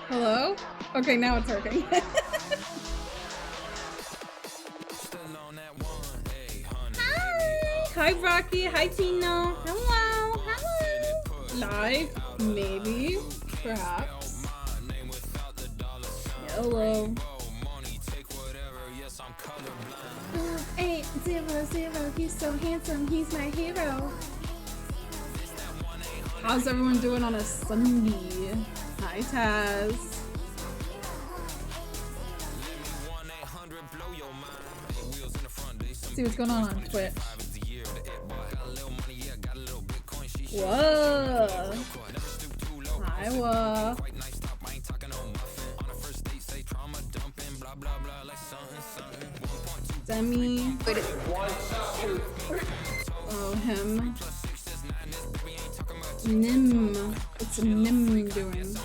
Hello? Okay, now it's working. Hi! Hi, Rocky. Hi, Tino. Hello. Hello. Live? Maybe. Perhaps. Hello. 800. He's so handsome. He's my hero. How's everyone doing on a Sunday? Hi, Taz. See what's going on Twitch. Whoa. Hi, whoa. Demi. Oh, him. Nim. What's Nim doing?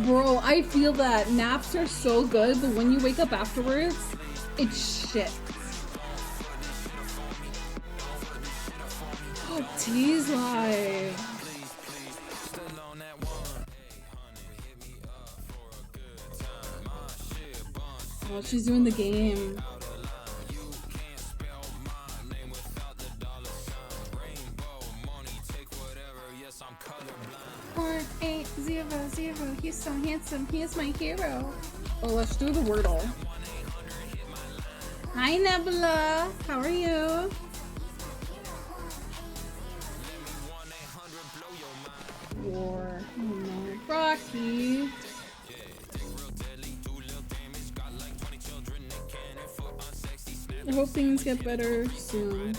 Bro, I feel that naps are so good, but when you wake up afterwards, it's shit. Oh, tease live. Oh, she's doing the game. He's so handsome. He is my hero. Oh, let's do the Wordle. Hi, Nebula. How are you? War. Oh no. Rocky. I hope things get better soon.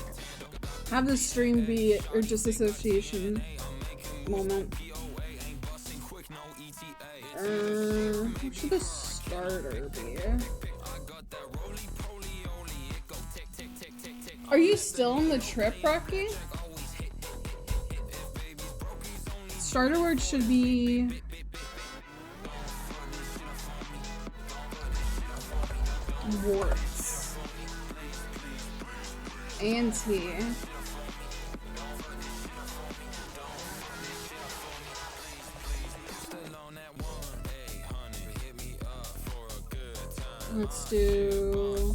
Have the stream be or just association moment. What should the starter be? Are you still on the trip, Rocky? Starter word should be warts. Auntie. Let's do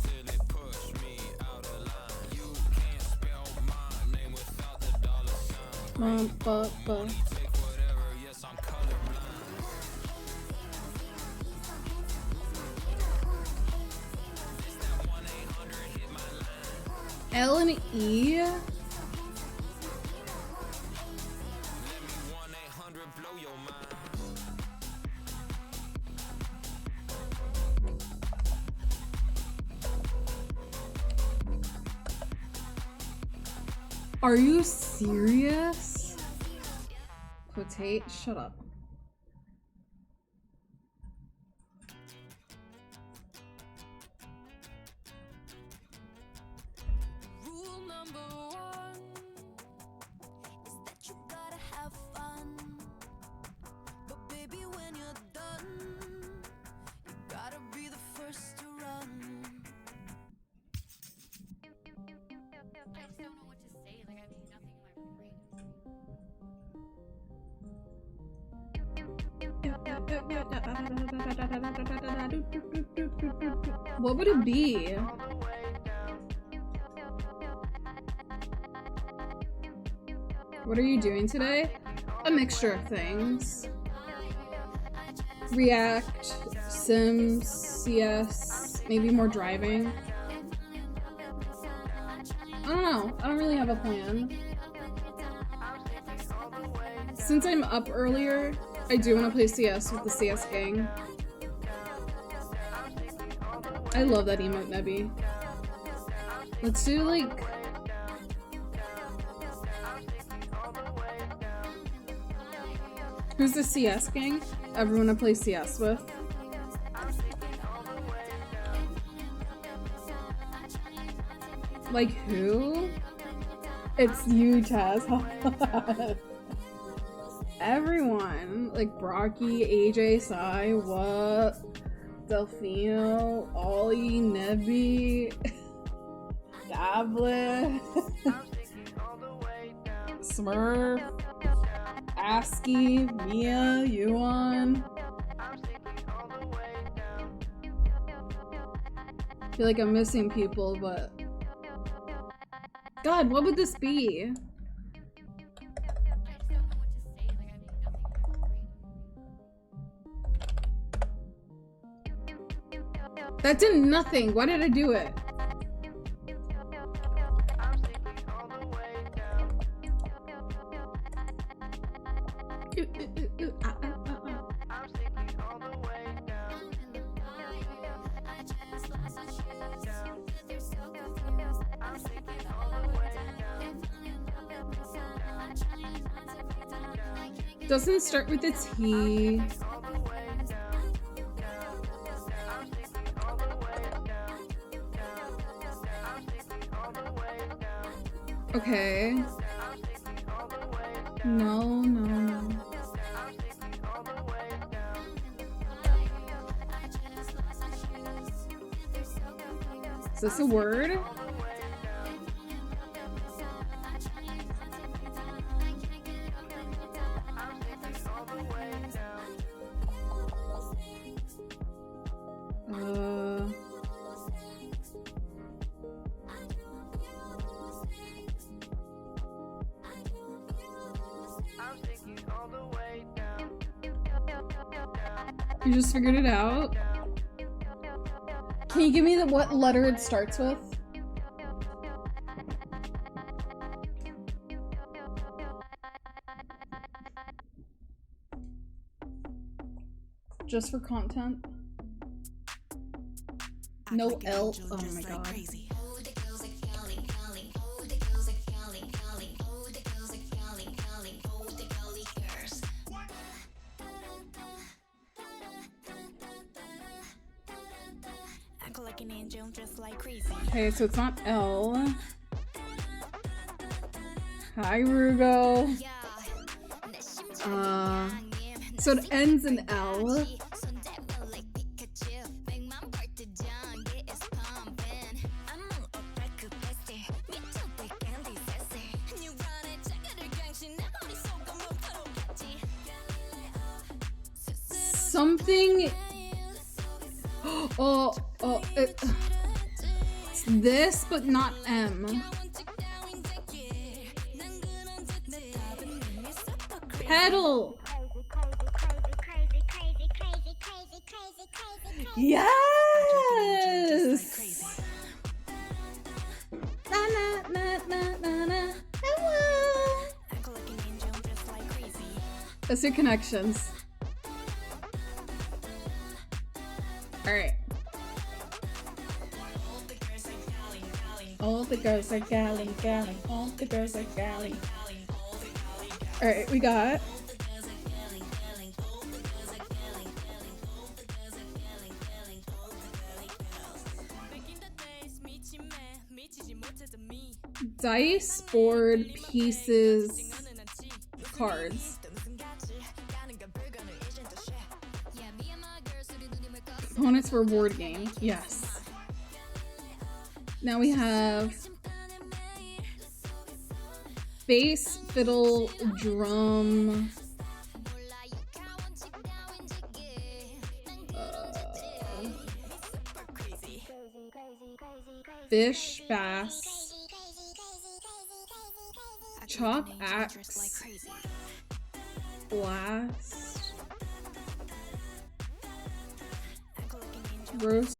L and E. Are you serious? Quotate? Shut up. Rule number one is that you gotta have fun. But baby, when you're done, you gotta be the first to run. I just don't know what to say. Like, I have nothing in my brain. What would it be? What are you doing today? A mixture of things. React, Sims, CS, maybe more driving. I don't know. I don't really have a plan. Since I'm up earlier, I do want to play CS with the CS gang. I love that emote, Nebby. Let's do like... Who's the CS gang? Everyone I play CS with. Like who? It's you, Taz. Everyone. Like Brocky, AJ, Sai, what? Delfino, Ollie, Nebby, Goblet. Smurf, ASCII, Mia, Yuan. I feel like I'm missing people, but... God, what would this be? That did nothing. Why did I do it? Doesn't start with a T. Okay. No, no, no. Is this a word? You just figured it out? Can you give me what letter it starts with? Just for content? No L. Oh my god. Okay, so it's not L. Hi, Rugo. So it ends in L. Something. It's this, but not M. Pedal. Yes. Na na na na na na. Hello. That's your connections. All right. All the girls are galling, galling. All the girls are galling. All right, we got. Dice, board, pieces, cards. Components for a board game. Yes. Now we have bass, fiddle, drum. Fish, bass, chalk, axe, blast, roast.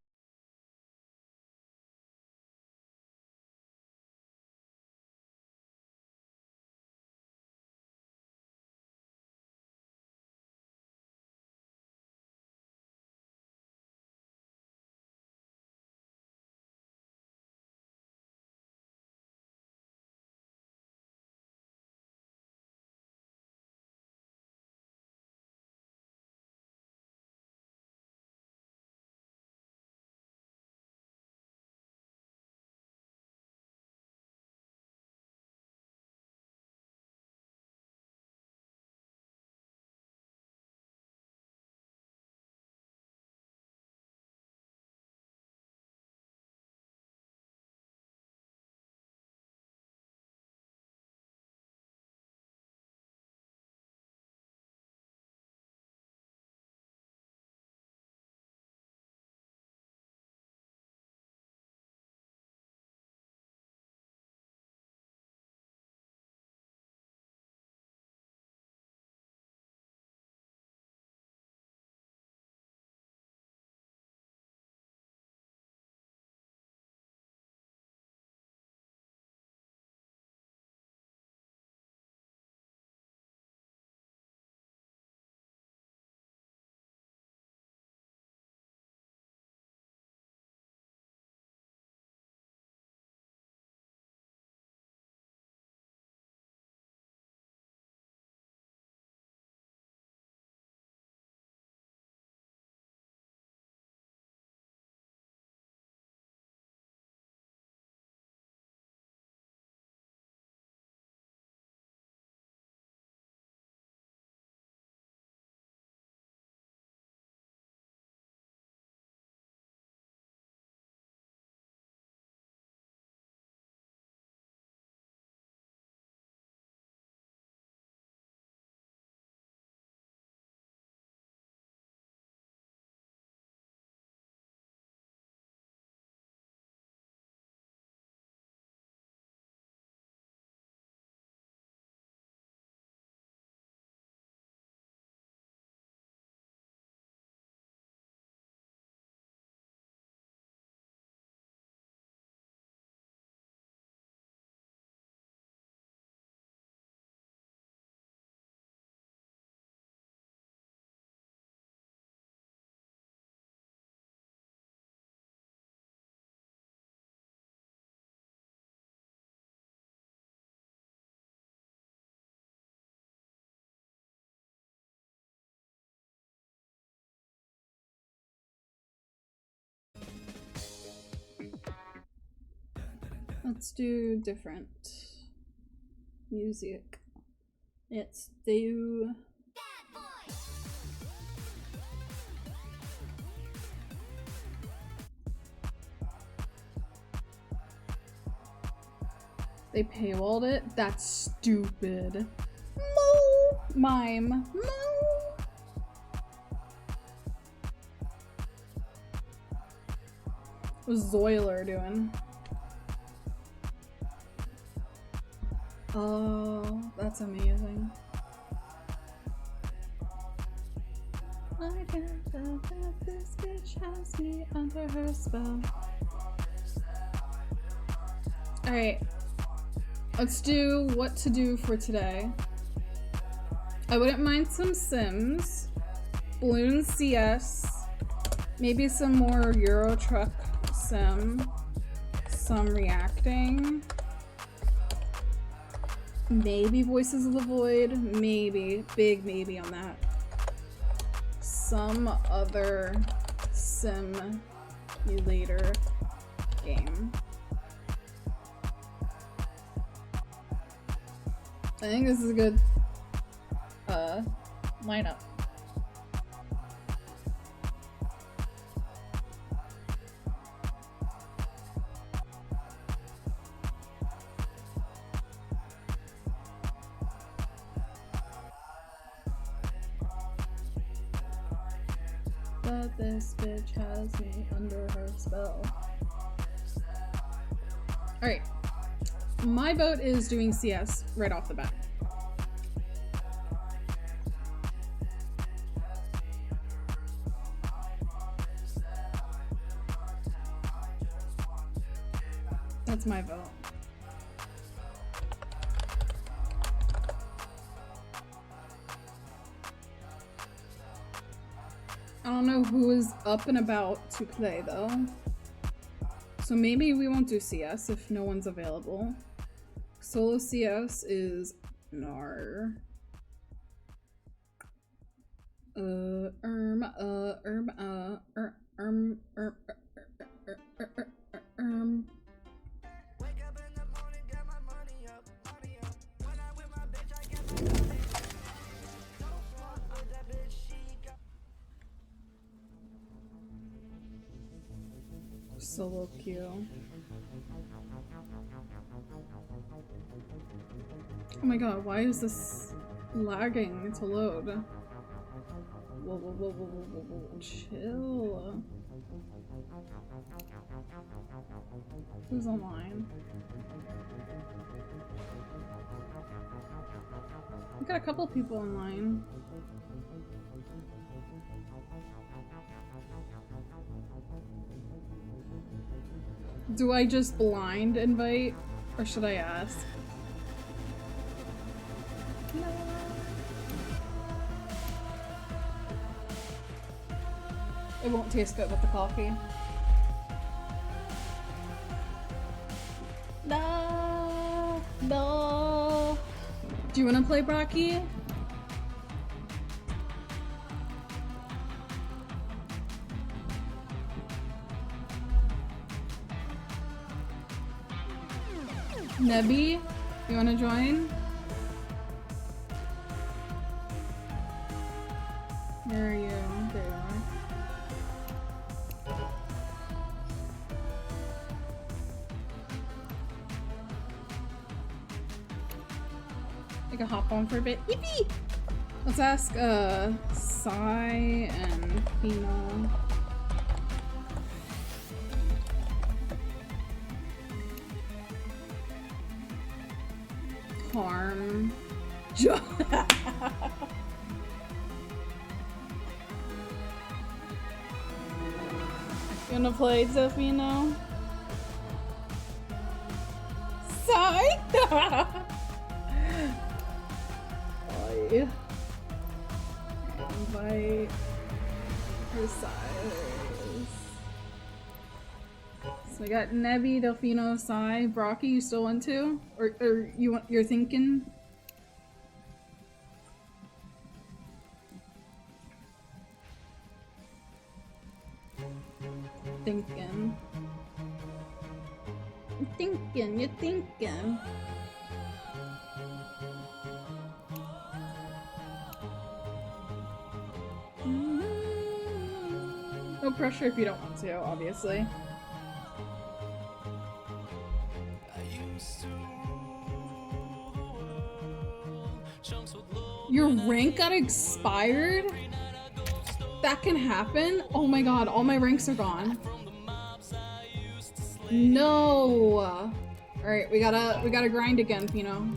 Let's do different music. Let's do... They paywalled it? That's stupid. Mo! Mime. Mo! What's Zoiler doing? Oh, that's amazing. I can't tell that this bitch has me under her spell. Alright. Let's do what to do for today. I wouldn't mind some Sims. Balloon CS. Maybe some more Euro Truck Sim. Some reacting. Maybe Voices of the Void. Maybe. Big maybe on that. Some other simulator game. I think this is a good lineup. But this bitch has me under her spell. Alright. My vote is doing CS right off the bat. That's my vote. I don't know who is up and about to play though. So maybe we won't do CS if no one's available. Solo CS is Nar. Solo queue. Oh my god, why is this lagging to load? Whoa, whoa, whoa, whoa, whoa, whoa, whoa. Chill. Who's online? I've got a couple people online. Do I just blind invite, or should I ask? No. It won't taste good with the coffee. No, no. Do you want to play Brocky? Nebby, you want to join? Where are you? There you are. I can hop on for a bit. Yippee! Let's ask Sai and Fino. Harm. You wanna play Zofino? Sigh! Boy. Invite her size. So I got Nebby, Delfino, Sai, Brocky. You still want to, or you're thinking? Thinking. You're thinking. No pressure if you don't want to, obviously. Your rank got expired? That can happen? Oh my god, all my ranks are gone. No! Alright, we gotta grind again, Pino.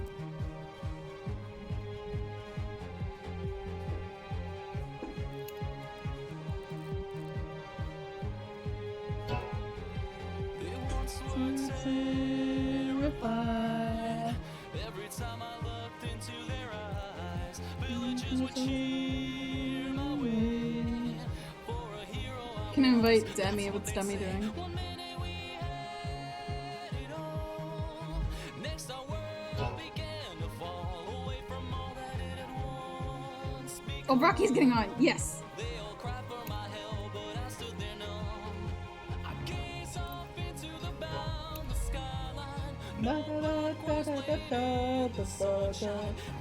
Every time I looked into their eyes, villages would cheer my way. For a hero, Can I invite Demi? What's Demi doing? 1 minute we had it all. Next our world began to fall away from all that it had once become. Oh, Rocky's getting on. Yes. They all cried for my help, but I stood there numb. I gazed off into the boundless skyline.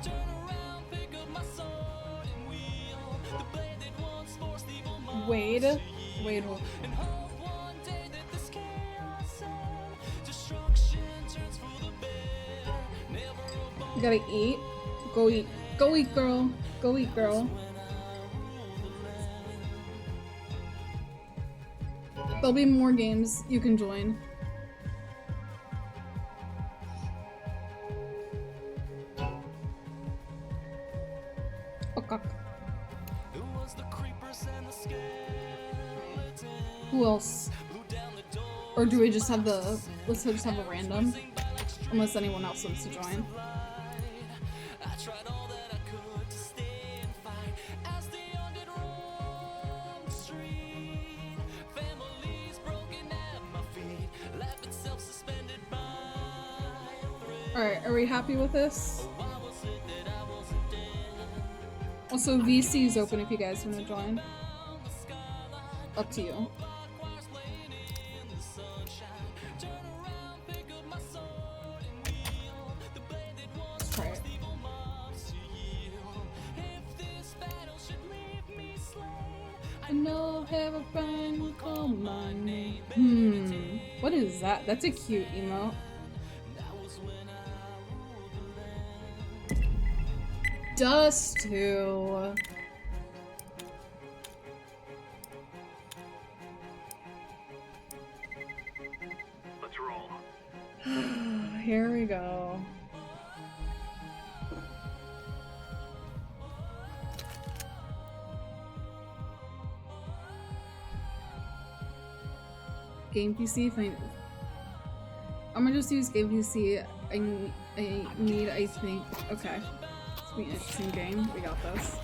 Turn around, pick up my sword and wheel the blade that once forced evil minds Wade. to yield. And hope one day that this chaos and destruction turns for the better. Never a You gotta eat. Go eat. Go eat, girl. Go eat, girl. There'll be more games you can join. Okay. Who else? Or do we just have the... Let's just have a random. Unless anyone else wants to join. I tried all that I could to stay and fight as the undead roamed the street. Families broken at my feet, life itself suspended by a thread. Alright, are we happy with this? Why was it that I wasn't dead? Also, VC is open if you guys want to join. Up to you. Let's try it. I know I have a friend who called my name. What is that? That's a cute emote. Dust too. Let's roll. Here we go. Game PC. I'm gonna just use Game PC. I need. I think. Okay. It's be an interesting game. We got this.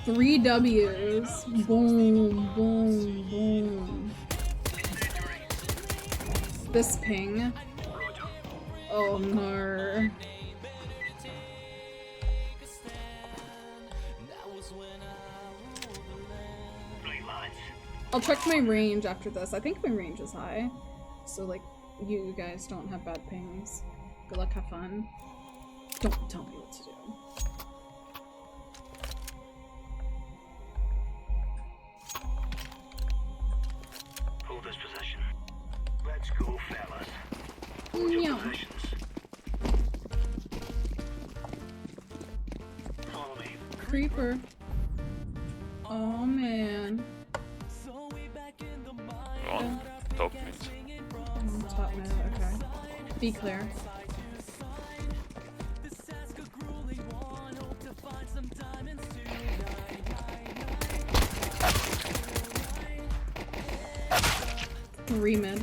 Three W's. Boom, boom, boom. This ping. Oh no. I'll check my range after this. I think my range is high. So like you guys don't have bad pings. Good luck, have fun. Don't tell me what to do. Hold this position. Let's go, fellas. Hold your Yeah. positions. Follow me. Creeper. Oh man. On top mid. Top mid, okay. Be clear. Three mid.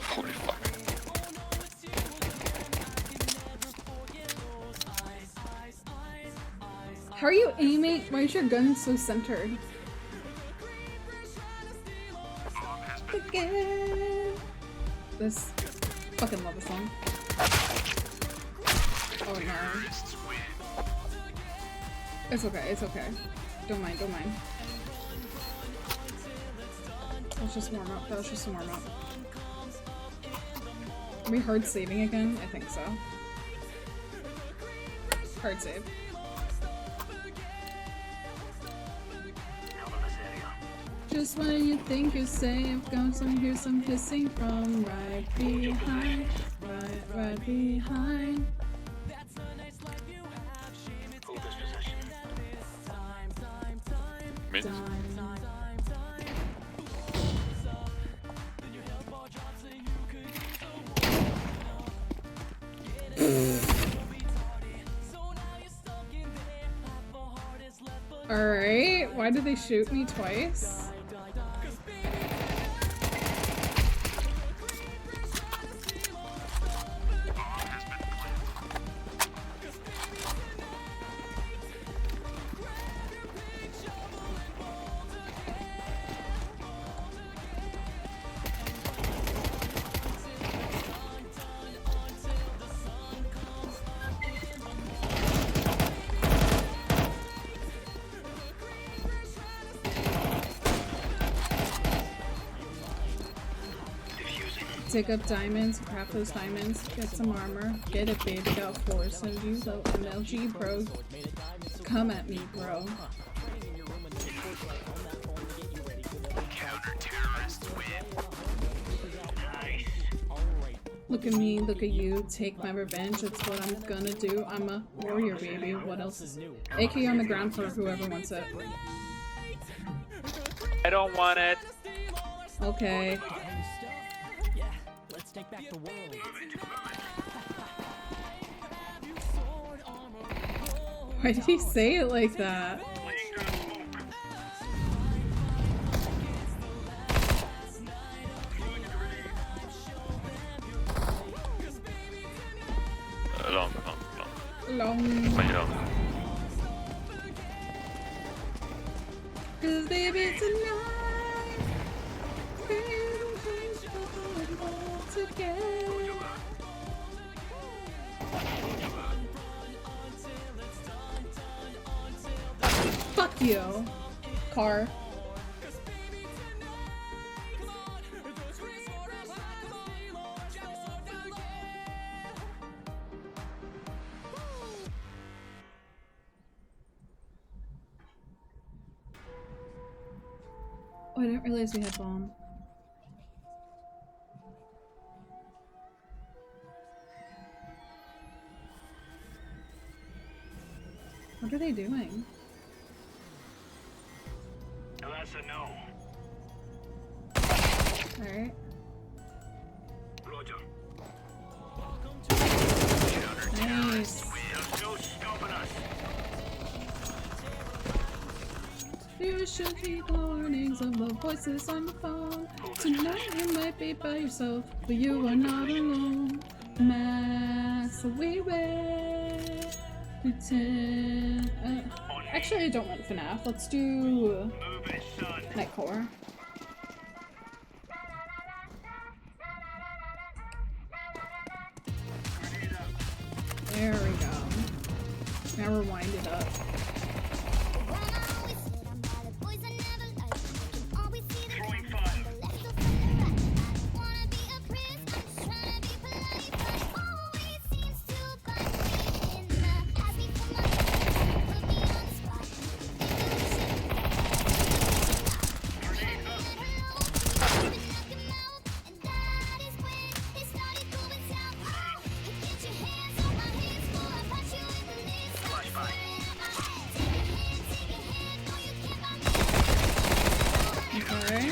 Holy fuck. How are you aiming? Why is your gun so centered? Again. This fucking love this song. Oh no. It's okay, it's okay. Don't mind, don't mind. Let's just warm up. Let's just warm up. Are we hard saving again? I think so. Hard save. Just when you think you're safe, go hear some hissing from right behind. Right behind. Hold this position. Mid. Alright, why did they shoot me twice? Dig up diamonds, craft those diamonds, get some armor, get it baby, got force, and use the MLG, bro. Come at me, bro. Look at me, look at you, take my revenge, that's what I'm gonna do. I'm a warrior, baby, what else is new? AK on the ground for whoever wants it. I don't want it. Okay. Take back the world. Why did he say it like that? Long. Long. But you know. Cause baby tonight fuck you, car. Oh, I didn't realize we had bomb. What are they doing? That's a no. Alright. Roger. Nice. There's no stopping us. You should heed the warnings of the voices on the phone. Tonight you might be by yourself, but you are not alone. Mass we pretend. Actually, I don't want FNAF. Let's do Move it, son. Nightcore. There we go. Now rewind it up. Throwing fire. Okay.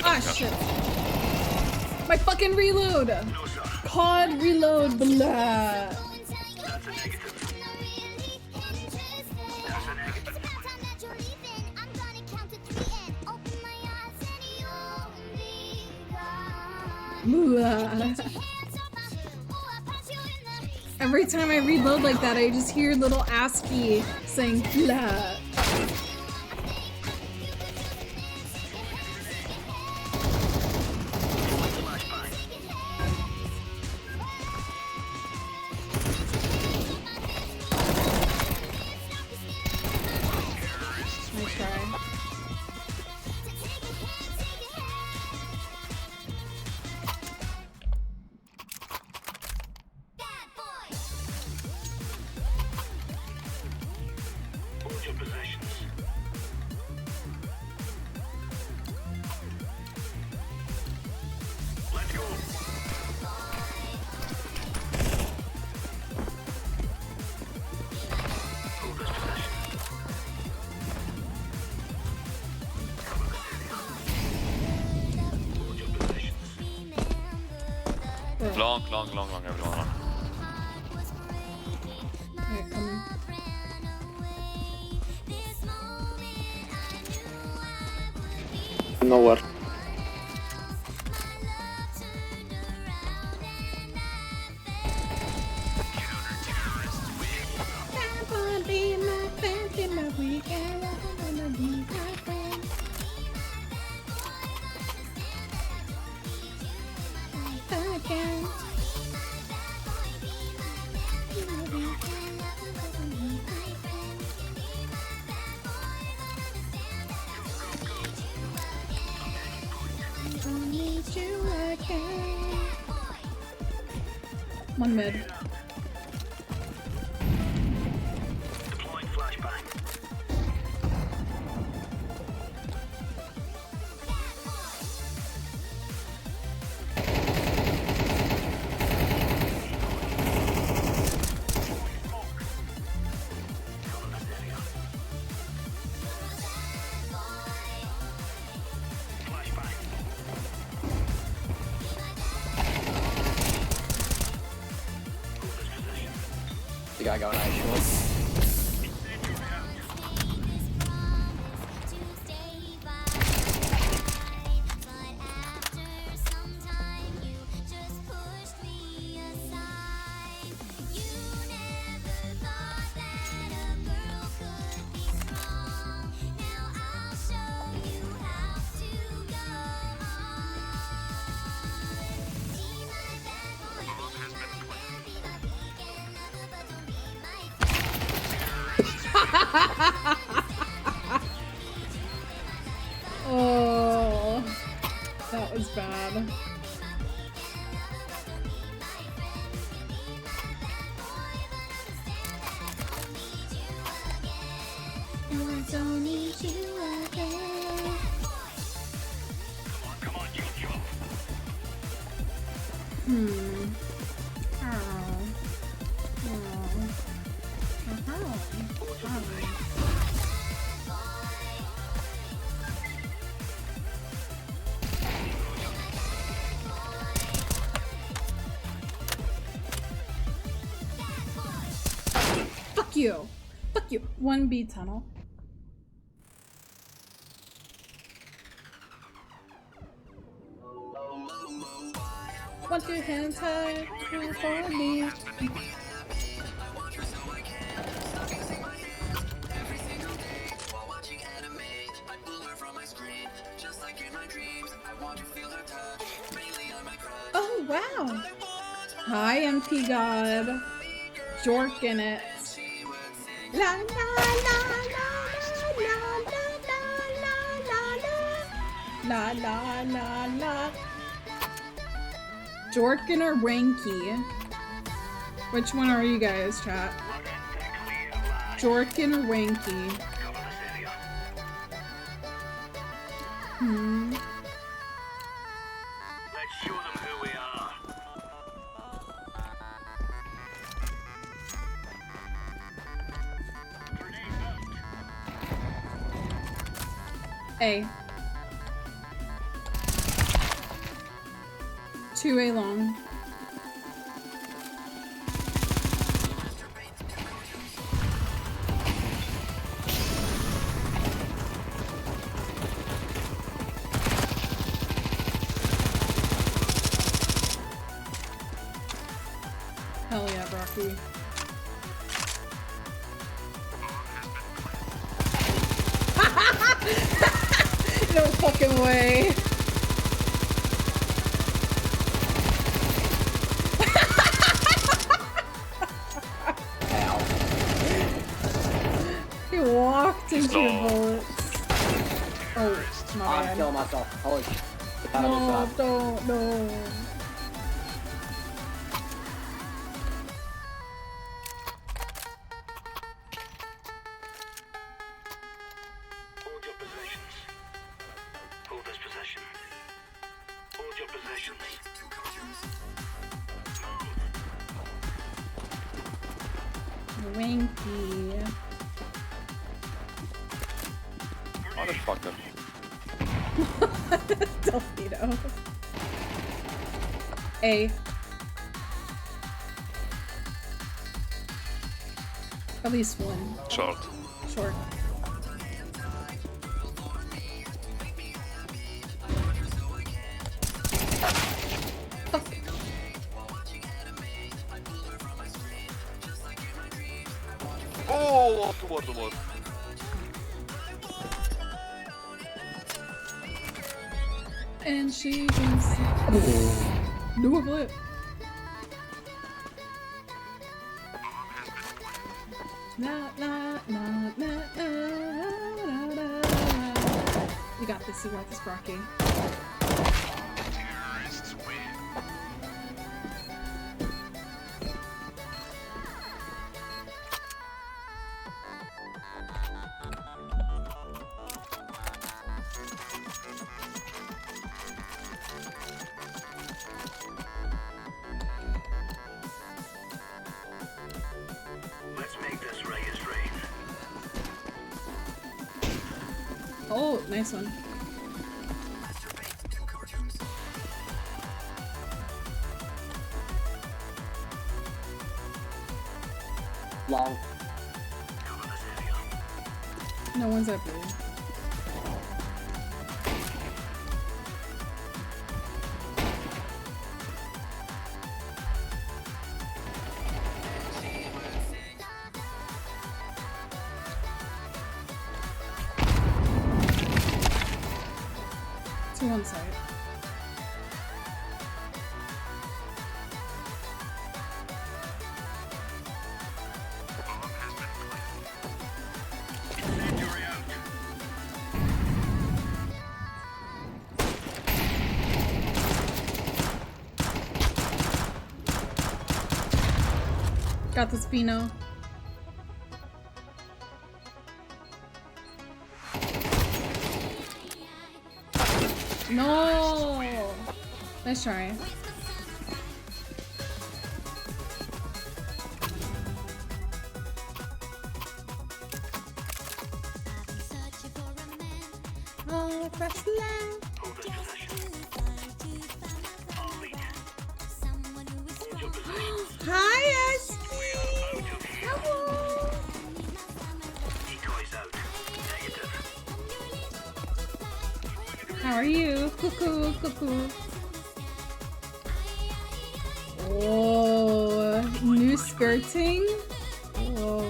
Ah, shit. My fucking reload! No, sir. COD reload, blah. That's a negative. That's a negative. Blah. Every time I reload like that, I just hear little ASCII saying blah. Nice try. Hold your positions. Let's go. Hold this position. Cover this area. Hold your positions. Long, everyone. Alright, coming. Nowhere. One mid. Deploying flashbang. Cover this area. Flashbang. Hold this position. The guy going out short. Oh, that was bad. Come on, Jojo. Fuck you. Fuck you. 1B tunnel. Want your hands high for me. Oh wow. Hi MP God. Jork in it. La la la la la la la la la la la. Jorkin or Wanky? Which one are you guys, chat? Jorkin or Wanky? Cover this area. Let's show them who we are. A. 2A long. Hell yeah, Brocky. No fucking way. He walked into your bullets. Oh, my I'm bad. killing myself. Holy shit. Get out of this No, side. don't, no. Hold your possessions. Hold this possession. Hold your possessions. Winky. Motherfucker. Torpedo. A. At least one. Short. Short. Fuck. Oh, two more. And she just do a flip. Na, na, na, na, na, na, na. You got this, Rocky. Let's make this Reyes rain. Oh, nice one. Long. Cover this area. No one's at blue. To one side. Incendiary out. Got the Spino. No! Nice try. Oh, across the land. Hold this possession. I'll lead. Hold your possession. Hi, Esky! Out of here. Hello! Decoys out. Negative. How are you? Cuckoo, cuckoo. Oh, new skirting? Whoa.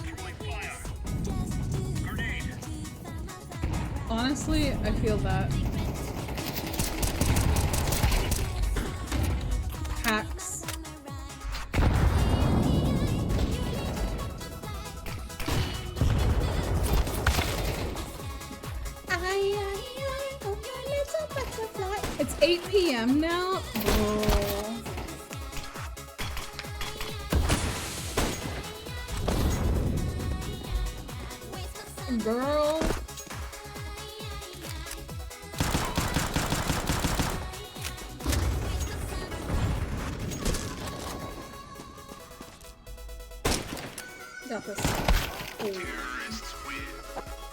Throwing fire. Grenade. Honestly, I feel that. Hacks. It's 8 p.m. now? Whoa. Girl. Got this. Oh.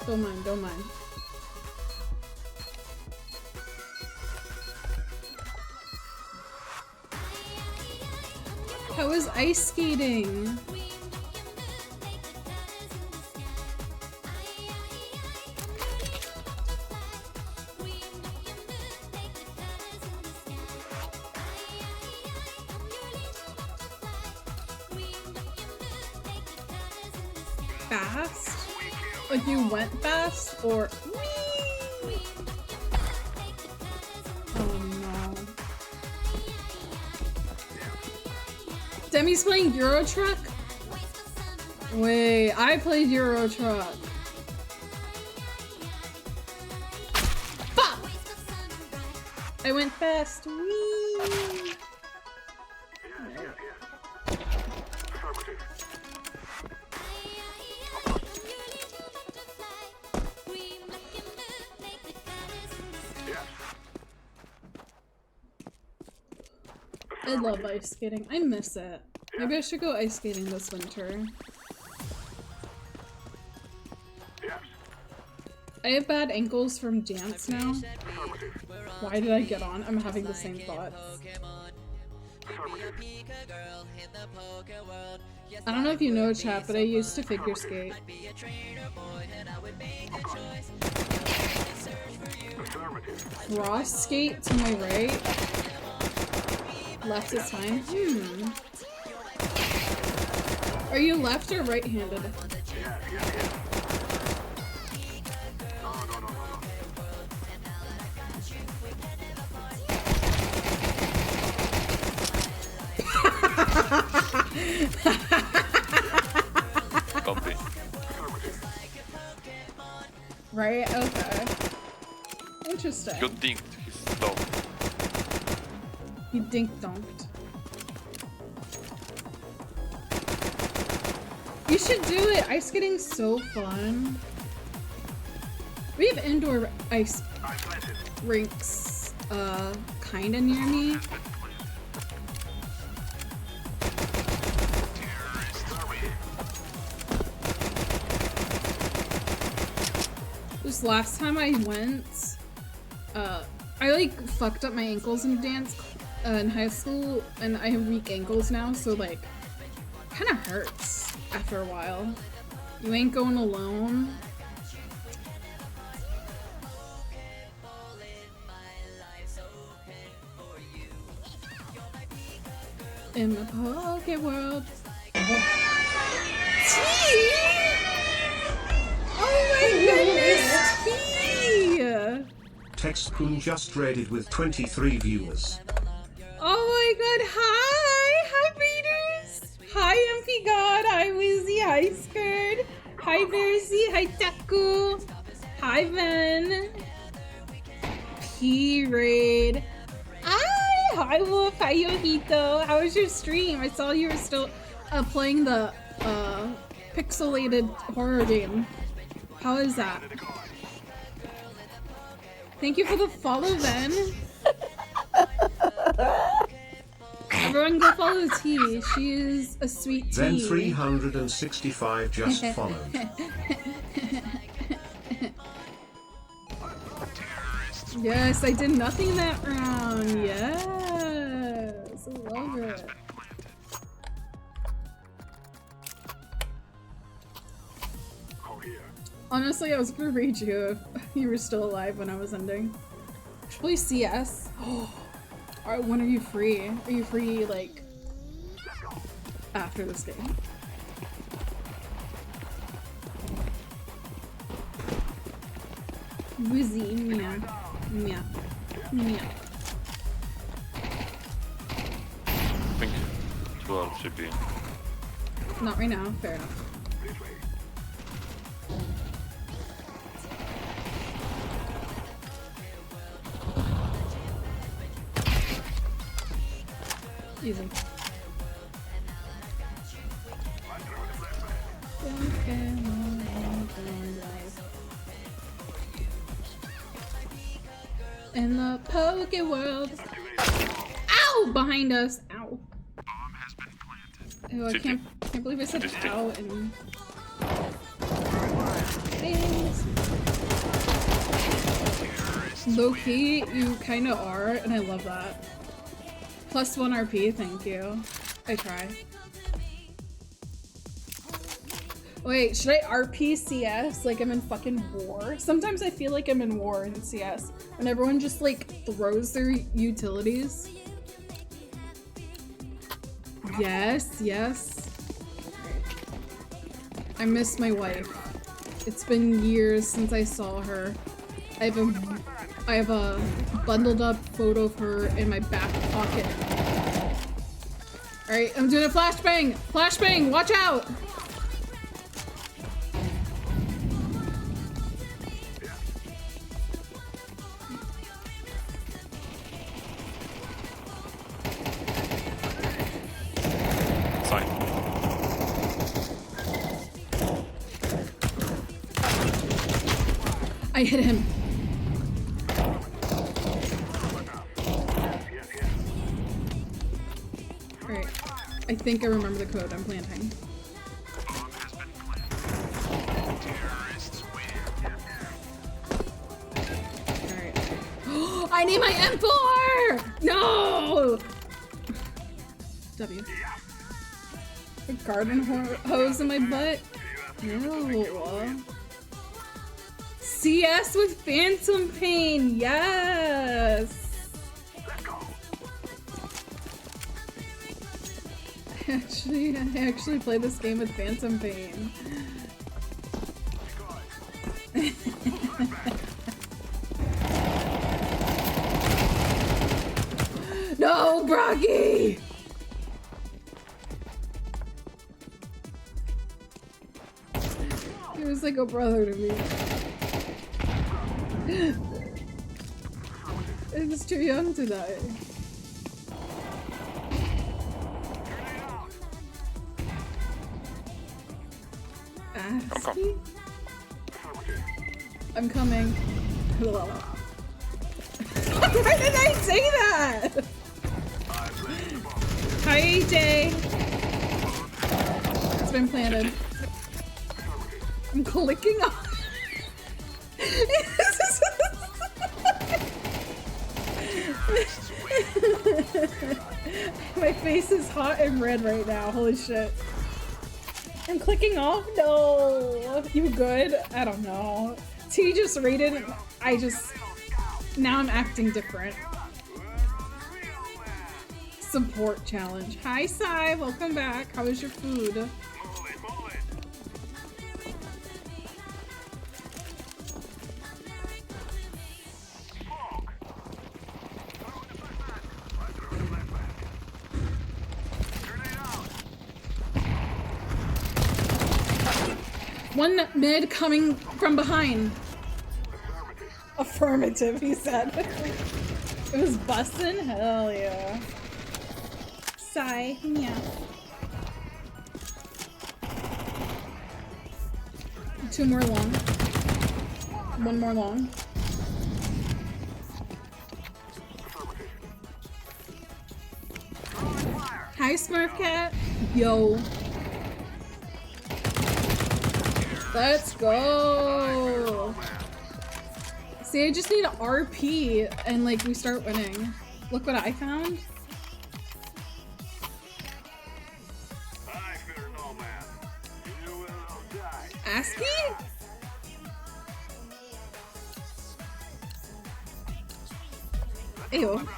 Don't mind, don't mind. How is ice skating? Fast? Like you went fast or whee? Oh no. Demi's playing Euro Truck? Wait, I played Euro Truck. Fuck! I went fast. Whee! I love ice skating. I miss it. Maybe I should go ice skating this winter. I have bad ankles from dance now. Why did I get on? I'm having the same thoughts. I don't know if you know, chat, but I used to figure skate. Cross skate to my right. Left is fine. Are you left or right-handed? Copy. Right? Okay. Interesting. You dinked his dog. He dink-donked. You should do it! Ice skating's so fun. We have indoor ice rinks, kinda near me. This last time I went, I like fucked up my ankles in dance in high school, and I have weak ankles now, so like, kinda hurts after a while. You ain't going alone. In the Poke world. Tea! Oh my goodness, Tea! Texpoon just raided with 23 viewers. Oh my god, hi! Hi, readers! Hi, MP God! Hi, Wizzy! Hi, Skirt! Hi, Bearsy! Hi, Taku! Hi, Ben! P-Raid! Hi, Wolf! Hi, Yojito! How was your stream? I saw you were still playing the pixelated horror game. How is that? Thank you for the follow, Ben! Everyone go follow T. She is a sweet tea. Then 365 just followed. Yes, I did nothing that round. Yes, I love it. Honestly, I was gonna read you if you were still alive when I was ending. Should play CS. Alright, when are you free? Are you free, like, after this game? Wizzy, meow. Meow. Meow. I think 12 should be. Not right now, fair enough. Easy. In the Poke world. Ow! Behind us. Ow. Ew, I can't. Can't believe I said Just ow and things. Low key, you kinda are, and I love that. +1 RP, thank you. I try. Wait, should I RP CS like I'm in fucking war? Sometimes I feel like I'm in war in CS when everyone just like throws their utilities. Yes, yes. I miss my wife. It's been years since I saw her. I have a bundled up photo of her in my back pocket. Alright, I'm doing a flashbang! Flashbang! Watch out! Sorry. I hit him. Alright. I think I remember the code. I'm planting. Alright. I need my M4! No! W. A garden hose in my butt? Ew. CS with Phantom Pain, yes! I actually play this game with Phantom Pain. No, Brocky! He was like a brother to me. It was too young to die. ASCII? I'm coming. Why did I say that? Hi, AJ. It's been planted. I'm clicking on. My face is hot and red right now. Holy shit. I'm clicking off? No. You good? I don't know. T just rated. Now I'm acting different. Support challenge. Hi, Sai. Welcome back. How was your food? One mid coming from behind. Affirmative, he said. It was bussin'? Hell yeah. Sigh, yeah. Two more long. One more long. Hi, Smurf Cat. Yo. Let's go! See, I just need an RP and like we start winning. Look what I found. ASCII? Ew.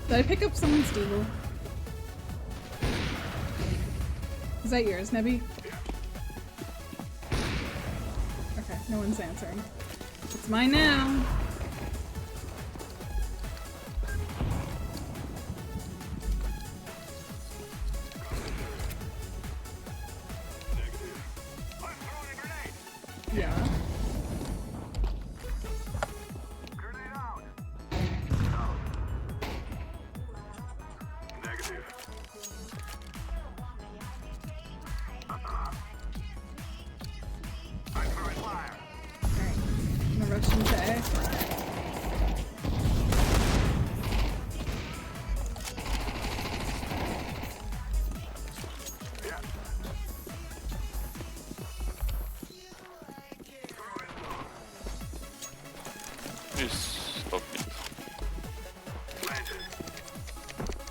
Did I pick up someone's deagle? Is that yours, Nebby? Okay, no one's answering. It's mine now. Yeah.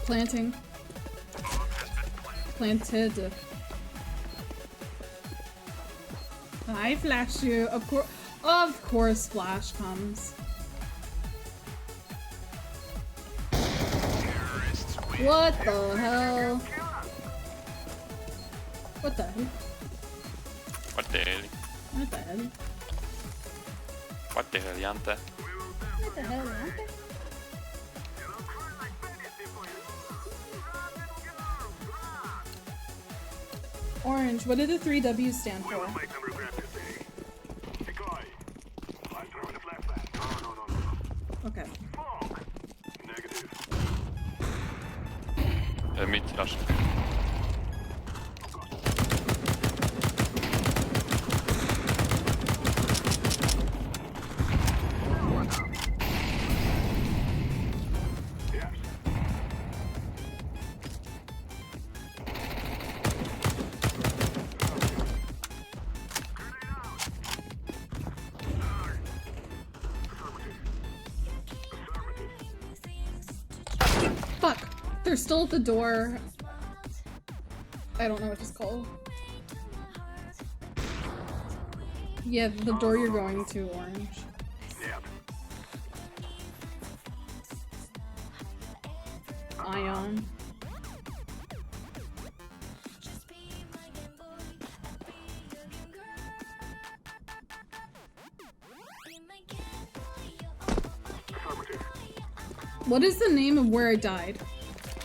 Planting. Planted. I flash you. Of course, flash comes. What the hell? What the hell? What the hell? What the hell? What the hell, Jante? What the hell, Jante? Orange, what did the 3 W's stand for? Okay. Mid rush. Fuck! They're still at the door. I don't know what it's called. Yeah, the door you're going to, Orange. Ion. What is the name of where I died?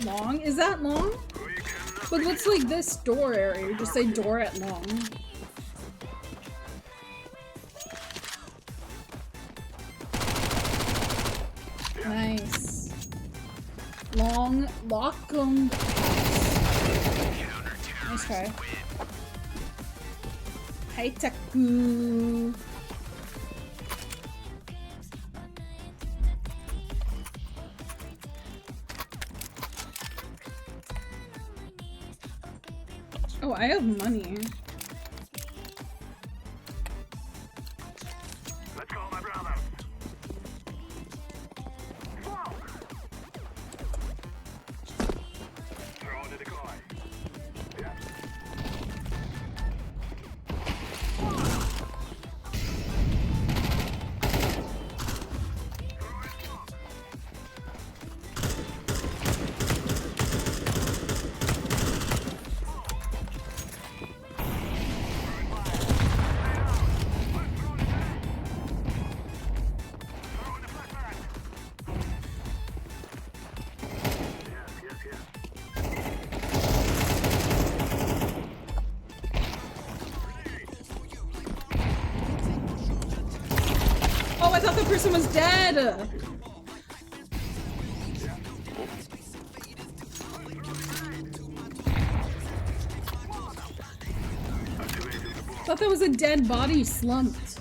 Long? Is that Long? But what's like this door area? You just say door at Long. Nice. Long. Lockum. Nice try. Haitaku. Oh, I have money. Let's call my brother. Throw in the decoy. Yeah. Oh, I thought the person was dead! Thought that was a dead body slumped.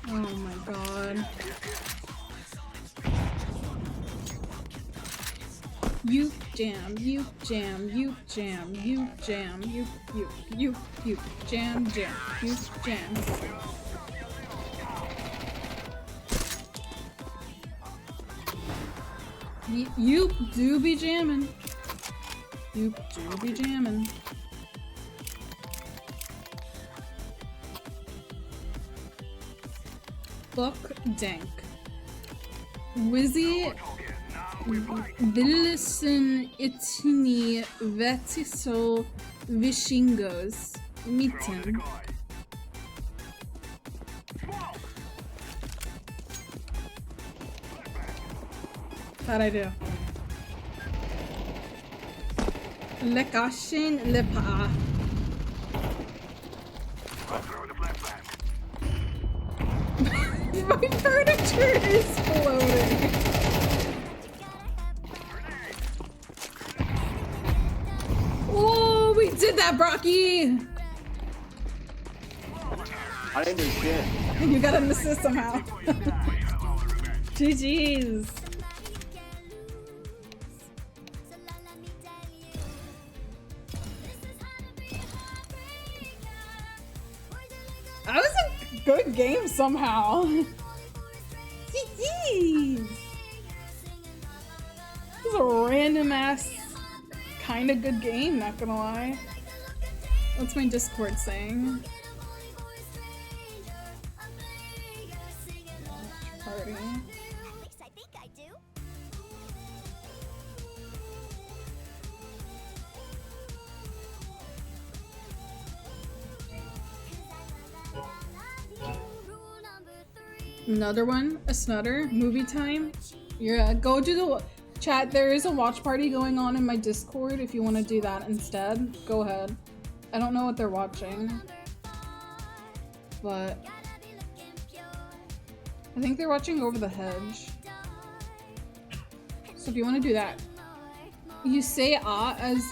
Oh my god. You jam, you jam, you jam, you jam, you jam, you jam. You do be jamming. You do be jamming. Fuck dank. Wizzy Villisen Itini Vetiso Vishingos Mitten. How'd I do? Lekashin Lepa. My furniture is floating. Oh, we did that, Brocky! I didn't do shit. You got an assist somehow. GG's. That was a good game somehow. GG's. This is a a random ass kind of good game, not gonna lie. What's my Discord saying? Party. At least I think I do. Another one, a snutter, movie time. Yeah, go to the chat. There is a watch party going on in my Discord if you want to do that instead. Go ahead. I don't know what they're watching, but I think they're watching Over the Hedge. So if you want to do that, you say as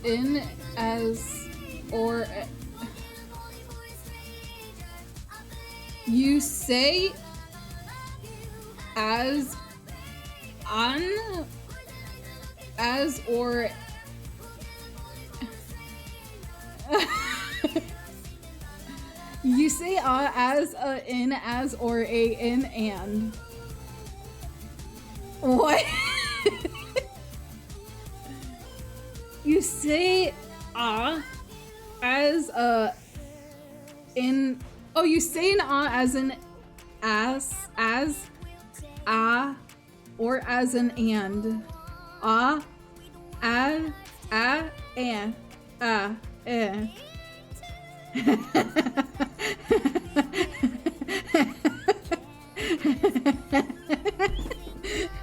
in as or you say as on as or you say as a in as or a in and what? You say as a in oh you say an as an as or as an and and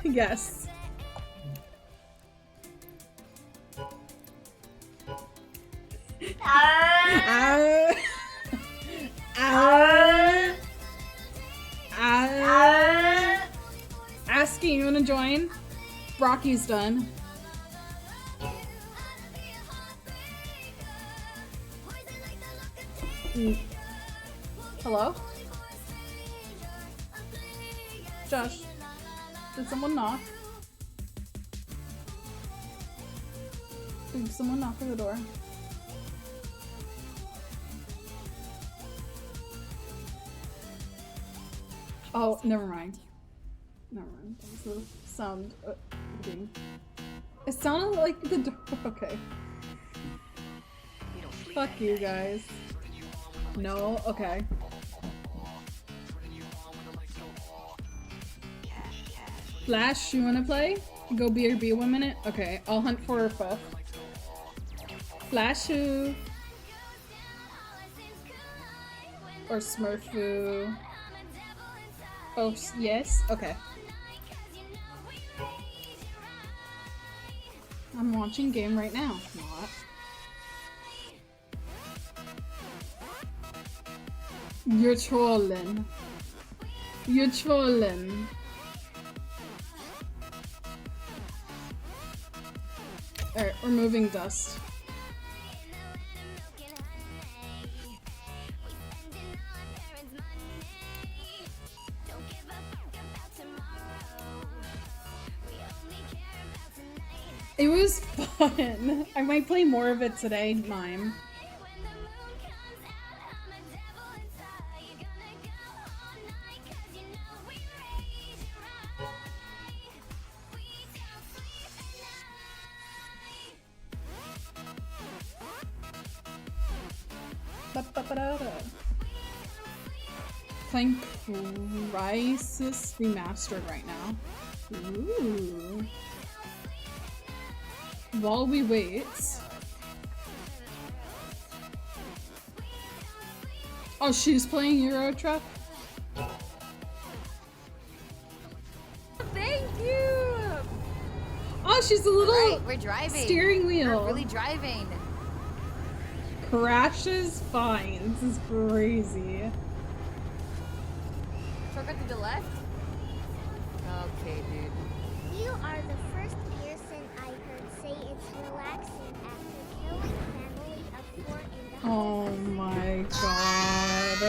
yes. Asking, you wanna join? Brocky's done. Hello? Josh, did someone knock? Did someone knock on the door? Oh, never mind. Never mind. That was the sound thing. It sounded like the door. Okay. Fuck you guys. No? Okay. Flash, you wanna play? Go BRB 1 minute? Okay, I'll hunt for a fifth. Flashu. Or Smurfu. Oh, yes? Okay. I'm watching game right now. Not. You're trolling. You're trolling. Alright, removing dust. It was fun. I might play more of it today, Mime. Playing Crisis Remastered right now. Ooh. While we wait. Oh, she's playing Euro Truck? Thank you! Oh, she's a little Right, we're driving. steering wheel. We're really driving. Crashes fine. This is crazy. Shortcut to the left? Okay, dude. You are the first person I heard say it's relaxing after killing family of 4 in the Oh my god.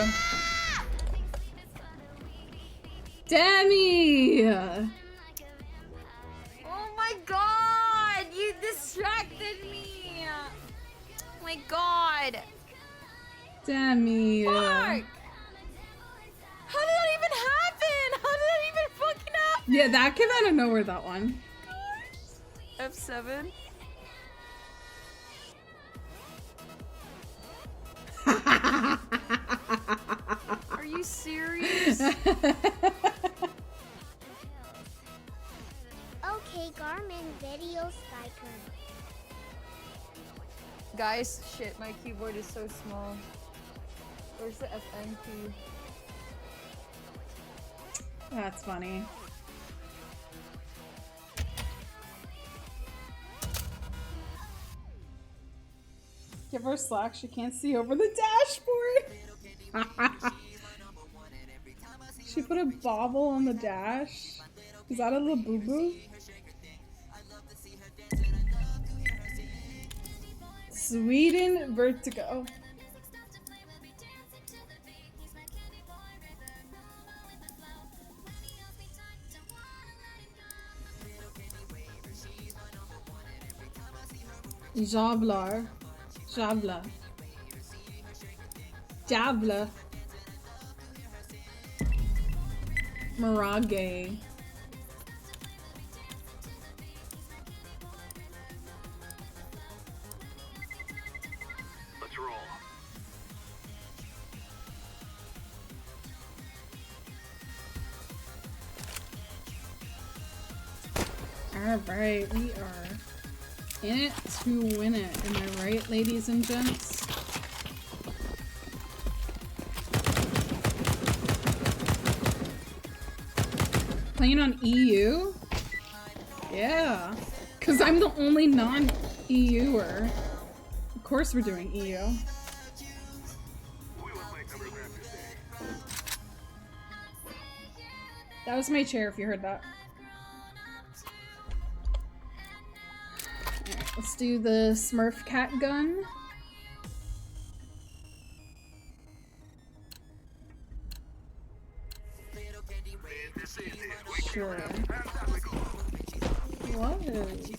Demi! Oh my god! You distracted me! Oh my god! Demi! Mark! How did that even happen? How did that even fucking happen? Yeah, that came out of nowhere, that one. F7. Are you serious? Okay, Garmin video Skyper. Guys, shit, my keyboard is so small. Where's the FN key? That's funny. Give her slack, she can't see over the dashboard. She put a bobble on the dash. Is that a little boo-boo? Sweden Vertigo. Javlar. Javla. Javla. Mirage. Let's roll. Alright, we are in it to win it. Am I right, ladies and gents? Playing on EU? Yeah. Because I'm the only non-EUer. Of course we're doing EU. We will make them regret this day. That was my chair if you heard that. Alright, let's do the Smurf cat gun. Sure. What is?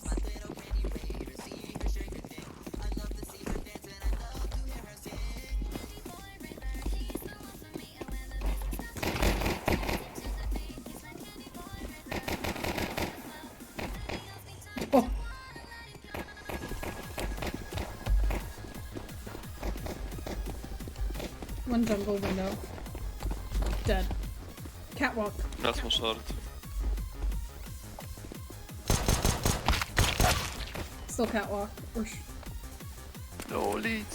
Oh. One jungle window. Dead. Catwalk. That's my sword. Still catwalk. Or No lead.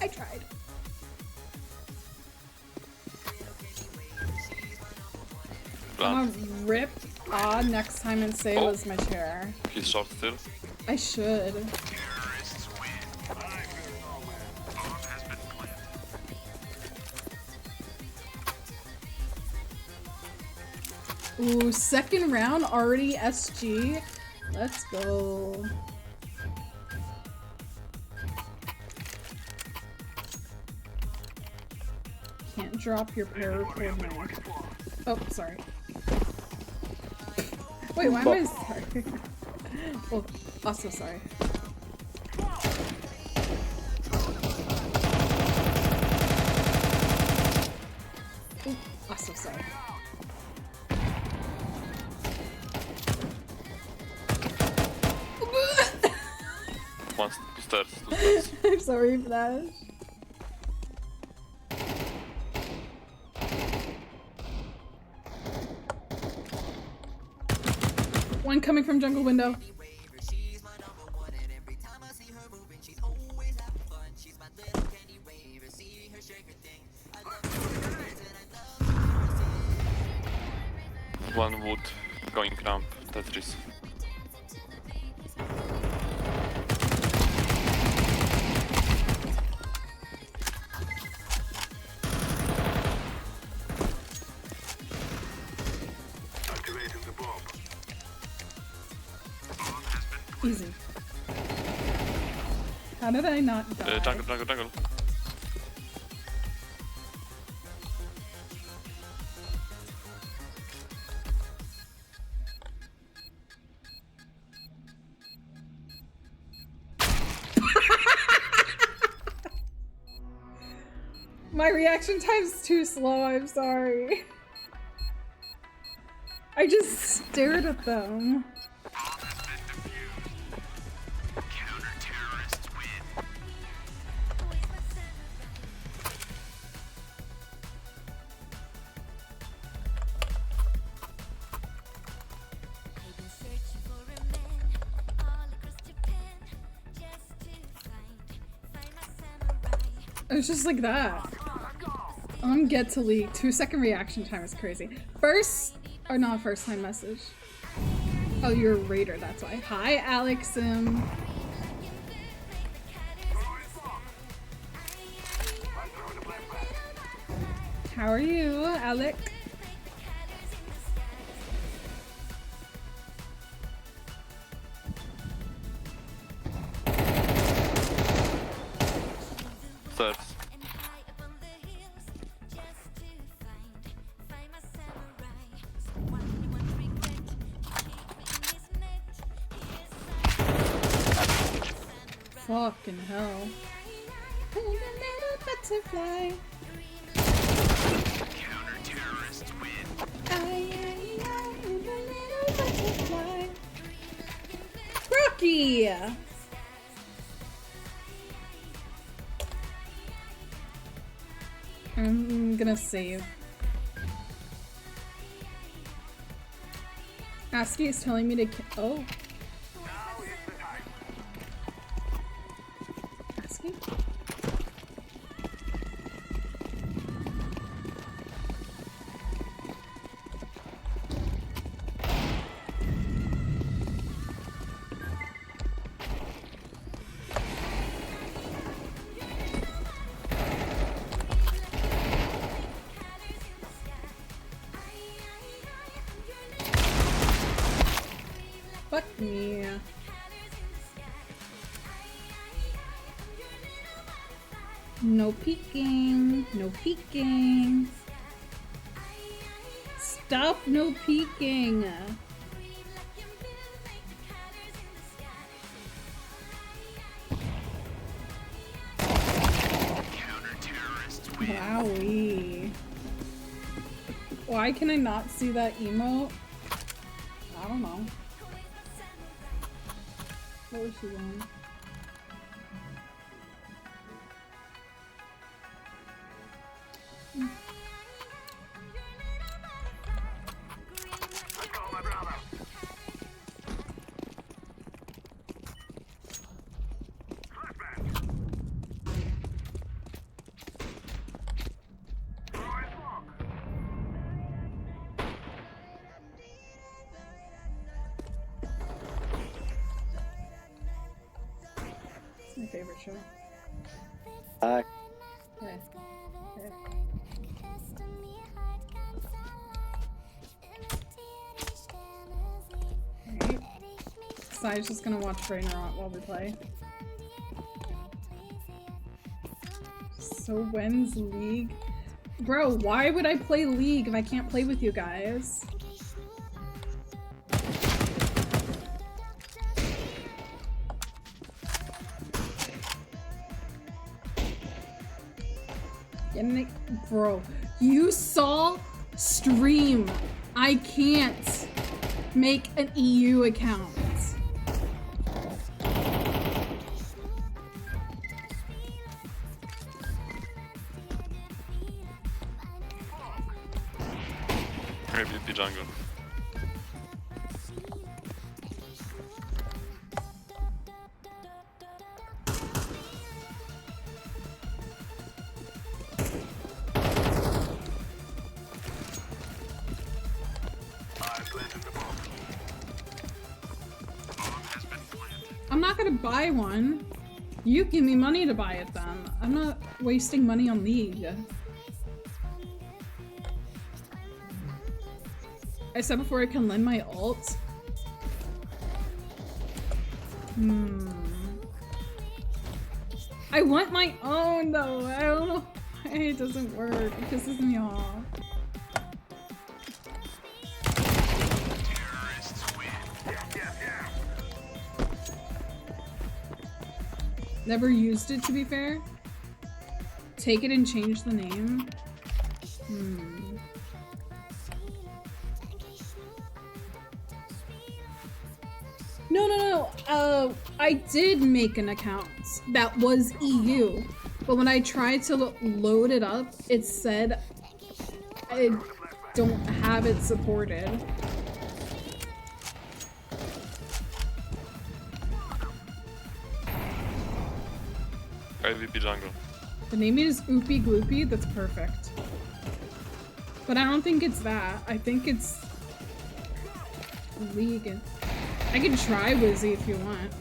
I tried. I'm gonna rip odd next time and say it Oh. was my chair. He's short still. I should. Terrorists win. I'm your nomad. Bomb has been planted. Ooh, second round already SG. Let's go. Can't drop your paracord now. Oh, sorry. Wait, why am I sorry? Well, also sorry. Ooh, also sorry. One stairs, two stairs. I'm sorry for that. One coming from jungle window. One wood going ramp, Tetris. Activating the bomb. Easy. How did I not die? Jungle, jungle, jungle. My reaction time's too slow, I'm sorry. I just stared at them. I've been searching for a man all across Japan just to find my samurai. It was just like that. On get to league, 2-second reaction time is crazy. First, or not first time message. Oh, you're a raider, that's why. Hi, Alexim. How are you, Alec? Stairs. And high up on the hills just to find my samurai. Someone you won't regret to keep in his net. Fucking hell. And a little butterfly. Counter-terrorists win. Ay, ay, ay, and a little butterfly. Rocky! I'm gonna save. Asky is telling me to oh. Asky? Fuck me. No peeking. No peeking. Stop no peeking. Wowie. Why can I not see that emote? I don't know. What was she doing? Let's go, my brother. Flashback. Throwing smoke. It's my favorite show. Hi. Hey. Hey. Alright. Sai's just gonna watch Ragnarok while we play. So when's League? Bro, why would I play League if I can't play with you guys? Bro, you saw stream. I can't make an EU account. Maybe the jungle. I've planted the bomb. Bomb has been planted. I'm not gonna buy one. You give me money to buy it then. I'm not wasting money on League. I said before I can lend my alt. I want my own though. I don't know why it doesn't work. It pisses me off. Terrorists win. Yeah. Never used it to be fair. Take it and change the name. No. I did make an account that was EU, but when I tried to load it up, it said I don't have it supported. IVP jungle. The name is Oopie Gloopy. That's perfect. But I don't think it's that. I think it's League. I can try Wizzy if you want.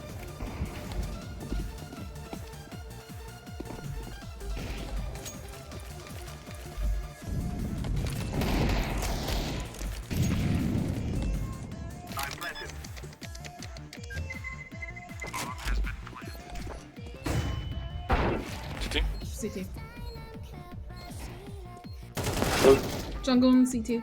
CT? CT. Ult. Jungle and CT.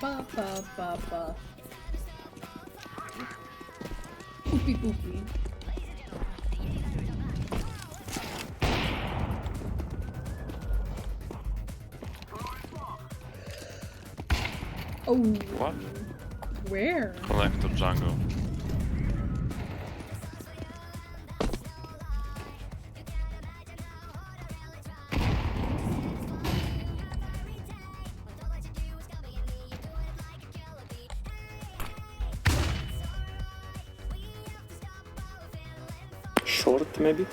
Ba ba ba ba. Oopie boopie. Oh. What? Where? Connector jungle. Short, maybe?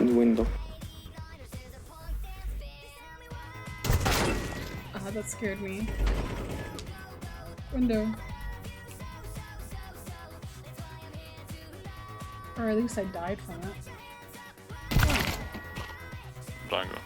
In window. Ah, that scared me. Window. Or at least I died from it. Oh. Jungle.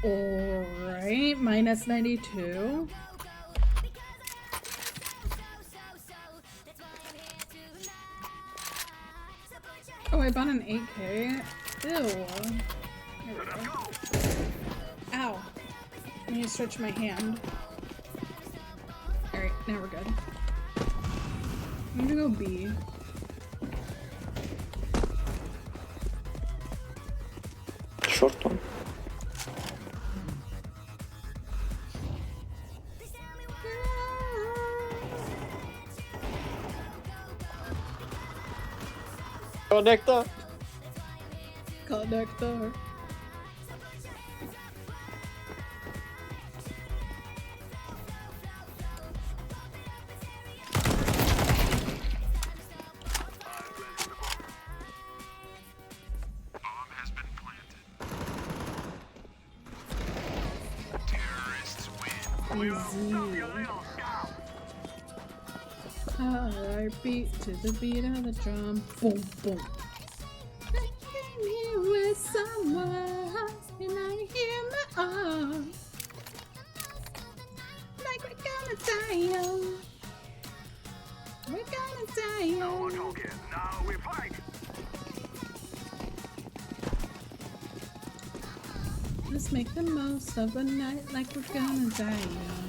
Alright, minus 92. Oh, I bought an 8K. Ew. There we go. Ow. I need to stretch my hand. Alright, now we're good. I'm gonna go B. Short one. Connector! Connector. Easy. Heartbeat to the beat of the drum. Boom, boom. I came here with someone, and I hear my arms. Like we're gonna die young. We're gonna die young. Now we fight. Let's make the most of the night like we're gonna die young.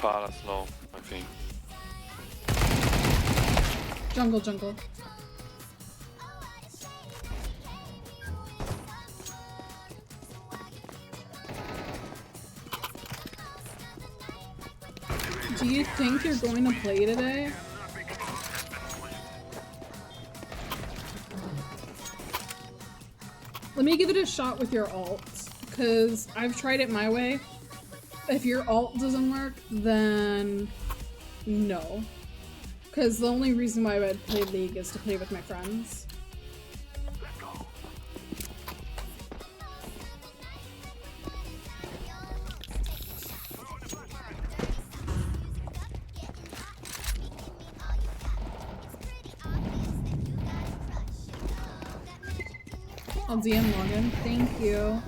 Palace, no, I think. Jungle, jungle. Do you think you're going to play today? Let me give it a shot with your ult, because I've tried it my way. If your ult doesn't work, then no. Because the only reason why I would play League is to play with my friends. I'll DM login. Thank you.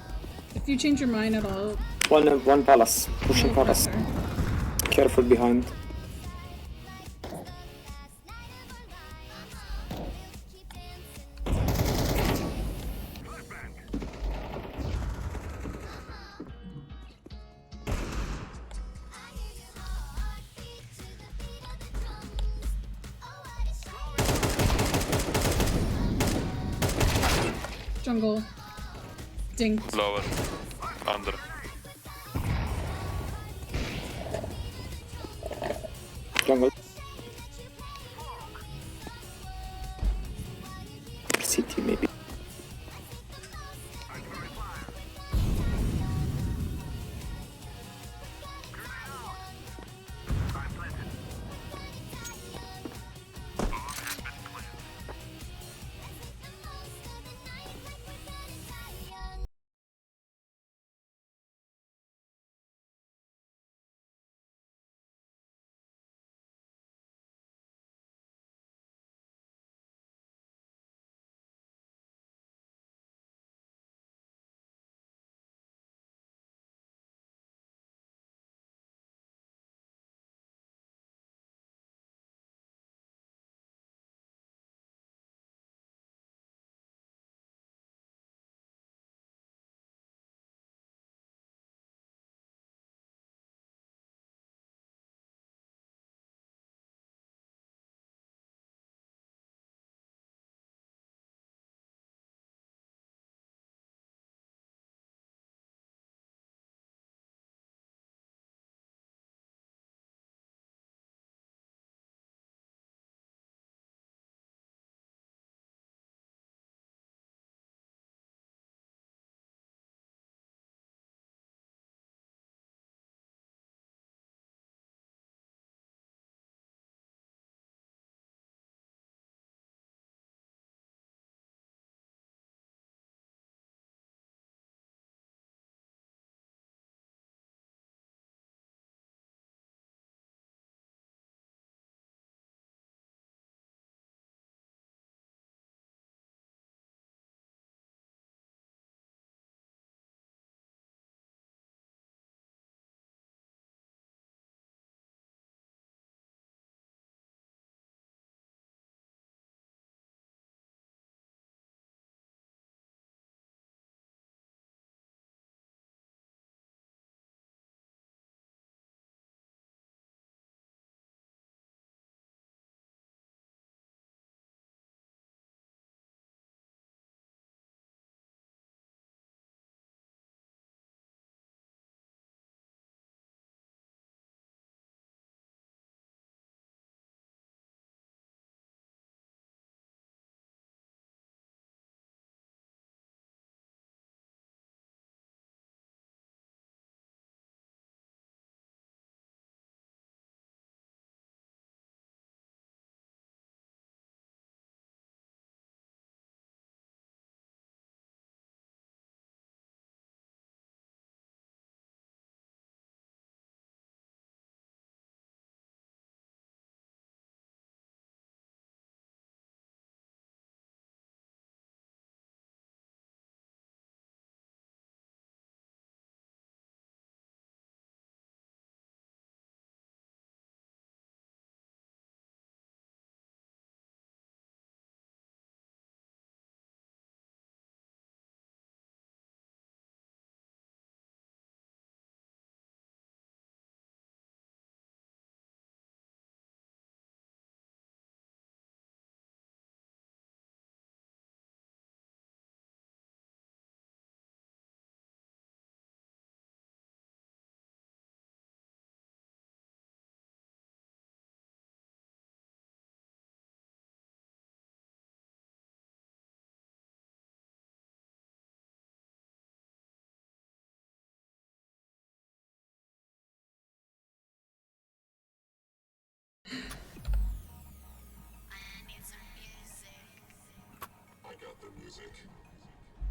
If you change your mind at all, One palace. Pushing no palace. pressure. Careful behind. Jungle. Ding. Lower. Under. Jungle. City maybe.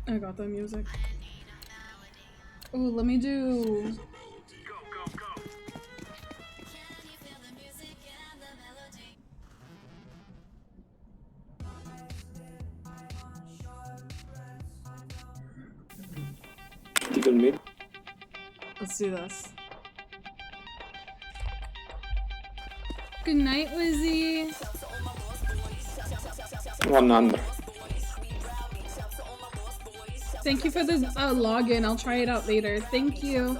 I got the music. Ooh, let me do. Deagle mid. Let's do this. Good night, Lizzie. One under. Thank you for the login. I'll try it out later. Thank you.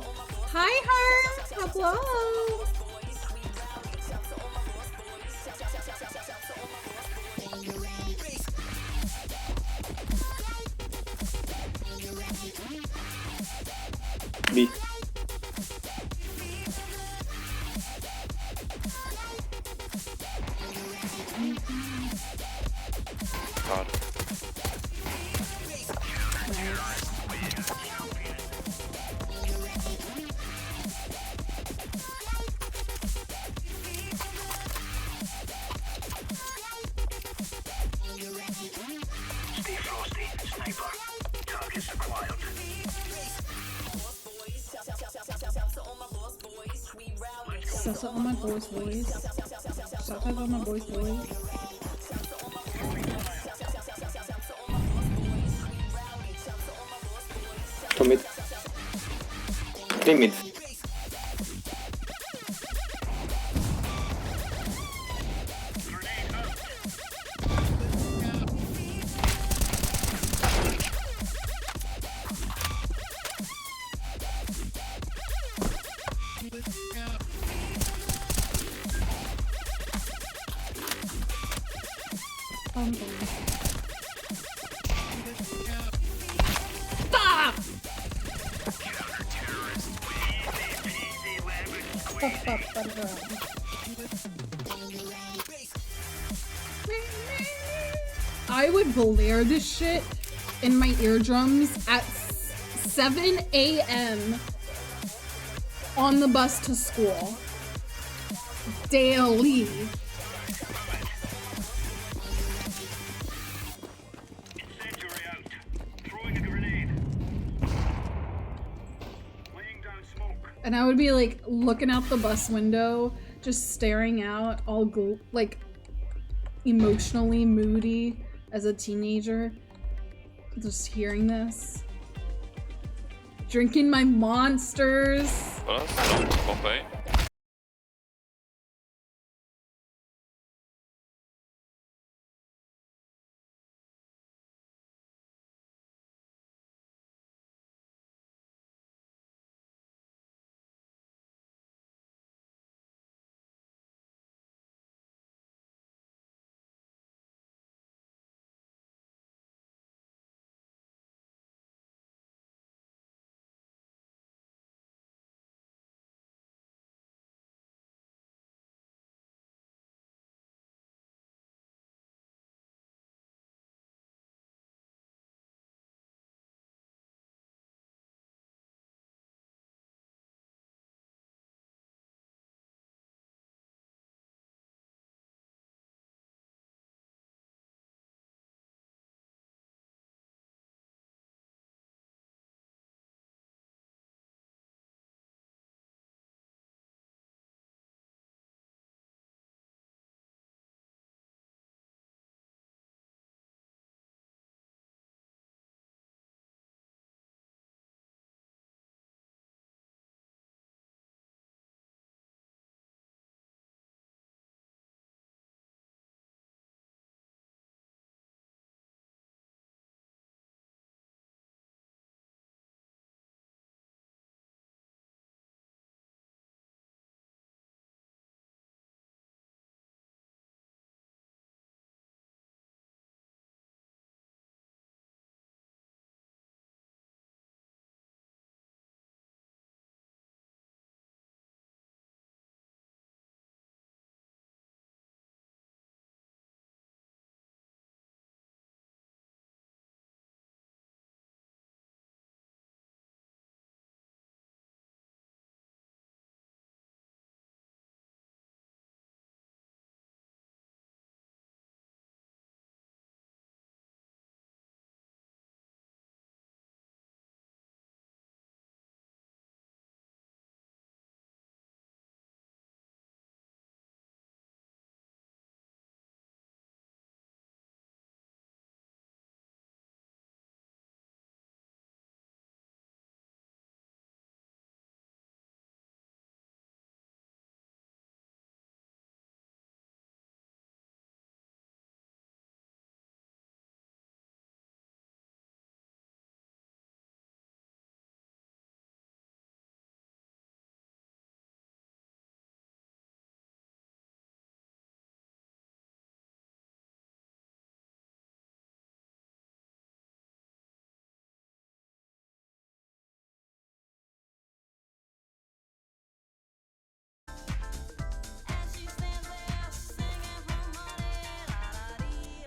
Hi, Herm. Hello. B. God. Stay frosty, sniper. Targets acquired. Salsa on my boys' boys. Salsa on my boys' boys. Two mid. Three mid. Stop! I would blare this shit in my eardrums at 7 a.m. on the bus to school. Daily. Incendiary out. Throwing a grenade. Laying down smoke. And I would be like looking out the bus window, just staring out, all like emotionally moody as a teenager. Just hearing this. Drinking my monsters. Voilà, c'est bon, pareil.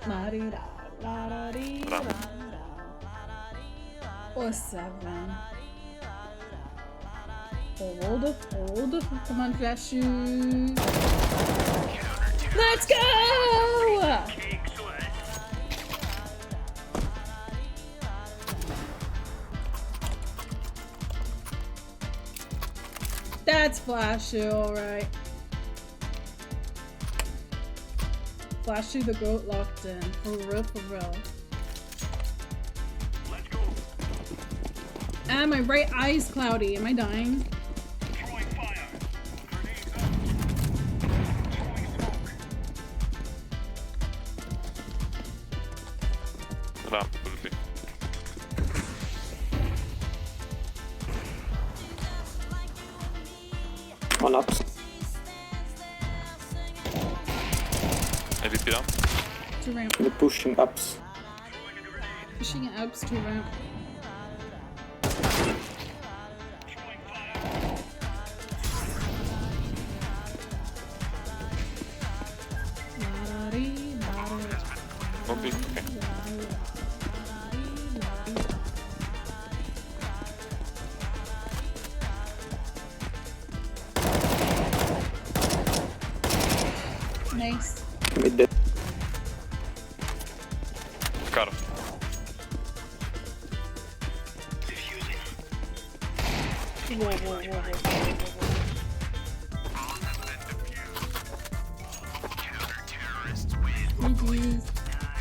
La-di-da, la-da-di-da. Or 7. Hold. Come on, Flashu. Let's go! That's Flashu, alright. Flashu the goat locked in. For real, for real. Let's go. Ah, my right eye's cloudy. Am I dying? Throwing fire. Grenades out. Throwing smoke. Ramp will be. One ups. AVP ramp. To ramp. They're pushing ups. Pushing ups to ramp. One B. Okay. Nice. Mid dead. Car.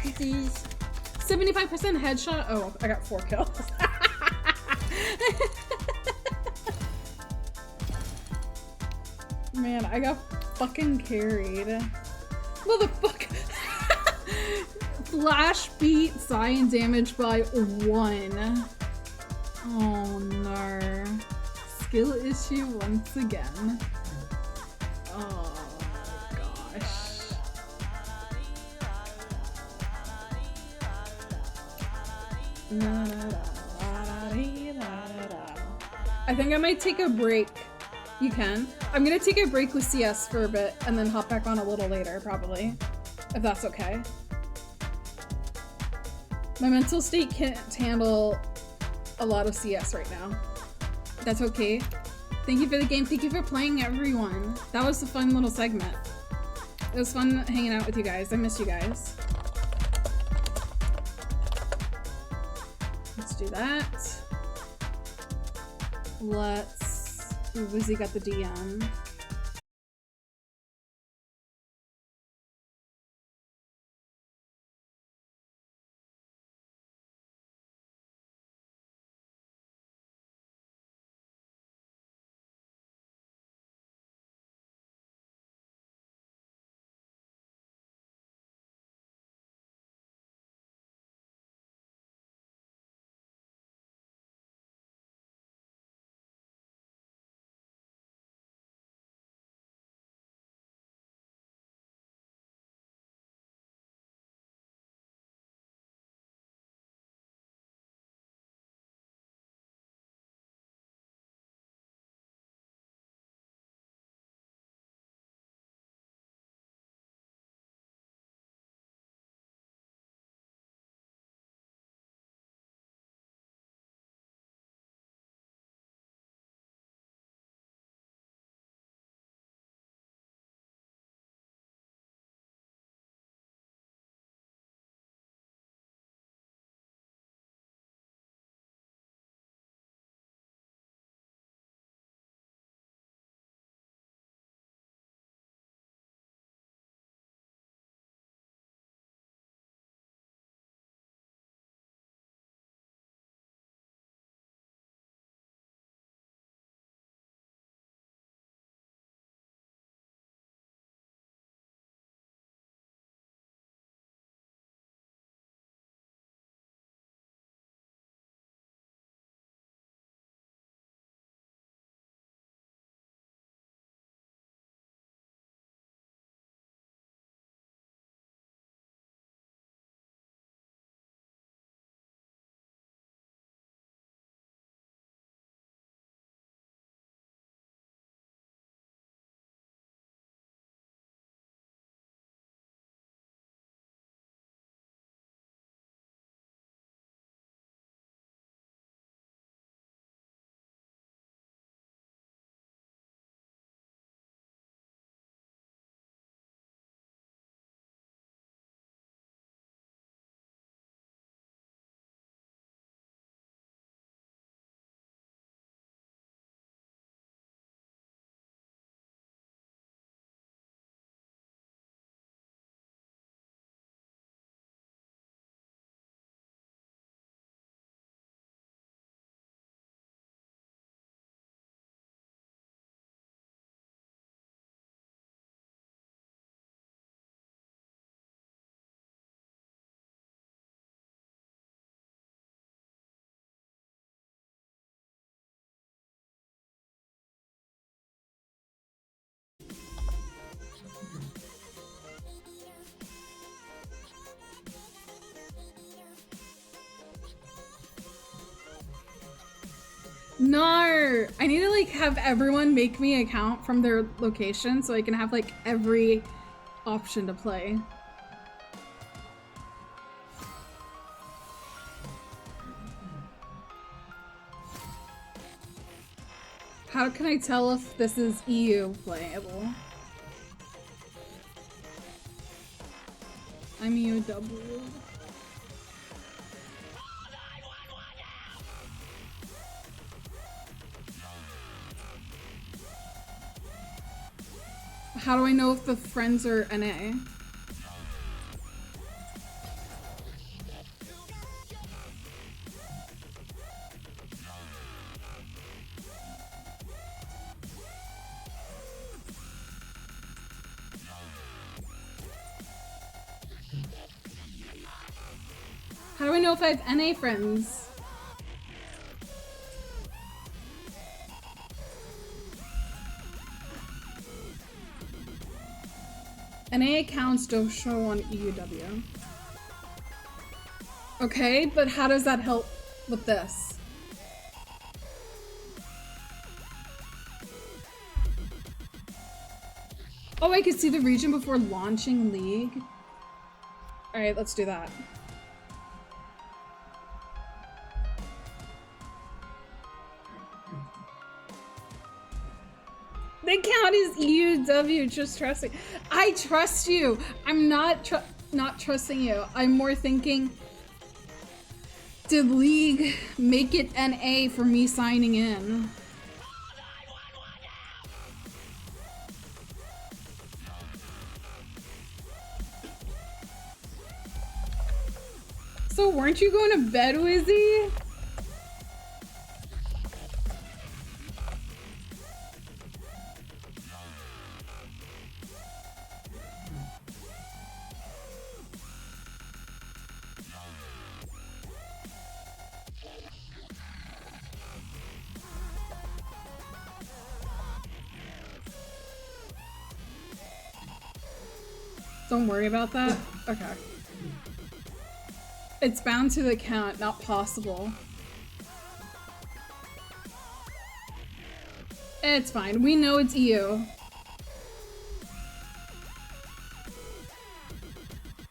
GG's. 75% headshot. Oh, I got 4 kills. Man, I got fucking carried. Motherfucker. Flash beat Cyan damage by 1. Oh no. Skill issue once again. Oh gosh. I think I might take a break. You can. I'm gonna take a break with CS for a bit and then hop back on a little later, probably. If that's okay. My mental state can't handle a lot of CS right now. That's okay. Thank you for the game. Thank you for playing, everyone. That was a fun little segment. It was fun hanging out with you guys. I miss you guys. Let's do that. Let's... Ooh, Wizzy got the DM. No, I need to like have everyone make me an account from their location so I can have like every option to play. How can I tell if this is EU playable? I'm UW. How do I know if the friends are NA? How do I know if I have NA friends? NA accounts don't show on EUW. Okay, but how does that help with this? Oh, I can see the region before launching League. Alright, let's do that. The account is EUW, just trusting. I trust you. I'm not trusting you. I'm more thinking, did League make it NA for me signing in? So weren't you going to bed, Wizzy? Don't worry about that? Okay. It's bound to the account, not possible. It's fine. We know it's EU.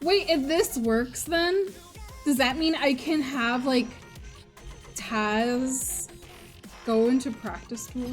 Wait, if this works then, does that mean I can have like Taz go into practice tool?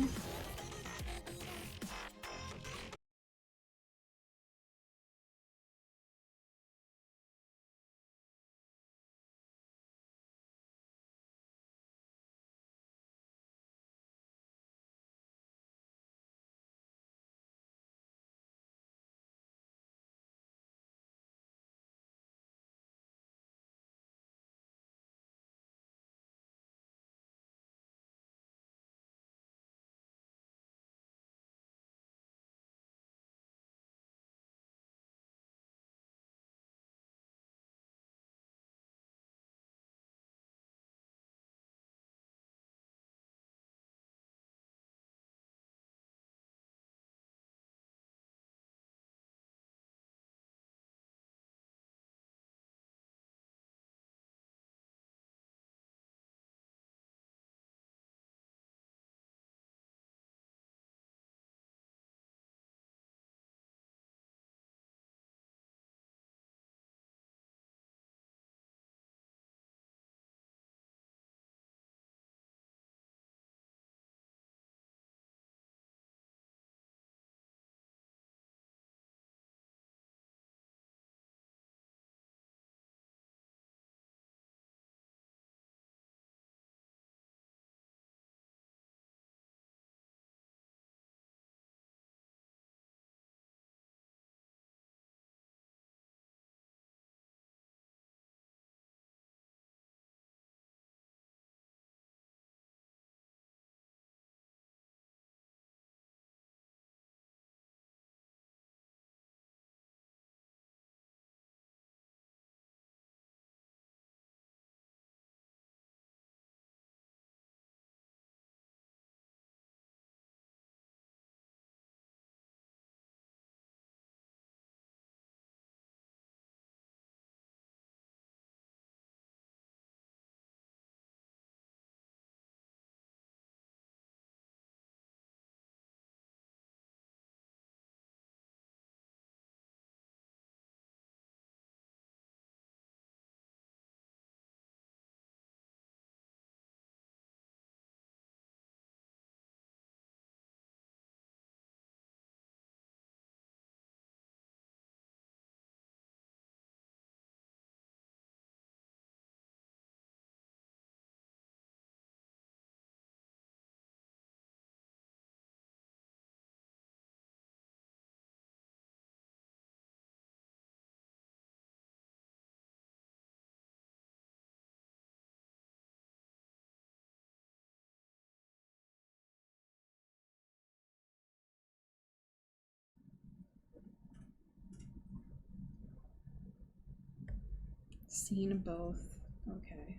Seen both. Okay.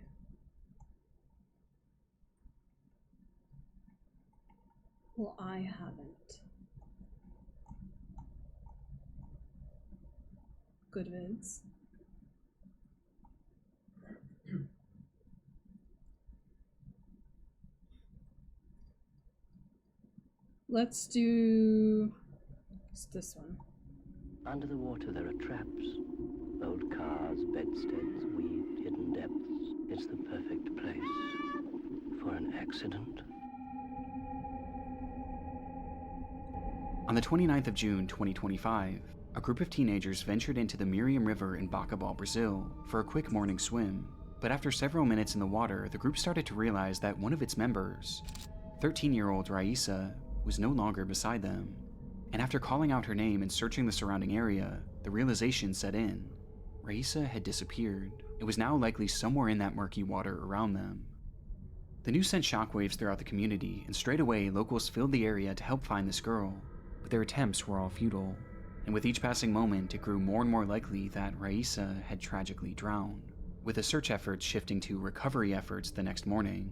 Well, I haven't. Good vids. Let's do this one. Under the water there are traps. Old cars, bedsteads, weaved hidden depths. It's the perfect place for an accident. On the 29th of June 2025, a group of teenagers ventured into the Miriam River in Bacabal, Brazil, for a quick morning swim. But after several minutes in the water, the group started to realize that one of its members, 13-year-old Raissa, was no longer beside them. And after calling out her name and searching the surrounding area, the realization set in. Raissa had disappeared. It was now likely somewhere in that murky water around them. The news sent shockwaves throughout the community, and straight away locals filled the area to help find this girl. But their attempts were all futile, and with each passing moment it grew more and more likely that Raissa had tragically drowned, with the search efforts shifting to recovery efforts the next morning.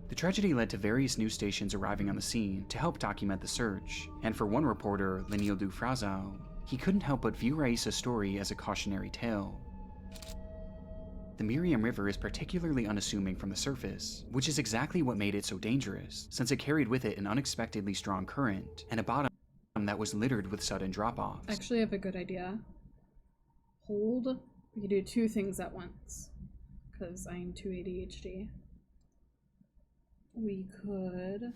The tragedy led to various news stations arriving on the scene to help document the search, and for one reporter, Lenildo Frazao, he couldn't help but view Raissa's story as a cautionary tale. The Miriam River is particularly unassuming from the surface, which is exactly what made it so dangerous, since it carried with it an unexpectedly strong current and a bottom that was littered with sudden drop-offs. Actually, I have a good idea. Hold. We can do two things at once, because I'm too ADHD. We could...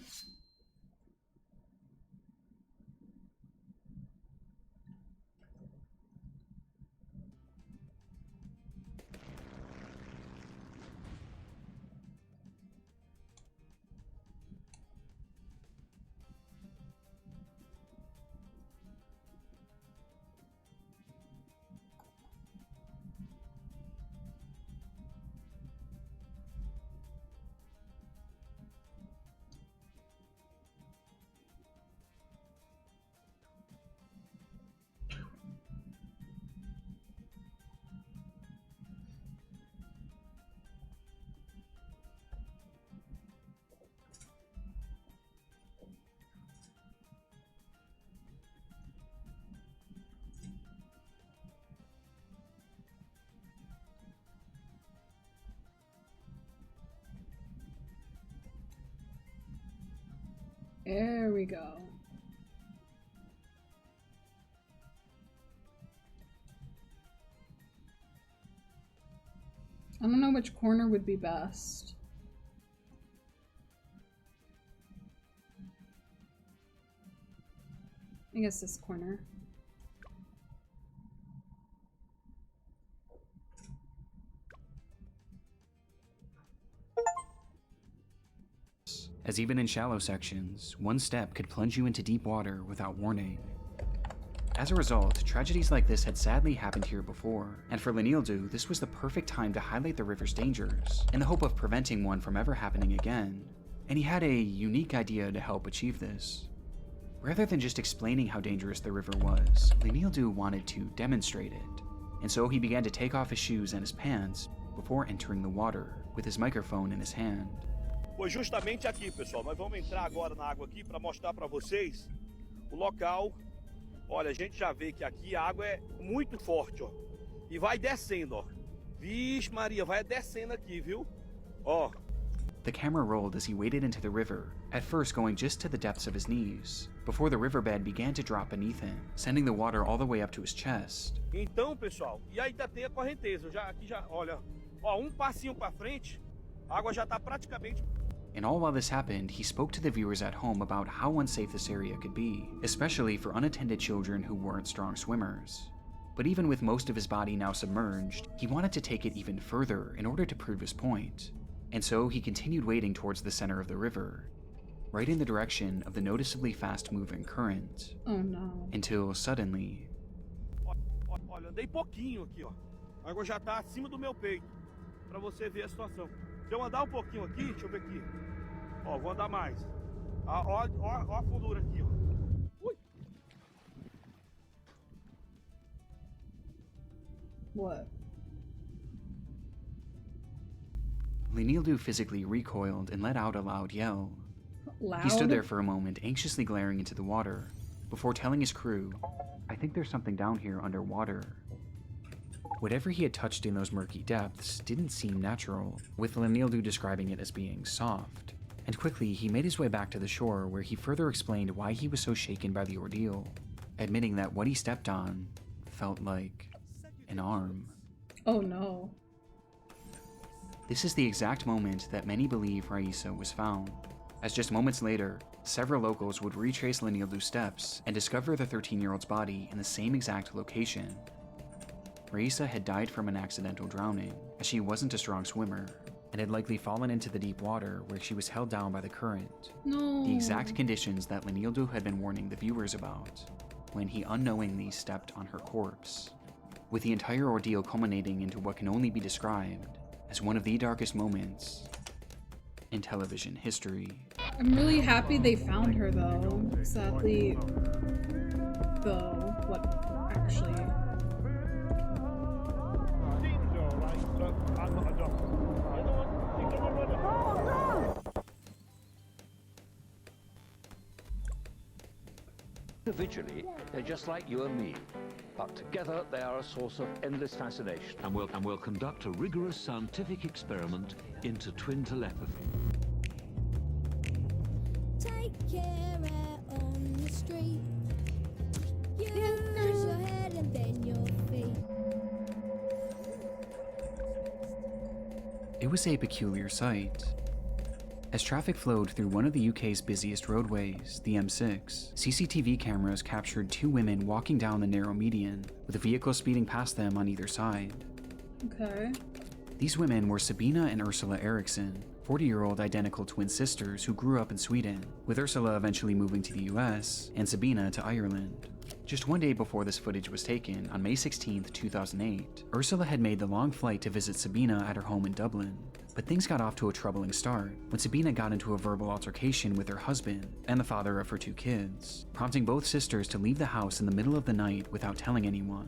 There we go. I don't know which corner would be best. I guess this corner. As even in shallow sections, one step could plunge you into deep water without warning. As a result, tragedies like this had sadly happened here before, and for Lenildo, this was the perfect time to highlight the river's dangers, in the hope of preventing one from ever happening again. And he had a unique idea to help achieve this. Rather than just explaining how dangerous the river was, Lenildo wanted to demonstrate it, and so he began to take off his shoes and his pants before entering the water, with his microphone in his hand. Foi justamente aqui, pessoal. Nós vamos entrar agora na água aqui para mostrar para vocês o local. Olha, a gente já vê que aqui a água é muito forte, ó. E vai descendo, ó. Vixe Maria, vai descendo aqui, viu? Ó. The camera rolled as he waded into the river, at first going just to the depths of his knees, before the riverbed began to drop beneath him, sending the water all the way up to his chest. Então, pessoal, e ainda tem a correnteza. Aqui já, olha, ó, passinho para frente, a água já tá praticamente. And all while this happened, he spoke to the viewers at home about how unsafe this area could be, especially for unattended children who weren't strong swimmers. But even with most of his body now submerged, he wanted to take it even further in order to prove his point. And so he continued wading towards the center of the river, right in the direction of the noticeably fast-moving current. Oh no. Until suddenly... Olha, andei pouquinho aqui, ó. A água já tá acima do meu peito, para você ver a situação. Se eu andar pouquinho aqui, deixa eu ver aqui. Ó, vou andar mais. Ó a fundura aqui, ó. Ui. What? Lenildu physically recoiled and let out a loud yell. Loud? He stood there for a moment, anxiously glaring into the water, before telling his crew, "I think there's something down here underwater." Whatever he had touched in those murky depths didn't seem natural, with Lenildu describing it as being soft. And quickly, he made his way back to the shore, where he further explained why he was so shaken by the ordeal, admitting that what he stepped on felt like an arm. Oh no. This is the exact moment that many believe Raisa was found, as just moments later, several locals would retrace Lenildu's steps and discover the 13-year-old's body in the same exact location. Raisa had died from an accidental drowning, as she wasn't a strong swimmer, and had likely fallen into the deep water where she was held down by the current. No. The exact conditions that Lenildu had been warning the viewers about, when he unknowingly stepped on her corpse, with the entire ordeal culminating into what can only be described as one of the darkest moments in television history. I'm really happy they found her though. Sadly, what actually... Individually, they're just like you and me, but together they are a source of endless fascination. And we'll conduct a rigorous scientific experiment into twin telepathy. Take care out on the street. Use your head and then your feet. It was a peculiar sight. As traffic flowed through one of the UK's busiest roadways, the M6, CCTV cameras captured two women walking down the narrow median, with a vehicle speeding past them on either side. Okay. These women were Sabina and Ursula Eriksson, 40-year-old identical twin sisters who grew up in Sweden, with Ursula eventually moving to the US and Sabina to Ireland. Just one day before this footage was taken, on May 16, 2008, Ursula had made the long flight to visit Sabina at her home in Dublin. But things got off to a troubling start when Sabina got into a verbal altercation with her husband and the father of her two kids, prompting both sisters to leave the house in the middle of the night without telling anyone.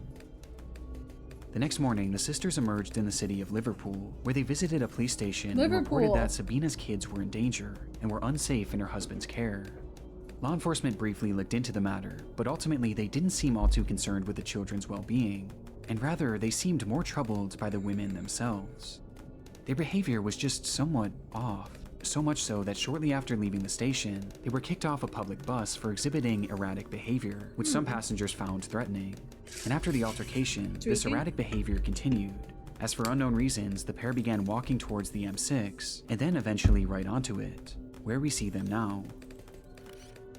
The next morning, the sisters emerged in the city of Liverpool, where they visited a police station and reported that Sabina's kids were in danger and were unsafe in her husband's care. Law enforcement briefly looked into the matter, but ultimately they didn't seem all too concerned with the children's well-being, and rather they seemed more troubled by the women themselves. Their behavior was just somewhat off, so much so that shortly after leaving the station, they were kicked off a public bus for exhibiting erratic behavior, which some passengers found threatening. And after the altercation, this erratic behavior continued. As for unknown reasons, the pair began walking towards the M6, and then eventually right onto it, where we see them now.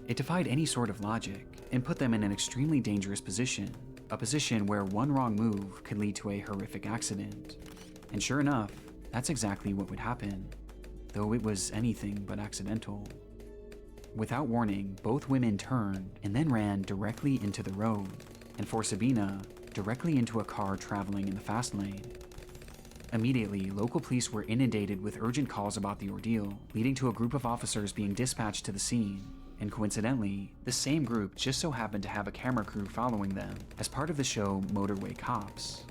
It defied any sort of logic, and put them in an extremely dangerous position, a position where one wrong move could lead to a horrific accident. And sure enough, that's exactly what would happen, though it was anything but accidental. Without warning, both women turned and then ran directly into the road, and for Sabina, directly into a car traveling in the fast lane. Immediately, local police were inundated with urgent calls about the ordeal, leading to a group of officers being dispatched to the scene. And coincidentally, the same group just so happened to have a camera crew following them as part of the show Motorway Cops.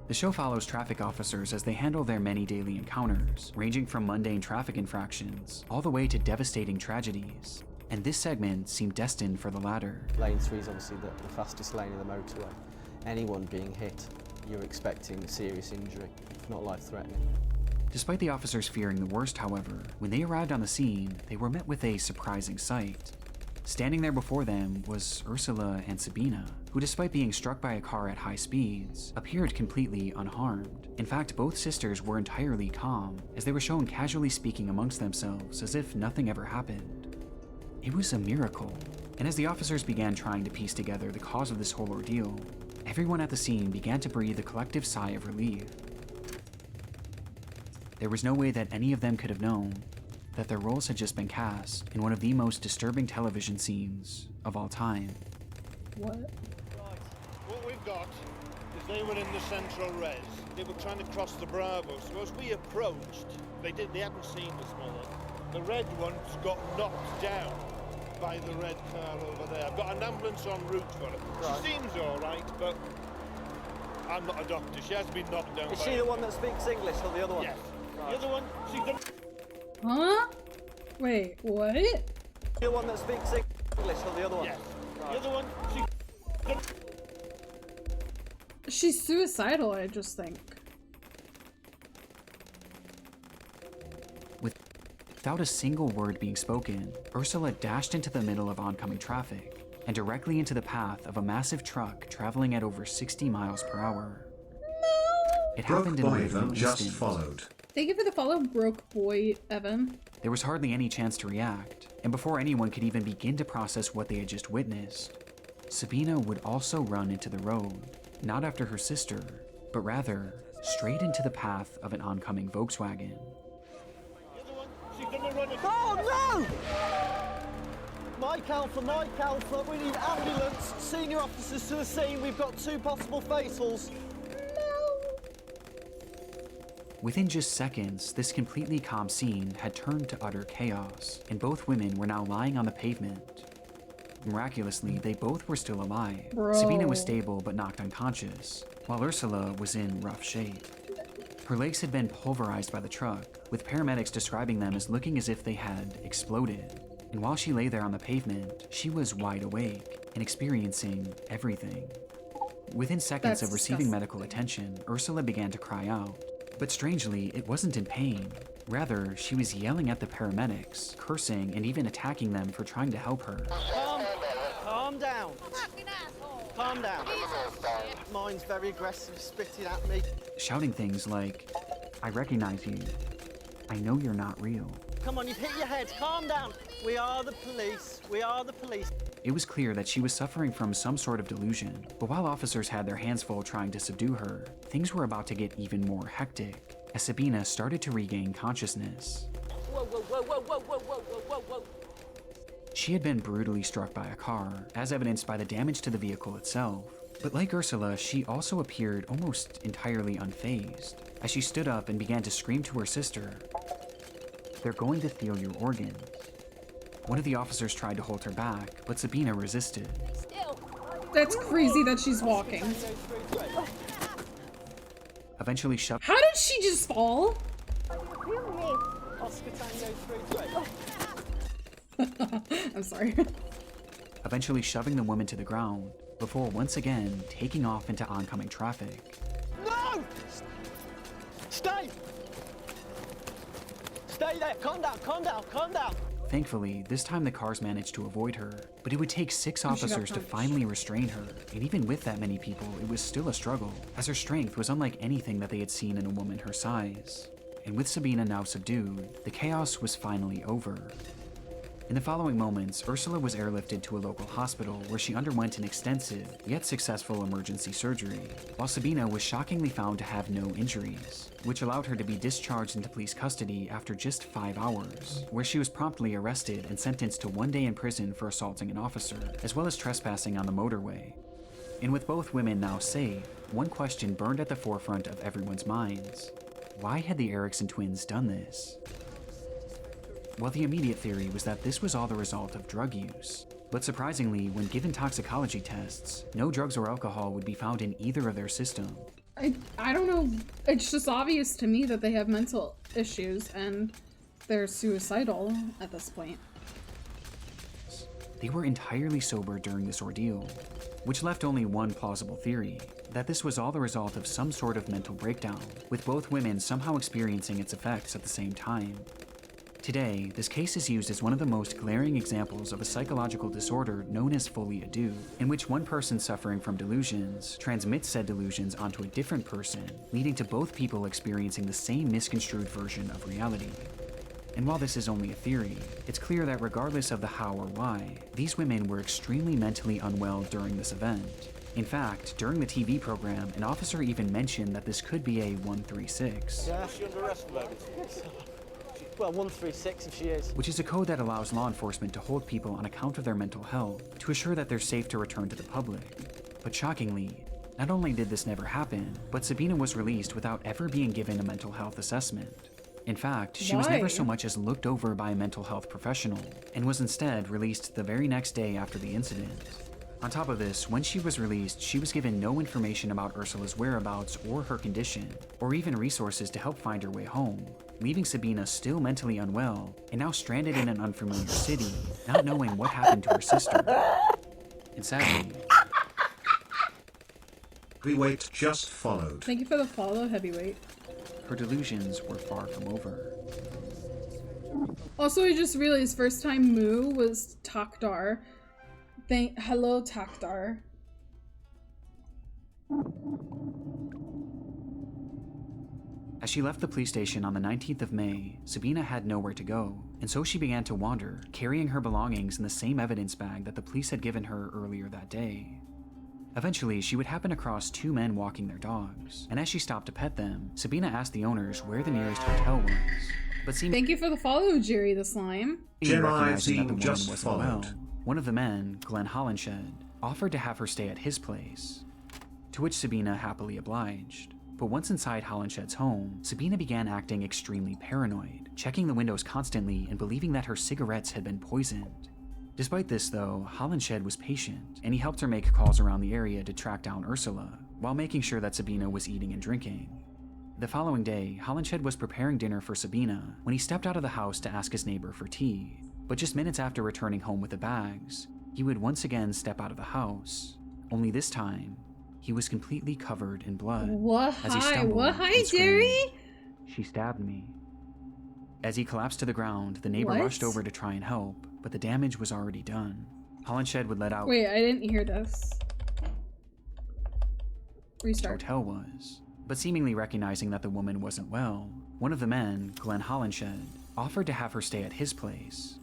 The show follows traffic officers as they handle their many daily encounters, ranging from mundane traffic infractions all the way to devastating tragedies. And this segment seemed destined for the latter. Lane 3 is obviously the fastest lane in the motorway. Anyone being hit, you're expecting serious injury, if not life-threatening. Despite the officers fearing the worst, however, when they arrived on the scene, they were met with a surprising sight. Standing there before them was Ursula and Sabina, who, despite being struck by a car at high speeds, appeared completely unharmed. In fact, both sisters were entirely calm, as they were shown casually speaking amongst themselves as if nothing ever happened. It was a miracle, and as the officers began trying to piece together the cause of this whole ordeal, everyone at the scene began to breathe a collective sigh of relief. There was no way that any of them could have known that their roles had just been cast in one of the most disturbing television scenes of all time. What? Right, what we've got is they were in the central res. They were trying to cross the Bravo, so as we approached, they hadn't seen us, mother. The red one's got knocked down by the red car over there. I've got an ambulance en route for her. Right. She seems all right, but I'm not a doctor. She has been knocked down. Is she the one that speaks English or the other one? Yes. The other one, she's the... Huh? Wait, what? The one that speaks English or the other one? Yes. The other one, She's suicidal, I just think. Without a single word being spoken, Ursula dashed into the middle of oncoming traffic and directly into the path of a massive truck traveling at over 60 miles per hour. It happened in a Broke matter Boy of just instants. followed. Thank you for the follow, Broke Boy Evan. There was hardly any chance to react, and before anyone could even begin to process what they had just witnessed, Sabina would also run into the road, not after her sister, but rather straight into the path of an oncoming Volkswagen. Oh no! Mike Alpha, we need ambulance. Senior officers to the scene, we've got 2 possible fatals. Within just seconds, this completely calm scene had turned to utter chaos, and both women were now lying on the pavement. Miraculously, they both were still alive. Bro. Sabina was stable but knocked unconscious, while Ursula was in rough shape. Her legs had been pulverized by the truck, with paramedics describing them as looking as if they had exploded. And while she lay there on the pavement, she was wide awake and experiencing everything. Within seconds of receiving disgusting. medical attention, Ursula began to cry out. But strangely, it wasn't in pain. Rather, she was yelling at the paramedics, cursing, and even attacking them for trying to help her. Calm down. Calm down. Mine's very aggressive, spitting at me. Shouting things like, "I recognize you. I know you're not real." Come on, you've hit your head. Calm down. We are the police. We are the police. It was clear that she was suffering from some sort of delusion, but while officers had their hands full trying to subdue her, things were about to get even more hectic as Sabina started to regain consciousness. Whoa, whoa, whoa, whoa, whoa, whoa, whoa, whoa, whoa. She had been brutally struck by a car, as evidenced by the damage to the vehicle itself. But like Ursula, she also appeared almost entirely unfazed, as she stood up and began to scream to her sister, "They're going to steal your organs." One of the officers tried to hold her back, but Sabina resisted. That's crazy that she's walking. Eventually shoved. How did she just fall? I'm sorry. Eventually shoving the woman to the ground, before once again taking off into oncoming traffic. No! Stay! Stay there. Calm down, calm down, calm down. Thankfully, this time the cars managed to avoid her, but it would take 6 she got officers to punched. finally restrain her, and even with that many people, it was still a struggle, as her strength was unlike anything that they had seen in a woman her size. And with Sabina now subdued, the chaos was finally over. In the following moments, Ursula was airlifted to a local hospital where she underwent an extensive, yet successful emergency surgery, while Sabina was shockingly found to have no injuries, which allowed her to be discharged into police custody after just 5 hours, where she was promptly arrested and sentenced to 1 day in prison for assaulting an officer, as well as trespassing on the motorway. And with both women now safe, one question burned at the forefront of everyone's minds. Why had the Erickson twins done this? Well, the immediate theory was that this was all the result of drug use. But surprisingly, when given toxicology tests, no drugs or alcohol would be found in either of their system. I don't know. It's just obvious to me that they have mental issues and they're suicidal at this point. They were entirely sober during this ordeal, which left only one plausible theory, that this was all the result of some sort of mental breakdown, with both women somehow experiencing its effects at the same time. Today, this case is used as one of the most glaring examples of a psychological disorder known as folie à deux, in which one person suffering from delusions transmits said delusions onto a different person, leading to both people experiencing the same misconstrued version of reality. And while this is only a theory, it's clear that regardless of the how or why, these women were extremely mentally unwell during this event. In fact, during the TV program, an officer even mentioned that this could be a 136. Yeah. Is she under arrest, well, 136 if she is. Which is a code that allows law enforcement to hold people on account of their mental health to assure that they're safe to return to the public. But shockingly, not only did this never happen, but Sabina was released without ever being given a mental health assessment. In fact, she was never so much as looked over by a mental health professional, and was instead released the very next day after the incident. On top of this, when she was released, she was given no information about Ursula's whereabouts or her condition, or even resources to help find her way home. leaving Sabina still mentally unwell and now stranded in an unfamiliar city, not knowing what happened to her sister. And sadly, Heavyweight just followed. Thank you for the follow, Heavyweight. her delusions were far from over. Also, I just realized first time Moo was Takdar. Hello, Takdar. As she left the police station on the 19th of May, Sabina had nowhere to go, and so she began to wander, carrying her belongings in the same evidence bag that the police had given her earlier that day. Eventually, she would happen across two men walking their dogs, and as she stopped to pet them, Sabina asked the owners where the nearest hotel was. But Thank you for the follow, Jerry the Slime. Recognizing that the woman just wasn't followed. well, one of the men, Glenn Hollenshed, offered to have her stay at his place, to which Sabina happily obliged. But once inside Hollenshed's home, Sabina began acting extremely paranoid, checking the windows constantly and believing that her cigarettes had been poisoned. Despite this though, Hollenshed was patient, and he helped her make calls around the area to track down Ursula, while making sure that Sabina was eating and drinking. The following day, Hollenshed was preparing dinner for Sabina when he stepped out of the house to ask his neighbor for tea. But just minutes after returning home with the bags, he would once again step out of the house, only this time, he was completely covered in blood. What? As he Hi, stumbled what? Hi, and screamed, Jerry? "She stabbed me." As he collapsed to the ground, the neighbor What? rushed over to try and help, but the damage was already done. Hollenshed would let out Wait, I didn't hear this. Restart. hotel was. But seemingly recognizing that the woman wasn't well, one of the men, Glenn Hollenshed, offered to have her stay at his place,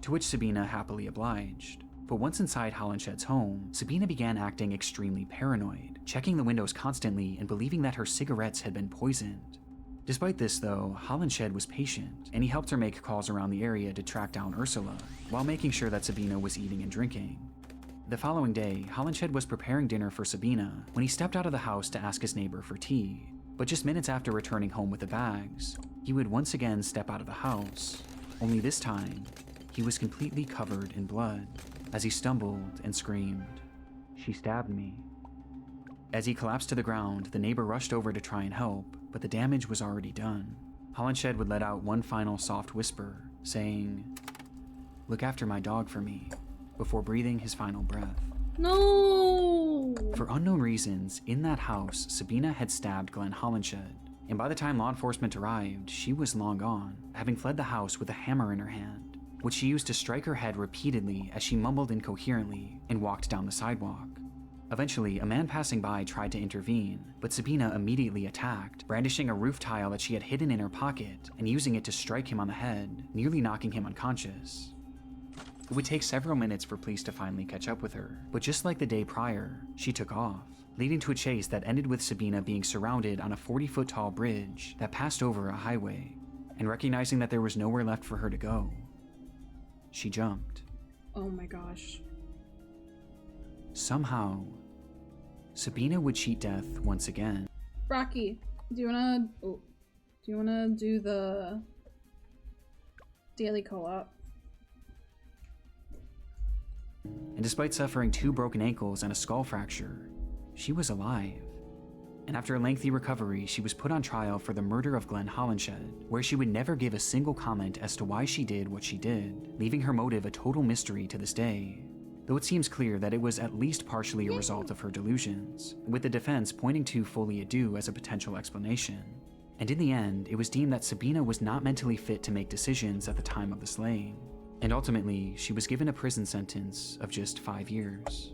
to which Sabina happily obliged. But once inside Hollenshed's home, Sabina began acting extremely paranoid, checking the windows constantly and believing that her cigarettes had been poisoned. Despite this though, Hollenshed was patient, and he helped her make calls around the area to track down Ursula, while making sure that Sabina was eating and drinking. The following day, Hollenshed was preparing dinner for Sabina when he stepped out of the house to ask his neighbor for tea. But just minutes after returning home with the bags, he would once again step out of the house, only this time, he was completely covered in blood, as he stumbled and screamed, "She stabbed me." As he collapsed to the ground, the neighbor rushed over to try and help, but the damage was already done. Hollenshed would let out one final soft whisper, saying, "Look after my dog for me," before breathing his final breath. No! For unknown reasons, in that house, Sabina had stabbed Glenn Hollenshed, and by the time law enforcement arrived, she was long gone, having fled the house with a hammer in her hand, which she used to strike her head repeatedly as she mumbled incoherently and walked down the sidewalk. Eventually, a man passing by tried to intervene, but Sabina immediately attacked, brandishing a roof tile that she had hidden in her pocket and using it to strike him on the head, nearly knocking him unconscious. It would take several minutes for police to finally catch up with her, but just like the day prior, she took off, leading to a chase that ended with Sabina being surrounded on a 40-foot tall bridge that passed over a highway, and recognizing that there was nowhere left for her to go, she jumped. Oh my gosh. Somehow, Sabina would cheat death once again. Rocky, do you wanna do the daily co-op? And despite suffering 2 broken ankles and a skull fracture, she was alive. And after a lengthy recovery, she was put on trial for the murder of Glenn Hollenshed, where she would never give a single comment as to why she did what she did, leaving her motive a total mystery to this day. Though it seems clear that it was at least partially a result of her delusions, with the defense pointing to folie à deux as a potential explanation. And in the end, it was deemed that Sabina was not mentally fit to make decisions at the time of the slaying, and ultimately, she was given a prison sentence of just 5 years.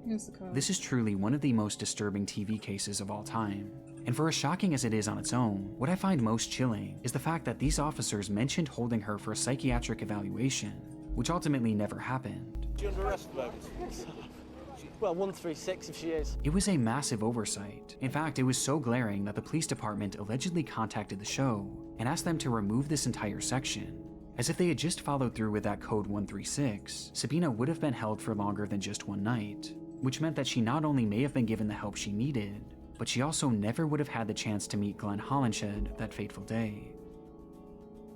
Here's the code. This is truly one of the most disturbing TV cases of all time. And for as shocking as it is on its own, what I find most chilling is the fact that these officers mentioned holding her for a psychiatric evaluation, which ultimately never happened. Is she under arrest at the moment? Well, 136 if she is. It was a massive oversight. In fact, it was so glaring that the police department allegedly contacted the show and asked them to remove this entire section. As if they had just followed through with that code 136, Sabina would have been held for longer than just one night, which meant that she not only may have been given the help she needed, but she also never would have had the chance to meet Glenn Hollenshed that fateful day.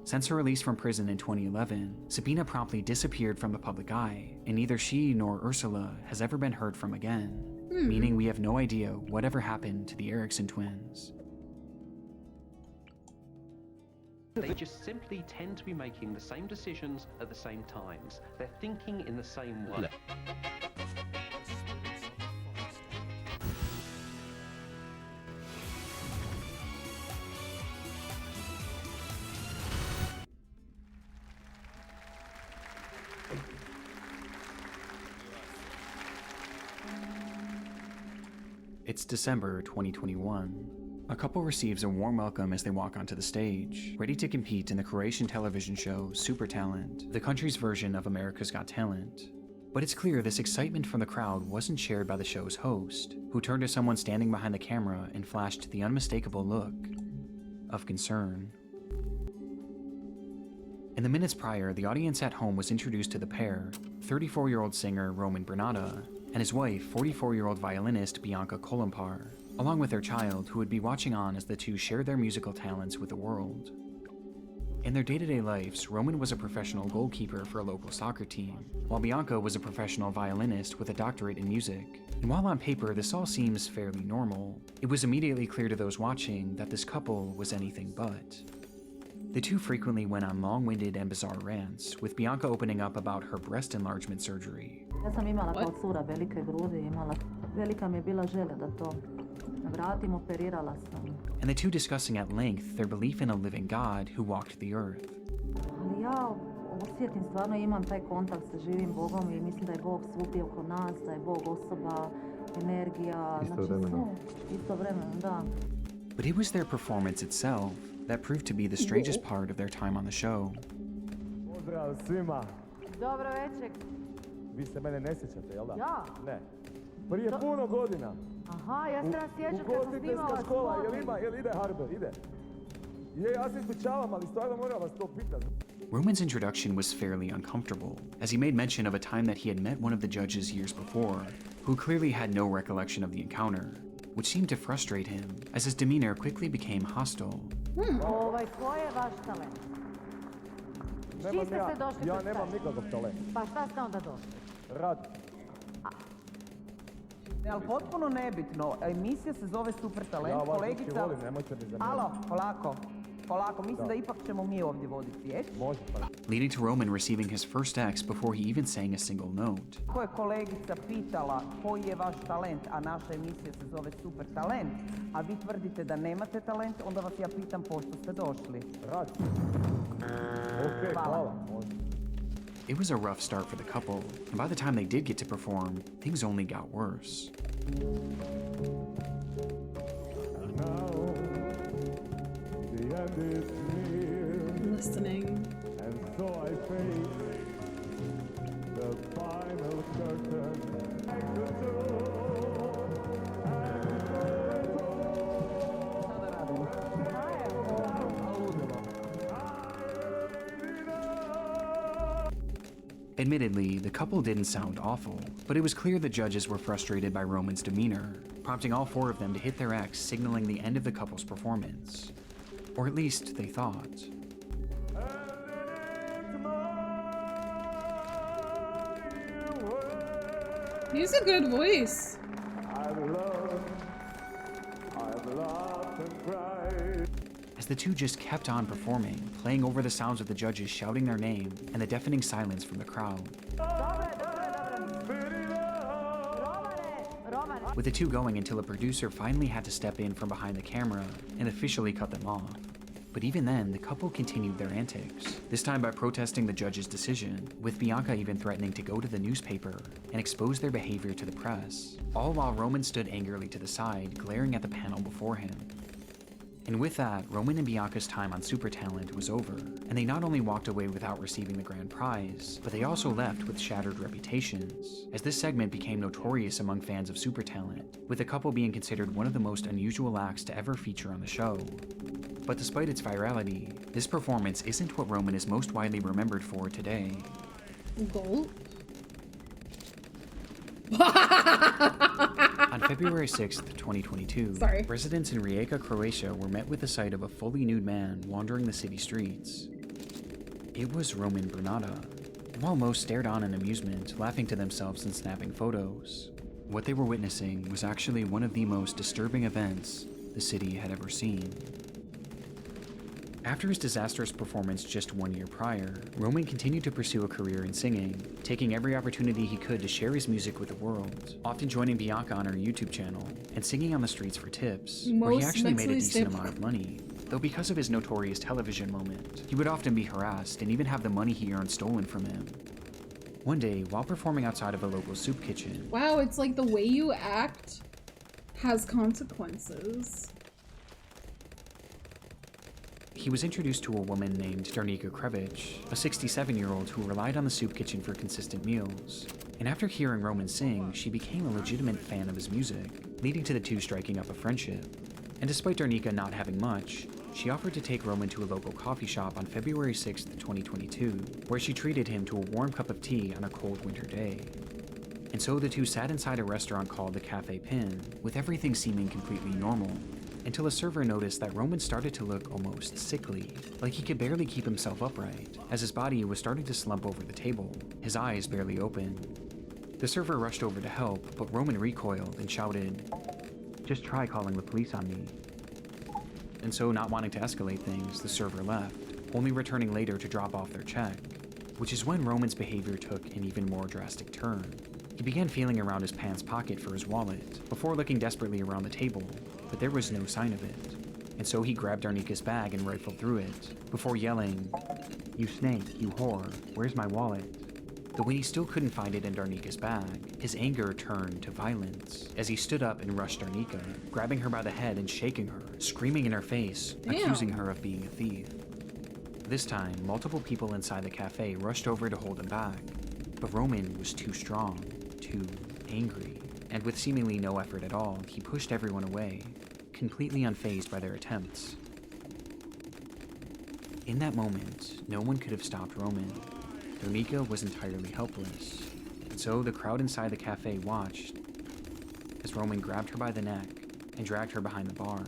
Since her release from prison in 2011, Sabina promptly disappeared from the public eye, and neither she nor Ursula has ever been heard from again, meaning we have no idea whatever happened to the Erickson twins. They just simply tend to be making the same decisions at the same times. They're thinking in the same way. It's December 2021. A couple receives a warm welcome as they walk onto the stage, ready to compete in the Croatian television show Super Talent, the country's version of America's Got Talent. But it's clear this excitement from the crowd wasn't shared by the show's host, who turned to someone standing behind the camera and flashed the unmistakable look of concern. In the minutes prior, the audience at home was introduced to the pair, 34-year-old singer Roman Bernata and his wife, 44-year-old violinist Bianca Kolompar, along with their child, who would be watching on as the two shared their musical talents with the world. In their day-to-day lives, Roman was a professional goalkeeper for a local soccer team, while Bianca was a professional violinist with a doctorate in music. And while on paper this all seems fairly normal, it was immediately clear to those watching that this couple was anything but. The two frequently went on long-winded and bizarre rants, with Bianca opening up about her breast enlargement surgery. Ja sam imala kao cura velike grudi, velika mi je bila želja da to vratim, operirala sam. And the two discussing at length their belief in a living God who walked the earth. Ali ja osjetim, stvarno imam taj kontakt sa živim Bogom i mislim da je Bog svugdje oko nas, da je Bog osoba, energija, istovremeno, da. But it was their performance itself that proved to be the strangest part of their time on the show. Pozdrav svima. Dobro večer. Vi se mene ne sjećate, jel da? Ja? Ne. Prije puno godina. Aha, ja se nas sjećam kad sam snimala škola, jel ide Harber, ide? Je, ja se ispričavam, ali stvarno moram vas to pitati. Roman's introduction was fairly uncomfortable, as he made mention of a time that he had met one of the judges years before, who clearly had no recollection of the encounter, which seemed to frustrate him, as his demeanor quickly became hostile. Ko je vaš talent? Ja nemam nikakav talent. Pa šta ste onda došli? Rad. Ali potpuno nebitno, emisija se zove Super Talent, ja kolegica... Ja vas volim, nemojte mi zamijeniti. Alo, polako, mislim da ipak ćemo mi ovdje voditi riječ. Može, pa. Leading to Roman receiving his first X before he even sang a single note. Ako je kolegica pitala koji je vaš talent, a naša emisija se zove Super Talent, a vi tvrdite da nemate talent, onda vas ja pitam pošto ste došli. Rad. Okej, hvala. It was a rough start for the couple, and by the time they did get to perform, things only got worse. Listening. And so I face the final curtain. Admittedly, the couple didn't sound awful, but it was clear the judges were frustrated by Roman's demeanor, prompting all four of them to hit their X, signaling the end of the couple's performance. Or at least they thought. He's a good voice. As the two just kept on performing, playing over the sounds of the judges shouting their name and the deafening silence from the crowd. With the two going until a producer finally had to step in from behind the camera and officially cut them off. But even then, the couple continued their antics, this time by protesting the judge's decision, with Bianca even threatening to go to the newspaper and expose their behavior to the press, all while Roman stood angrily to the side, glaring at the panel before him. And with that, Roman and Bianca's time on Super Talent was over, and they not only walked away without receiving the grand prize, but they also left with shattered reputations, as this segment became notorious among fans of Super Talent, with the couple being considered one of the most unusual acts to ever feature on the show. But despite its virality, this performance isn't what Roman is most widely remembered for today. Gold? On February 6th, 2022, residents in Rijeka, Croatia were met with the sight of a fully nude man wandering the city streets. It was Roman Bernata. While most stared on in amusement, laughing to themselves and snapping photos, what they were witnessing was actually one of the most disturbing events the city had ever seen. After his disastrous performance just 1 year prior, Roman continued to pursue a career in singing, taking every opportunity he could to share his music with the world, often joining Bianca on her YouTube channel, and singing on the streets for tips, where he actually made a decent amount of money. Though because of his notorious television moment, he would often be harassed and even have the money he earned stolen from him. One day, while performing outside of a local soup kitchen... Wow, it's like the way you act has consequences. He was introduced to a woman named Darnika Krevich, a 67-year-old who relied on the soup kitchen for consistent meals. And after hearing Roman sing, she became a legitimate fan of his music, leading to the two striking up a friendship. And despite Darnika not having much, she offered to take Roman to a local coffee shop on February 6, 2022, where she treated him to a warm cup of tea on a cold winter day. And so the two sat inside a restaurant called the Cafe Pin, with everything seeming completely normal, until a server noticed that Roman started to look almost sickly, like he could barely keep himself upright, as his body was starting to slump over the table, his eyes barely open. The server rushed over to help, but Roman recoiled and shouted, "Just try calling the police on me." And so, not wanting to escalate things, the server left, only returning later to drop off their check, which is when Roman's behavior took an even more drastic turn. He began feeling around his pants pocket for his wallet, before looking desperately around the table, but there was no sign of it. And so he grabbed Darnika's bag and rifled through it, before yelling, "You snake, you whore, where's my wallet?" Though when he still couldn't find it in Darnika's bag, his anger turned to violence, as he stood up and rushed Darnika, grabbing her by the head and shaking her, screaming in her face, accusing her of being a thief. This time, multiple people inside the cafe rushed over to hold him back, but Roman was too strong, too angry, and with seemingly no effort at all, he pushed everyone away, completely unfazed by their attempts. In that moment, no one could have stopped Roman. Darnika was entirely helpless, and so the crowd inside the cafe watched as Roman grabbed her by the neck and dragged her behind the bar,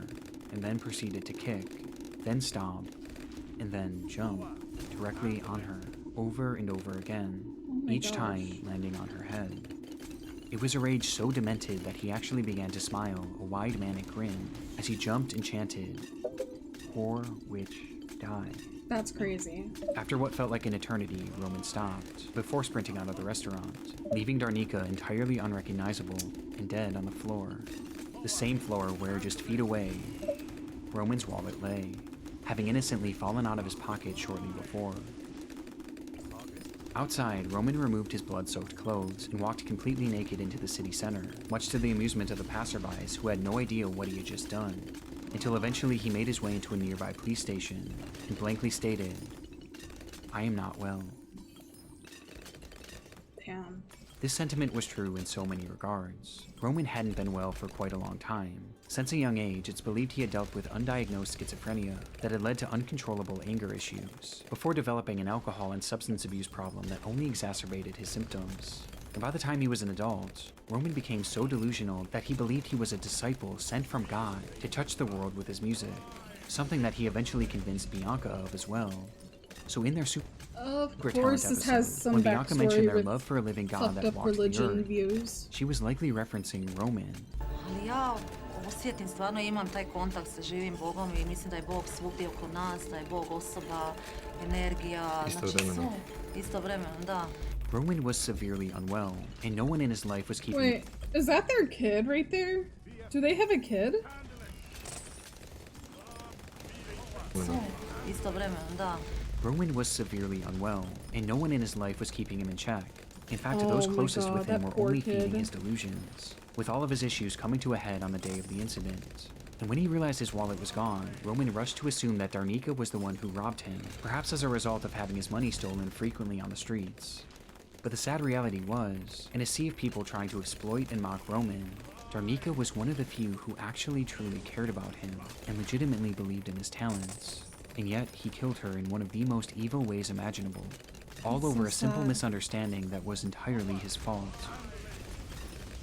and then proceeded to kick, then stomp, and then jump directly on her, over and over again, each time landing on her head. It was a rage so demented that he actually began to smile a wide manic grin as he jumped and chanted, "Whore, witch, die." That's crazy. After what felt like an eternity, Roman stopped, before sprinting out of the restaurant, leaving Darnika entirely unrecognizable and dead on the floor. The same floor where, just feet away, Roman's wallet lay, having innocently fallen out of his pocket shortly before. Outside, Roman removed his blood-soaked clothes and walked completely naked into the city center, much to the amusement of the passerbys who had no idea what he had just done, until eventually he made his way into a nearby police station and blankly stated, "I am not well." Damn. This sentiment was true in so many regards. Roman hadn't been well for quite a long time. Since a young age, it's believed he had dealt with undiagnosed schizophrenia that had led to uncontrollable anger issues, before developing an alcohol and substance abuse problem that only exacerbated his symptoms. And by the time he was an adult, Roman became so delusional that he believed he was a disciple sent from God to touch the world with his music, something that he eventually convinced Bianca of as well. So in their super of talent course, this episode, has some when Bianca mentioned backstory their with love for a living God fucked that up walked the religion earth, views. she was likely referencing Roman. Ali ja osjetim, stvarno imam taj kontakt sa živim Bogom i mislim da je Bog svugdje oko nas, da je Bog osoba, energija, Istovremeno. Istovremeno, da. Roman was severely unwell, and no one in his life was keeping... Wait, is that their kid right there? Do they have a kid? Istovremeno, da. Roman was severely unwell, and no one in his life was keeping him in check. In fact, those closest with him were only feeding his delusions, with all of his issues coming to a head on the day of the incident. And when he realized his wallet was gone, Roman rushed to assume that Darnika was the one who robbed him, perhaps as a result of having his money stolen frequently on the streets. But the sad reality was, in a sea of people trying to exploit and mock Roman, Darnika was one of the few who actually truly cared about him and legitimately believed in his talents. And yet, he killed her in one of the most evil ways imaginable, all over a simple misunderstanding that was entirely his fault.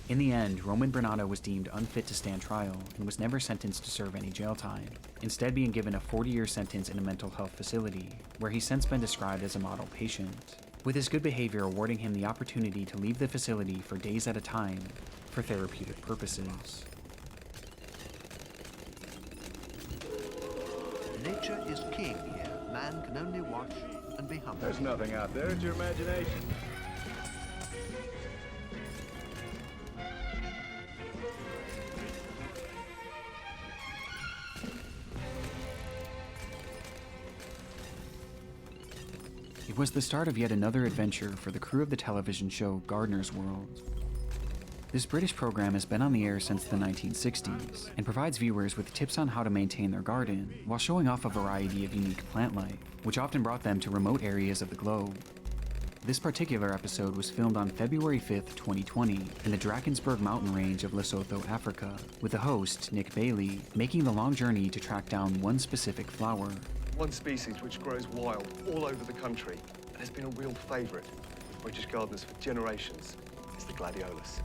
In the end, Roman Bernardo was deemed unfit to stand trial and was never sentenced to serve any jail time, instead being given a 40-year sentence in a mental health facility, where he's since been described as a model patient, with his good behavior awarding him the opportunity to leave the facility for days at a time for therapeutic purposes. Nature is king here. Man can only watch and be humble. There's nothing out there. It's your imagination. It was the start of yet another adventure for the crew of the television show Gardener's World. This British program has been on the air since the 1960s and provides viewers with tips on how to maintain their garden while showing off a variety of unique plant life, which often brought them to remote areas of the globe. This particular episode was filmed on February 5th, 2020 in the Drakensberg mountain range of Lesotho, Africa, with the host, Nick Bailey, making the long journey to track down one specific flower. One species which grows wild all over the country and has been a real favourite with British gardeners for generations is the gladiolus.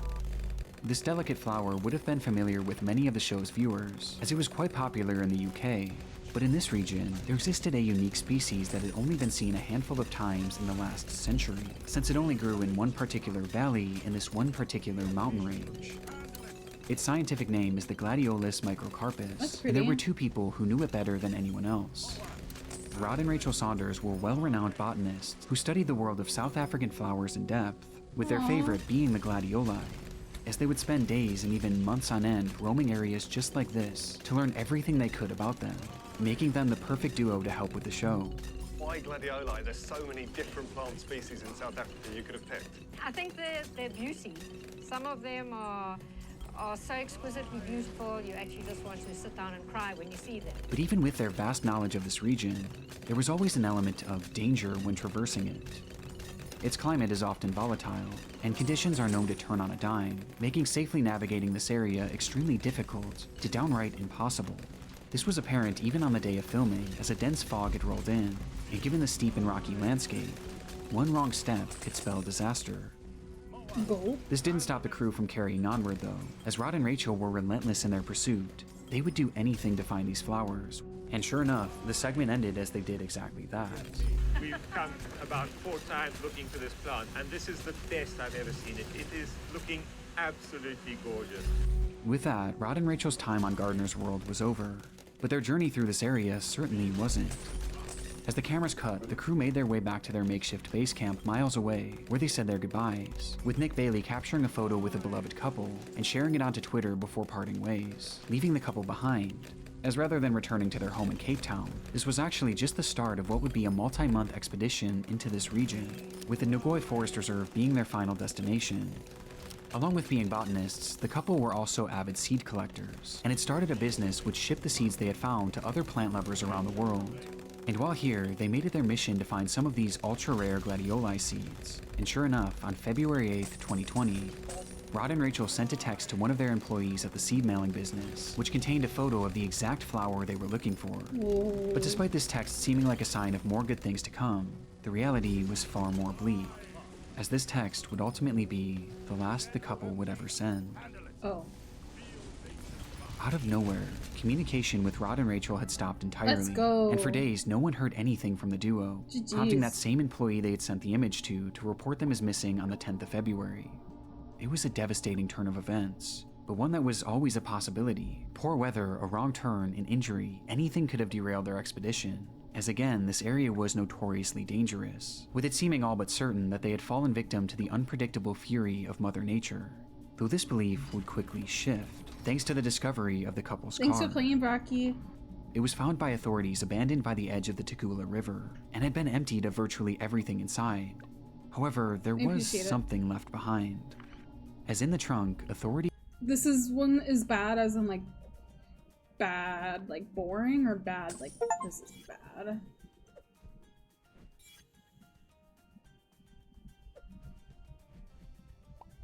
This delicate flower would have been familiar with many of the show's viewers, as it was quite popular in the UK, but in this region, there existed a unique species that had only been seen a handful of times in the last century, since it only grew in one particular valley in this one particular mountain range. Its scientific name is the Gladiolus microcarpus, and there were two people who knew it better than anyone else. Rod and Rachel Saunders were well-renowned botanists who studied the world of South African flowers in depth, with their favorite being the gladioli, as they would spend days and even months on end roaming areas just like this to learn everything they could about them, making them the perfect duo to help with the show. Why gladioli? There's so many different plant species in South Africa you could have picked. I think their beauty. Some of them are so exquisitely beautiful, you actually just want to sit down and cry when you see them. But even with their vast knowledge of this region, there was always an element of danger when traversing it. Its climate is often volatile, and conditions are known to turn on a dime, making safely navigating this area extremely difficult to downright impossible. This was apparent even on the day of filming, as a dense fog had rolled in, and given the steep and rocky landscape, one wrong step could spell disaster. This didn't stop the crew from carrying onward though, as Rod and Rachel were relentless in their pursuit. They would do anything to find these flowers, and sure enough, the segment ended as they did exactly that. We've come about 4 times looking for this plant, and this is the best I've ever seen it. It is looking absolutely gorgeous. With that, Rod and Rachel's time on Gardener's World was over, but their journey through this area certainly wasn't. As the cameras cut, the crew made their way back to their makeshift base camp miles away, where they said their goodbyes, with Nick Bailey capturing a photo with a beloved couple and sharing it onto Twitter before parting ways, leaving the couple behind. As rather than returning to their home in Cape Town, this was actually just the start of what would be a multi-month expedition into this region, with the Ngoi Forest Reserve being their final destination. Along with being botanists, the couple were also avid seed collectors, and had started a business which shipped the seeds they had found to other plant lovers around the world. And while here, they made it their mission to find some of these ultra-rare gladioli seeds. And sure enough, on February 8th, 2020, Rod and Rachel sent a text to one of their employees at the seed mailing business, which contained a photo of the exact flower they were looking for. But despite this text seeming like a sign of more good things to come, the reality was far more bleak, as this text would ultimately be the last the couple would ever send. Oh. Out of nowhere, communication with Rod and Rachel had stopped entirely. Let's go. And for days, no one heard anything from the duo, GGs. prompting that same employee they had sent the image to report them as missing on the 10th of February. It was a devastating turn of events, but one that was always a possibility. Poor weather, a wrong turn, an injury, anything could have derailed their expedition, as again, this area was notoriously dangerous, with it seeming all but certain that they had fallen victim to the unpredictable fury of Mother Nature, though this belief would quickly shift, thanks to the discovery of the couple's Thanks car. for playing, Brocky. It was found by authorities abandoned by the edge of the Tugela River, and had been emptied of virtually everything inside. However, there was something left behind. As in the trunk, authorities... This is one is bad as in like bad, like boring, or bad like this is bad?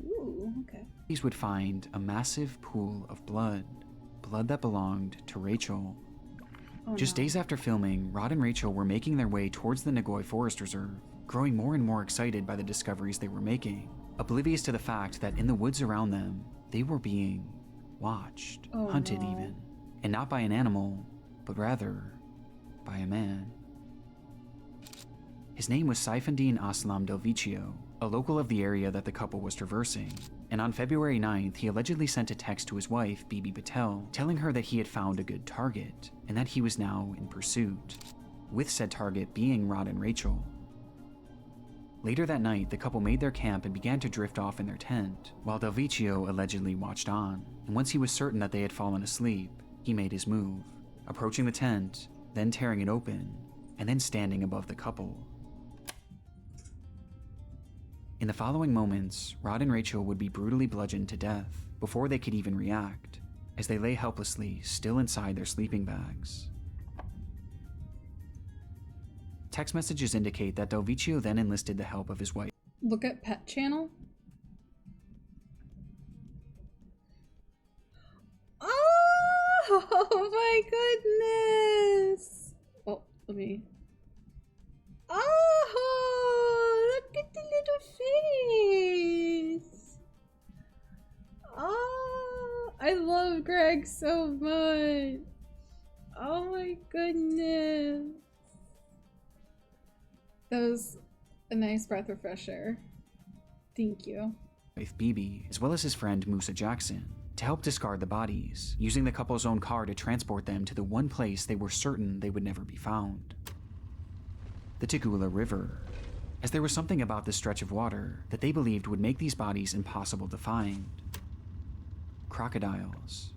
Ooh, okay. These would find a massive pool of blood that belonged to Rachel. Just days after filming, Rod and Rachel were making their way towards the Ngoi Forest Reserve, growing more and more excited by the discoveries they were making, oblivious to the fact that in the woods around them, they were being watched, hunted even, and not by an animal, but rather by a man. His name was Saifundin Aslam Delvicio, a local of the area that the couple was traversing, and on February 9th, he allegedly sent a text to his wife, Bibi Patel, telling her that he had found a good target, and that he was now in pursuit, with said target being Rod and Rachel. Later that night, the couple made their camp and began to drift off in their tent, while Del Vecchio allegedly watched on, and once he was certain that they had fallen asleep, he made his move, approaching the tent, then tearing it open, and then standing above the couple. In the following moments, Rod and Rachel would be brutally bludgeoned to death before they could even react, as they lay helplessly still inside their sleeping bags. Text messages indicate that Del Vecchio then enlisted the help of his wife. Look at Pet Channel. Oh my goodness! Oh, let me. Oh, look at the little face! Oh, I love Greg so much. Oh my goodness. That was a nice breath of fresh air. Thank you. Wife Bibi, as well as his friend Musa Jackson, to help discard the bodies, using the couple's own car to transport them to the one place they were certain they would never be found: the Tagula River, as there was something about this stretch of water that they believed would make these bodies impossible to find: crocodiles.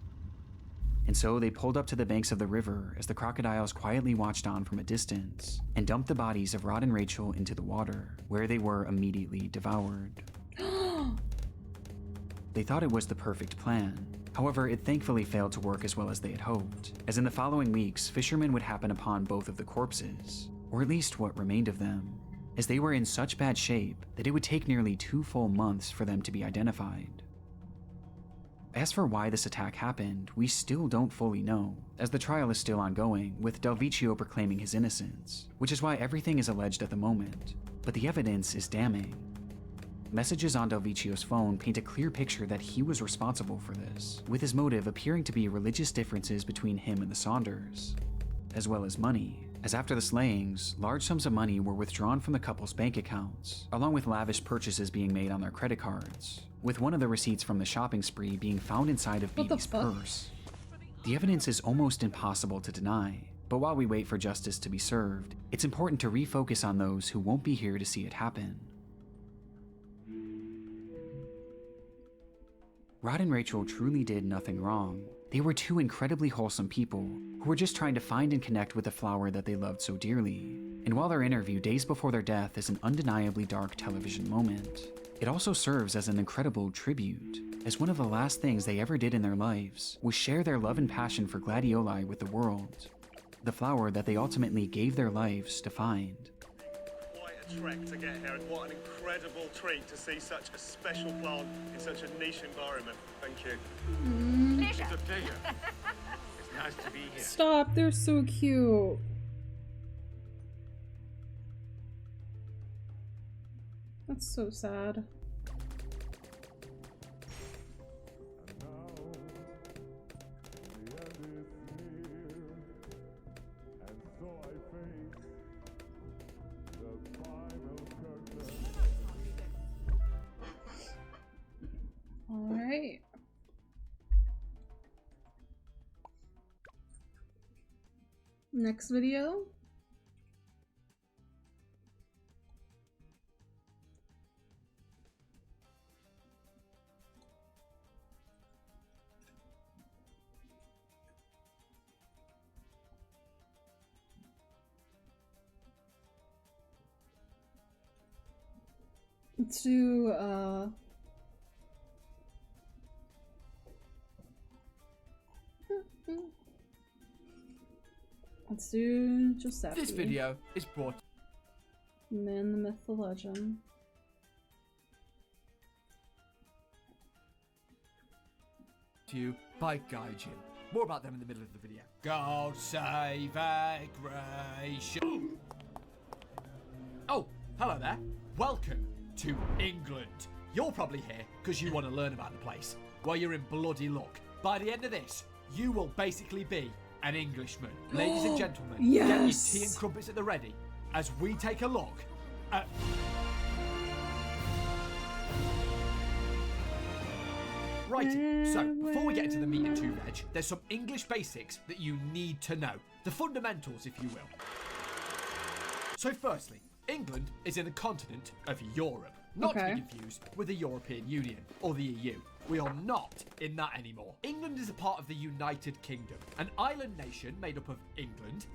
And so they pulled up to the banks of the river as the crocodiles quietly watched on from a distance and dumped the bodies of Rod and Rachel into the water, where they were immediately devoured. They thought it was the perfect plan. However, it thankfully failed to work as well as they had hoped, as in the following weeks, fishermen would happen upon both of the corpses, or at least what remained of them, as they were in such bad shape that it would take nearly 2 full months for them to be identified. As for why this attack happened, we still don't fully know, as the trial is still ongoing, with Del Vecchio proclaiming his innocence, which is why everything is alleged at the moment, but the evidence is damning. Messages on Del Vecchio's phone paint a clear picture that he was responsible for this, with his motive appearing to be religious differences between him and the Saunders, as well as money, as after the slayings, large sums of money were withdrawn from the couple's bank accounts, along with lavish purchases being made on their credit cards, with one of the receipts from the shopping spree being found inside of Bibi's purse. The evidence is almost impossible to deny, but while we wait for justice to be served, it's important to refocus on those who won't be here to see it happen. Rod and Rachel truly did nothing wrong. They were two incredibly wholesome people who were just trying to find and connect with the flower that they loved so dearly. And while their interview days before their death is an undeniably dark television moment, it also serves as an incredible tribute, as one of the last things they ever did in their lives was share their love and passion for gladioli with the world, the flower that they ultimately gave their lives to find. Quite a trek to get here, and what an incredible treat to see such a special plant in such a niche environment. Thank you. It's a pleasure. It's nice to be here. Stop, they're so cute. That's so sad. All right. Next video. Let's do let's do Giuseppe. This video is brought Man, the myth, the legend. to you by Gaijin. More about them in the middle of the video. God save aggression. Oh, hello there. Welcome to England. You're probably here because you want to learn about the place. Well, you're in bloody luck. By the end of this, you will basically be an Englishman. Ladies and gentlemen, yes. Get your tea and crumpets at the ready as we take a look at... Righty, so before we get into the meat and two veg, there's some English basics that you need to know. The fundamentals, if you will. So firstly, England is in the continent of Europe, not to be confused with the European Union or the EU. We are not in that anymore. England is a part of the United Kingdom, an island nation made up of England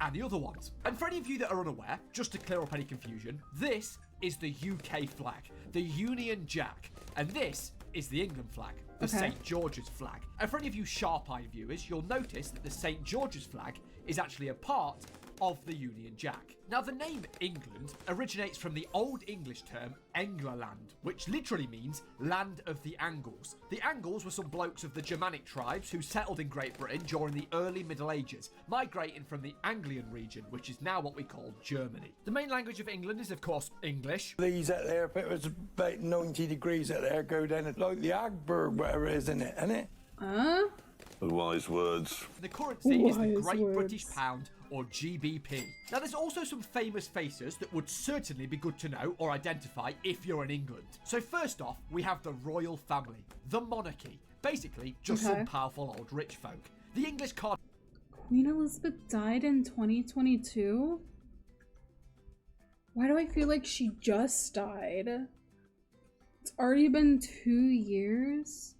and the other ones. And for any of you that are unaware, just to clear up any confusion, this is the UK flag, the Union Jack, and this is the England flag, the St. George's flag. And for any of you sharp-eyed viewers, you'll notice that the St. George's flag is actually a part of the Union Jack. Now, the name England originates from the Old English term Englaland, which literally means land of the Angles. The Angles were some blokes of the Germanic tribes who settled in Great Britain during the early Middle Ages, migrating from the Anglian region, which is now what we call Germany. The main language of England is, of course, English. These out there, if it was about 90 degrees out there, go down it like the Agberg, whatever it is, isn't it? The wise words. The currency is the Great British Pound, or GBP. Now, there's also some famous faces that would certainly be good to know or identify if you're in England. So first off, we have the royal family, the monarchy. Basically, just some powerful old rich folk. The English card... Queen Elizabeth died in 2022? Why do I feel like she just died? It's already been 2 years?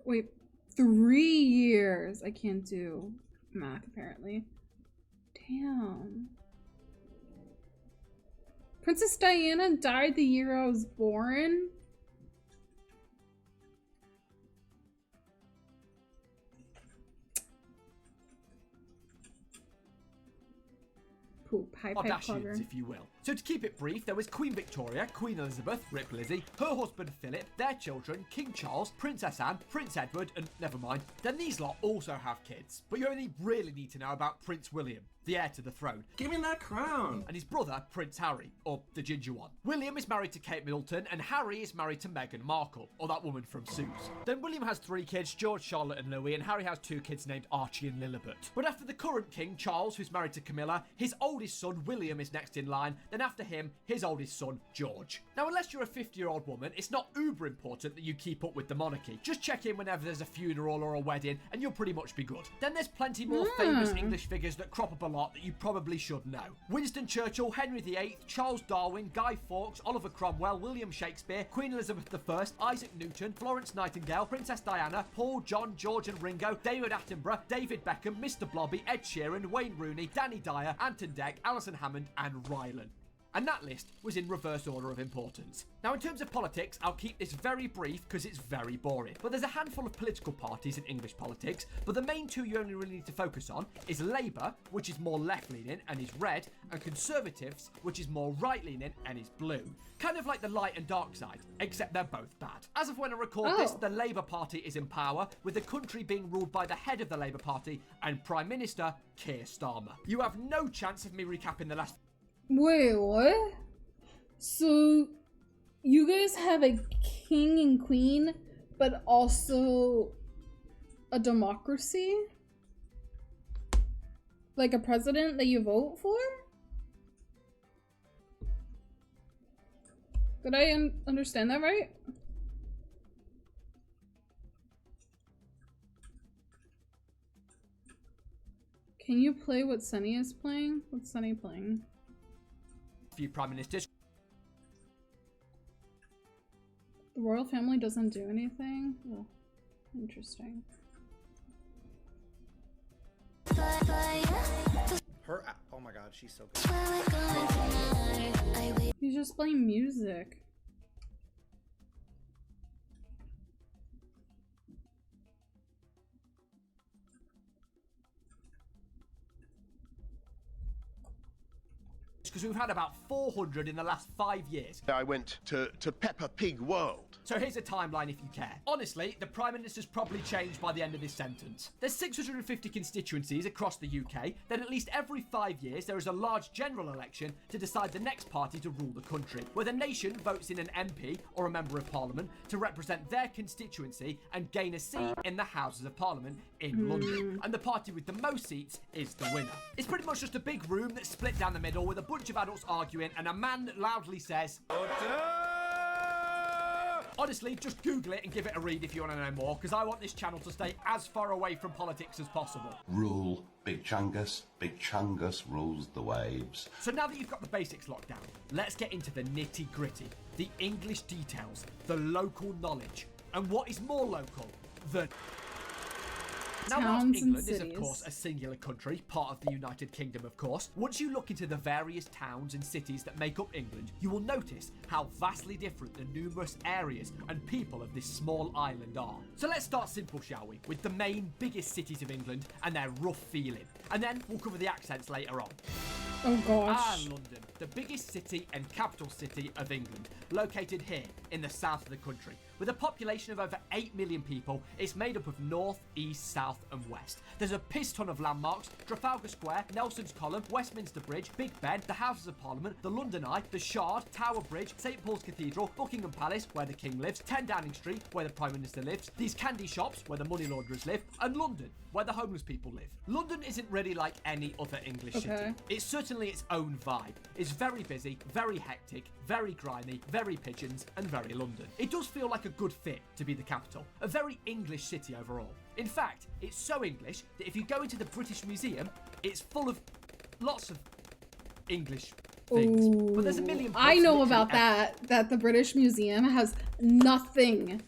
Wait, 3 years. I can't do math, apparently. Damn. Princess Diana died the year I was born? Poop. Kardashians, if you will. So to keep it brief, there was Queen Victoria, Queen Elizabeth, Rip Lizzie, her husband Philip, their children, King Charles, Princess Anne, Prince Edward, and never mind. Then these lot also have kids. But you only really need to know about Prince William, the heir to the throne. Give me that crown! And his brother, Prince Harry, or the ginger one. William is married to Kate Middleton, and Harry is married to Meghan Markle, or that woman from Suits. Then William has 3 kids, George, Charlotte, and Louis, and Harry has 2 kids named Archie and Lilibet. But after the current king, Charles, who's married to Camilla, his oldest son, William, is next in line, then after him, his oldest son, George. Now, unless you're a 50-year-old woman, it's not uber important that you keep up with the monarchy. Just check in whenever there's a funeral or a wedding, and you'll pretty much be good. Then there's plenty more famous English figures that crop up a lot that you probably should know. Winston Churchill, Henry VIII, Charles Darwin, Guy Fawkes, Oliver Cromwell, William Shakespeare, Queen Elizabeth I, Isaac Newton, Florence Nightingale, Princess Diana, Paul, John, George and Ringo, David Attenborough, David Beckham, Mr. Blobby, Ed Sheeran, Wayne Rooney, Danny Dyer, Anton Deck, Alison Hammond and Rylan. And that list was in reverse order of importance. Now, in terms of politics, I'll keep this very brief because it's very boring. But there's a handful of political parties in English politics, but the main 2 you only really need to focus on is Labour, which is more left-leaning and is red, and Conservatives, which is more right-leaning and is blue. Kind of like the light and dark side, except they're both bad. As of when I record this, the Labour Party is in power, with the country being ruled by the head of the Labour Party and Prime Minister Keir Starmer. You have no chance of me recapping the last... Wait, what? So, you guys have a king and queen, but also a democracy? Like a president that you vote for? Did I understand that right? Can you play what Sunny is playing? What's Sunny playing? Few prime ministers. The royal family doesn't do anything? Oh, interesting. Her, oh my god, she's so good. He's just playing music. Because we've had about 400 in the last 5 years. I went to Peppa Pig World. So here's a timeline if you care. Honestly, the Prime Minister's probably changed by the end of this sentence. There's 650 constituencies across the UK, then at least every 5 years there is a large general election to decide the next party to rule the country, where the nation votes in an MP or a Member of Parliament to represent their constituency and gain a seat in the Houses of Parliament in London. And the party with the most seats is the winner. It's pretty much just a big room that's split down the middle with a bunch of adults arguing and a man loudly says, Honestly, just Google it and give it a read if you want to know more, because I want this channel to stay as far away from politics as possible. Rule Big Chungus. Big Chungus rules the waves. So now that you've got the basics locked down, let's get into the nitty-gritty, the English details, the local knowledge, and what is more local than... Now, whilst England is, of course, a singular country, part of the United Kingdom, of course, once you look into the various towns and cities that make up England, you will notice how vastly different the numerous areas and people of this small island are. So let's start simple, shall we, with the main, biggest cities of England and their rough feeling. And then we'll cover the accents later on. Oh gosh. London, the biggest city and capital city of England, located here in the south of the country. With a population of over 8 million people, it's made up of north, east, south and west. There's a piss ton of landmarks: Trafalgar Square, Nelson's Column, Westminster Bridge, Big Ben, the Houses of Parliament, the London Eye, the Shard, Tower Bridge, St Paul's Cathedral, Buckingham Palace, where the King lives, 10 Downing Street, where the Prime Minister lives, these candy shops, where the money launderers live, and London, where the homeless people live. London isn't really like any other English city. It's certainly its own vibe. It's very busy, very hectic, very grimy, very pigeons, and very London. It does feel like a good fit to be the capital, a very English city overall. In fact, it's so English that if you go into the British Museum, it's full of lots of English things. Ooh, but there's a million. I know about that the British Museum has nothing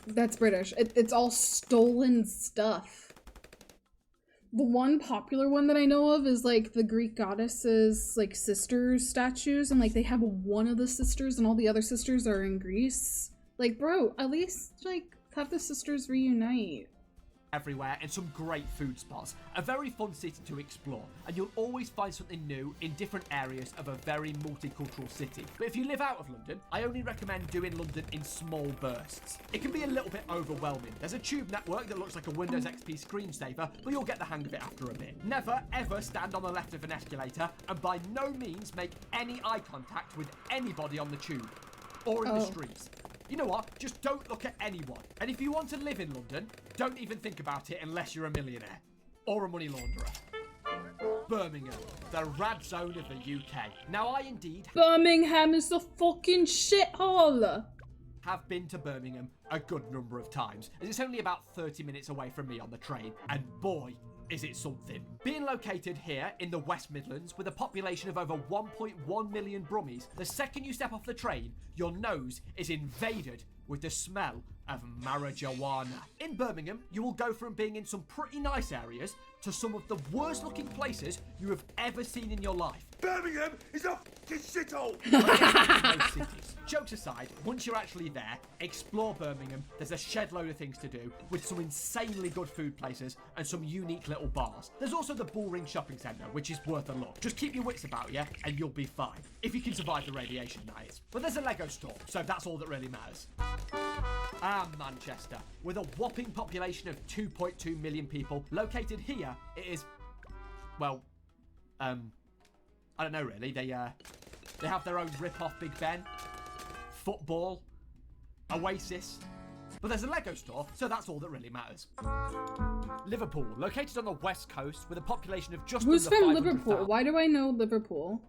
that's British. It's all stolen stuff. The one popular one that I know of is like the Greek goddesses, like sisters statues, and like they have one of the sisters and all the other sisters are in Greece. Like, bro, at least like have the sisters reunite. Everywhere, and some great food spots. A very fun city to explore, and you'll always find something new in different areas of a very multicultural city. But if you live out of London, I only recommend doing London in small bursts. It can be a little bit overwhelming. There's a tube network that looks like a Windows XP screensaver, but you'll get the hang of it after a bit. Never ever stand on the left of an escalator, and by no means make any eye contact with anybody on the tube or in the streets. You know what? Just don't look at anyone. And if you want to live in London, don't even think about it unless you're a millionaire or a money launderer. Birmingham, the rad zone of the UK. Now, I indeed... Birmingham is a fucking shithole. ...have been to Birmingham a good number of times, as it's only about 30 minutes away from me on the train, and boy, is it something. Being located here in the West Midlands with a population of over 1.1 million Brummies, the second you step off the train, your nose is invaded with the smell of marijuana. In Birmingham, you will go from being in some pretty nice areas to some of the worst looking places you have ever seen in your life. Birmingham is a fucking shithole! Most cities. Jokes aside, once you're actually there, explore Birmingham. There's a shed load of things to do, with some insanely good food places and some unique little bars. There's also the Bullring Shopping Centre, which is worth a look. Just keep your wits about you, and you'll be fine. If you can survive the radiation, that is. But there's a Lego store, so that's all that really matters. Manchester, with a whopping population of 2.2 million people, located here, it is, well, I don't know really. They have their own rip-off Big Ben, football, Oasis, but there's a Lego store, so that's all that really matters. Liverpool, located on the west coast with a population of just Who's under from 500,000. Liverpool? Why do I know Liverpool?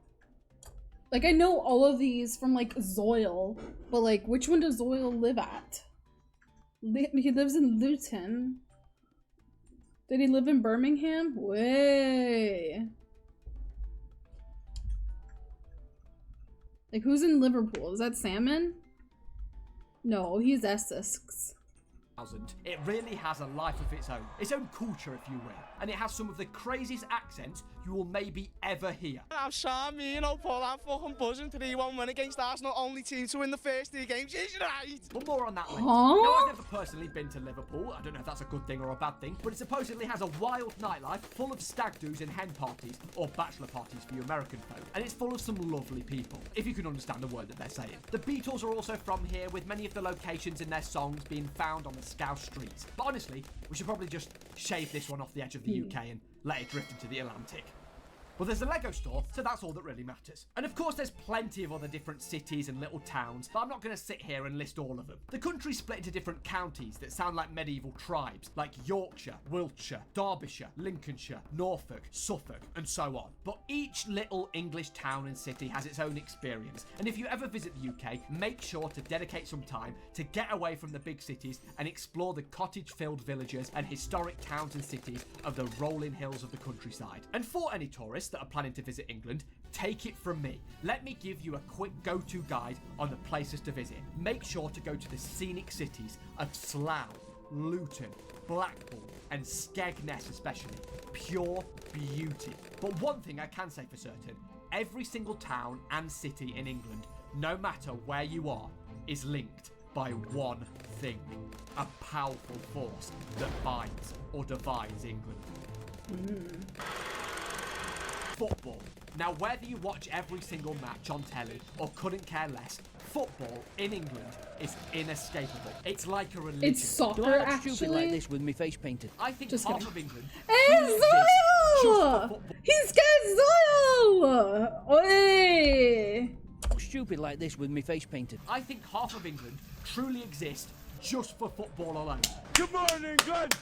Like, I know all of these from, like, Zoil, but, like, which one does Zoil live at? He lives in Luton. Did he live in Birmingham? Way. Like, who's in Liverpool? Is that Salmon? No, he's Essex. It really has a life of its own culture, if you will, and it has some of the craziest accents you will maybe ever hear. I'm Sam, Paul, I'm fucking buzzing. 3-1 win against Arsenal, only team to win the first 3 games. Is right? But more on that later. Huh? Now, I've never personally been to Liverpool. I don't know if that's a good thing or a bad thing, but it supposedly has a wild nightlife full of stag do's and hen parties, or bachelor parties for you American folk, and it's full of some lovely people, if you can understand the word that they're saying. The Beatles are also from here, with many of the locations in their songs being found on the Scouse streets. But honestly, we should probably just shave this one off the edge of the UK and let it drift into the Atlantic. Well, there's a Lego store, so that's all that really matters. And of course, there's plenty of other different cities and little towns, but I'm not going to sit here and list all of them. The country's split into different counties that sound like medieval tribes, like Yorkshire, Wiltshire, Derbyshire, Lincolnshire, Norfolk, Suffolk, and so on. But each little English town and city has its own experience, and if you ever visit the UK, make sure to dedicate some time to get away from the big cities and explore the cottage-filled villages and historic towns and cities of the rolling hills of the countryside. And for any tourists that are planning to visit England, take it from me. Let me give you a quick go-to guide on the places to visit. Make sure to go to the scenic cities of Slough, Luton, Blackpool, and Skegness especially. Pure beauty. But one thing I can say for certain, every single town and city in England, no matter where you are, is linked by one thing. A powerful force that binds or divides England. Football. Now, whether you watch every single match on telly or couldn't care less, football in England is inescapable. It's like a religion. It's soccer, actually. Like this with my face painted. I think Just half kidding. of England. Hey, Zoil! He's got Zoil! Oi! Stupid like this with my face painted. I think half of England truly exists just for football alone. Good morning, England!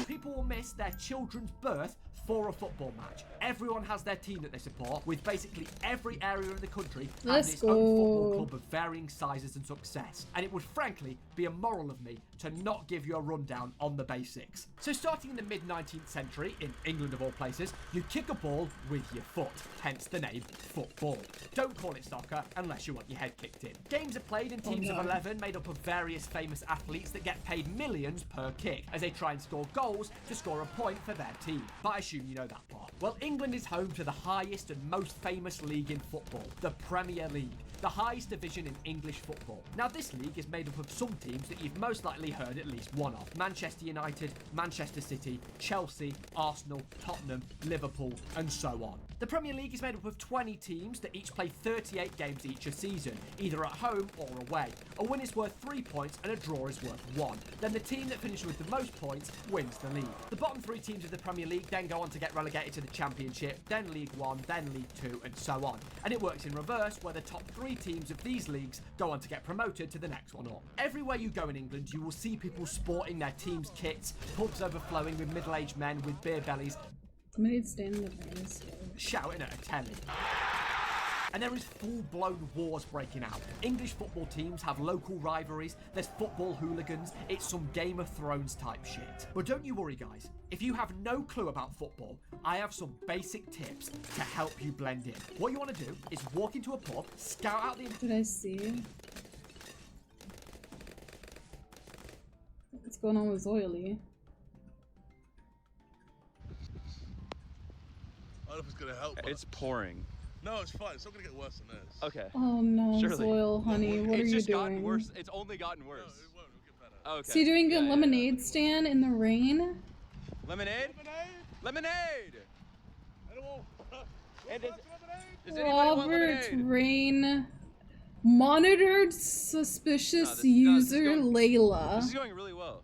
People will miss their children's birth for a football match. Everyone has their team that they support, with basically every area in the country having its own football club of varying sizes and success. And it would frankly be immoral of me to not give you a rundown on the basics. So starting in the mid-19th century, in England of all places, you kick a ball with your foot, hence the name football. Don't call it soccer unless you want your head kicked in. Games are played in teams of 11 made up of various famous athletes that get paid millions per kick as they try and score goals to score a point for their team. But I assume you know that part. Well, England is home to the highest and most famous league in football, the Premier League, the highest division in English football. Now, this league is made up of some teams that you've most likely heard at least one of. Manchester United, Manchester City, Chelsea, Arsenal, Tottenham, Liverpool, and so on. The Premier League is made up of 20 teams that each play 38 games each a season, either at home or away. A win is worth 3 points and a draw is worth 1. Then the team that finishes with the most points wins the league. The bottom 3 teams of the Premier League then go on to get relegated to the Championship, then League One, then League Two, and so on. And it works in reverse, where the top 3 teams of these leagues go on to get promoted to the next one up. Everywhere you go in England, you will see people sporting their team's kits, pubs overflowing with middle-aged men with beer bellies, Somebody stand in the race. shouting at a telly. And there is full-blown wars breaking out. English football teams have local rivalries, there's football hooligans, it's some Game of Thrones type shit. But don't you worry, guys. If you have no clue about football, I have some basic tips to help you blend in. What you want to do is walk into a pub, scout out the... Did I see? What's going on with Zoily? I don't know if it's gonna help. It's pouring. No, it's fine. It's not gonna get worse than this. Okay. Oh no, Surely. Zoil, honey, what are It's you just gotten doing? worse. It's only gotten worse. No, it won't. It'll get better. Okay. Is he doing a lemonade stand in the rain? Lemonade? Lemonade! And does anybody want Robert lemonade? Rain monitored suspicious user Layla. This is going really well.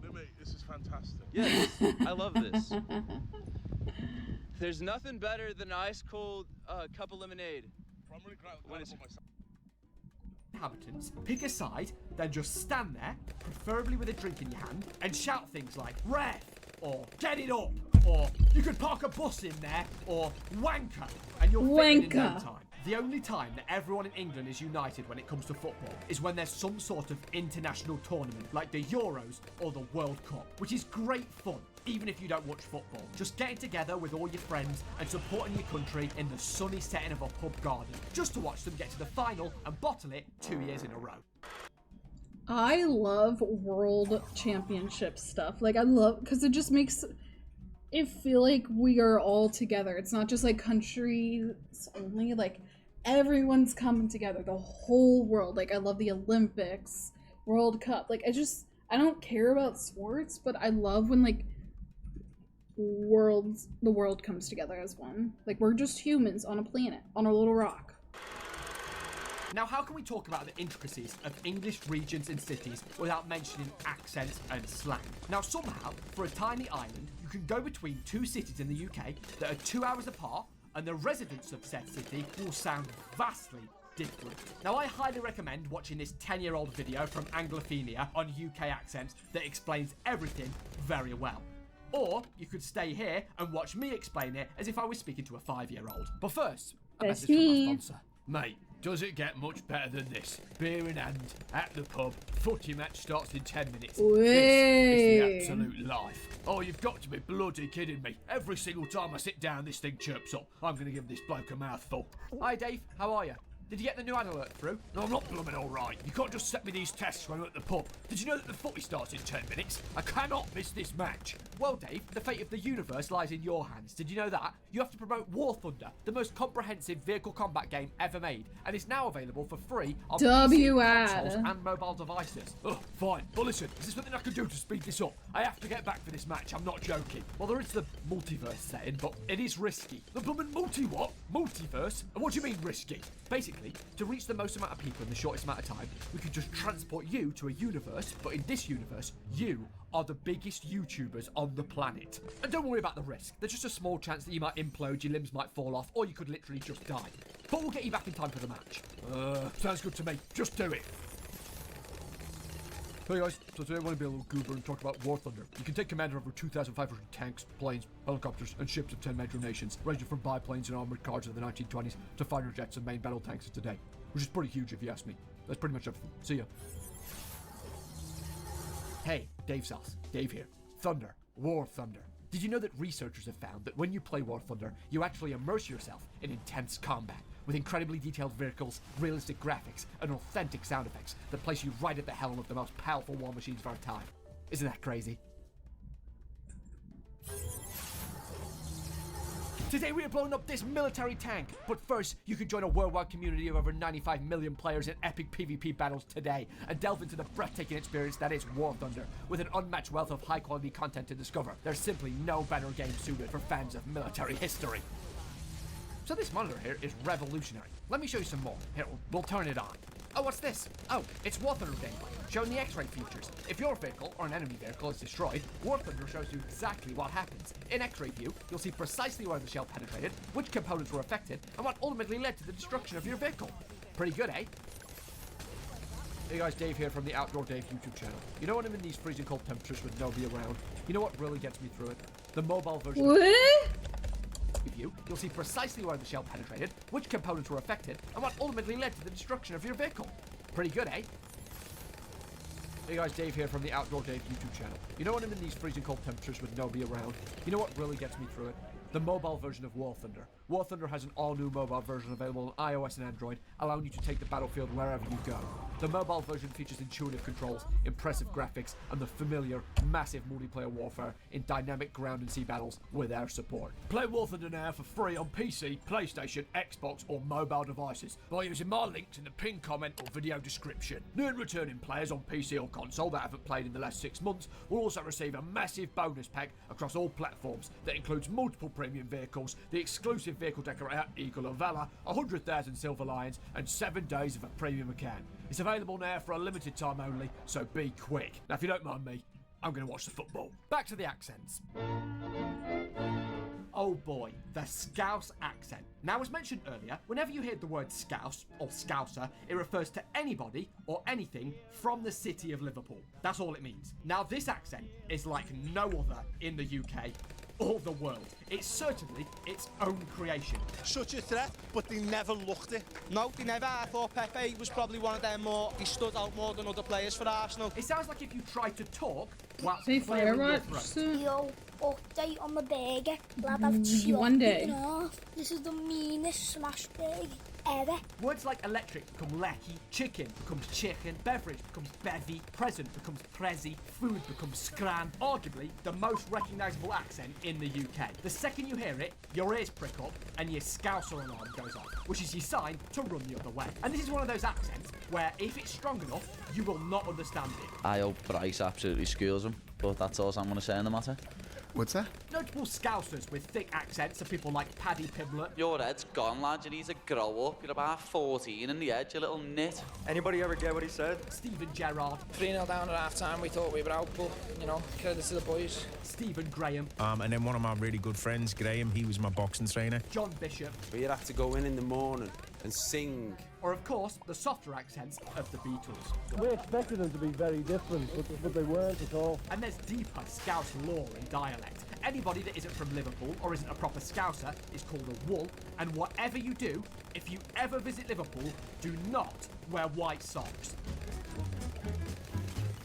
No, mate, this is fantastic. Yes, I love this. There's nothing better than an ice cold cup of lemonade. I'm really glad When it's- for myself. Inhabitants, pick a side, then just stand there, preferably with a drink in your hand, and shout things like ref, or get it up, or you could park a bus in there, or wanker, and you'll fit in no Wanker. time. The only time that everyone in England is united when it comes to football is when there's some sort of international tournament, like the Euros or the World Cup, which is great fun, even if you don't watch football. Just getting together with all your friends and supporting your country in the sunny setting of a pub garden, just to watch them get to the final and bottle it 2 years in a row. I love world championship stuff. Like, I love, because it just makes it feel like we are all together. It's not just like countries only, like everyone's coming together, the whole world. Like, I love the Olympics, World Cup. Like, I don't care about sports, but I love when like the world comes together as one. Like, we're just humans on a planet, on a little rock. Now, how can we talk about the intricacies of English regions and cities without mentioning accents and slang? Now, somehow, for a tiny island, you can go between two cities in the UK that are 2 hours apart, and the residents of said city will sound vastly different. Now, I highly recommend watching this 10-year-old video from Anglophenia on UK accents that explains everything very well. Or you could stay here and watch me explain it as if I was speaking to a 5-year-old. But first, a message from my sponsor. Mate, does it get much better than this? Beer in hand, at the pub, footy match starts in 10 minutes. This is the absolute life. Oh, you've got to be bloody kidding me. Every single time I sit down, this thing chirps up. I'm going to give this bloke a mouthful. Hi, Dave. How are you? Did you get the new ad alert through? No, I'm not blooming all right. You can't just set me these tests when I'm at the pub. Did you know that the footy starts in 10 minutes? I cannot miss this match. Well, Dave, the fate of the universe lies in your hands. Did you know that? You have to promote War Thunder, the most comprehensive vehicle combat game ever made, and it's now available for free on PC, consoles and mobile devices. Oh, fine. Well, listen, is there something I can do to speed this up? I have to get back for this match, I'm not joking. Well, there is the multiverse setting, but it is risky. The blooming what? Multiverse? And what do you mean risky? Basically, to reach the most amount of people in the shortest amount of time, we could just transport you to a universe, but in this universe, you are the biggest YouTubers on the planet. And don't worry about the risk. There's just a small chance that you might implode, your limbs might fall off, or you could literally just die. But we'll get you back in time for the match. Sounds good to me. Just do it. Hey guys, so today I want to be a little goober and talk about War Thunder. You can take command of over 2,500 tanks, planes, helicopters, and ships of 10 major nations, ranging from biplanes and armored cars of the 1920s to fighter jets and main battle tanks of today, which is pretty huge if you ask me. That's pretty much everything. See ya. Hey, Dave Sauce. Dave here. Thunder. War Thunder. Did you know that researchers have found that when you play War Thunder, you actually immerse yourself in intense combat, with incredibly detailed vehicles, realistic graphics, and authentic sound effects that place you right at the helm of the most powerful war machines of our time. Isn't that crazy? Today we are blowing up this military tank, but first you can join a worldwide community of over 95 million players in epic PvP battles today and delve into the breathtaking experience that is War Thunder, with an unmatched wealth of high quality content to discover. There's simply no better game suited for fans of military history. So this monitor here is revolutionary. Let me show you some more. Here, we'll turn it on. Oh, what's this? Oh, it's War Thunder gameplay, showing the X-ray features. If your vehicle or an enemy vehicle is destroyed, War Thunder shows you exactly what happens. In X-ray view, you'll see precisely where the shell penetrated, which components were affected, and what ultimately led to the destruction of your vehicle. Pretty good, eh? Hey guys, Dave here from the Outdoor Dave YouTube channel. You know when I'm in these freezing cold temperatures with nobody around? You know what really gets me through it? The mobile version. What? View, you'll see precisely where the shell penetrated, which components were affected, and what ultimately led to the destruction of your vehicle. Pretty good, eh? Hey guys, Dave here from the Outdoor Dave YouTube channel. You know when I'm in these freezing cold temperatures with nobody around? You know what really gets me through it? The mobile version of War Thunder. War Thunder has an all-new mobile version available on iOS and Android, allowing you to take the battlefield wherever you go. The mobile version features intuitive controls, impressive graphics, and the familiar, massive multiplayer warfare in dynamic ground and sea battles with our support. Play War Thunder now for free on PC, PlayStation, Xbox, or mobile devices by using my links in the pinned comment or video description. New and returning players on PC or console that haven't played in the last 6 months will also receive a massive bonus pack across all platforms that includes multiple premium vehicles, the exclusive vehicle decorator Eagle of Valor, 100,000 Silver Lions, and 7 days of a premium account. It's available now for a limited time only, so be quick. Now, if you don't mind me, I'm going to watch the football. Back to the accents. Oh boy, the Scouse accent. Now, as mentioned earlier, whenever you hear the word Scouse or Scouser, it refers to anybody or anything from the city of Liverpool. That's all it means. Now, this accent is like no other in the UK or the world. It's certainly its own creation. Such a threat, but they never looked it. No, they never. I thought Pepe was probably one of them more. He stood out more than other players for Arsenal. It sounds like if you tried to talk while Say clearing your Firewatch throat. soon. Yo, update on the burger. Lad, I've One day. chopped it off. This is the meanest smash burger ever. Words like electric become lecky, chicken becomes chicken, beverage becomes bevy, present becomes prezi, food becomes scran. Arguably the most recognisable accent in the UK. The second you hear it, your ears prick up and your Scouser alarm goes off, which is your sign to run the other way. And this is one of those accents where if it's strong enough, you will not understand it. I hope Bryce absolutely schools him, but that's all I'm going to say on the matter. What's that? Notable Scousers with thick accents are people like Paddy Pimblett. Your head's gone, lad. You need to grow up. You're about 14 in the edge, you little nit. Anybody ever get what he said? Stephen Gerrard. 3-0 down at half time, we thought we were out, but, you know, credit to the boys. Stephen Graham. And then one of my really good friends, Graham, he was my boxing trainer. John Bishop. But you'd have to go in the morning and sing. Or, of course, the softer accents of the Beatles. We expected them to be very different, but they weren't at all. And there's deeper Scouse lore and dialect. Anybody that isn't from Liverpool or isn't a proper Scouser is called a wool, and whatever you do, if you ever visit Liverpool, do not wear white socks.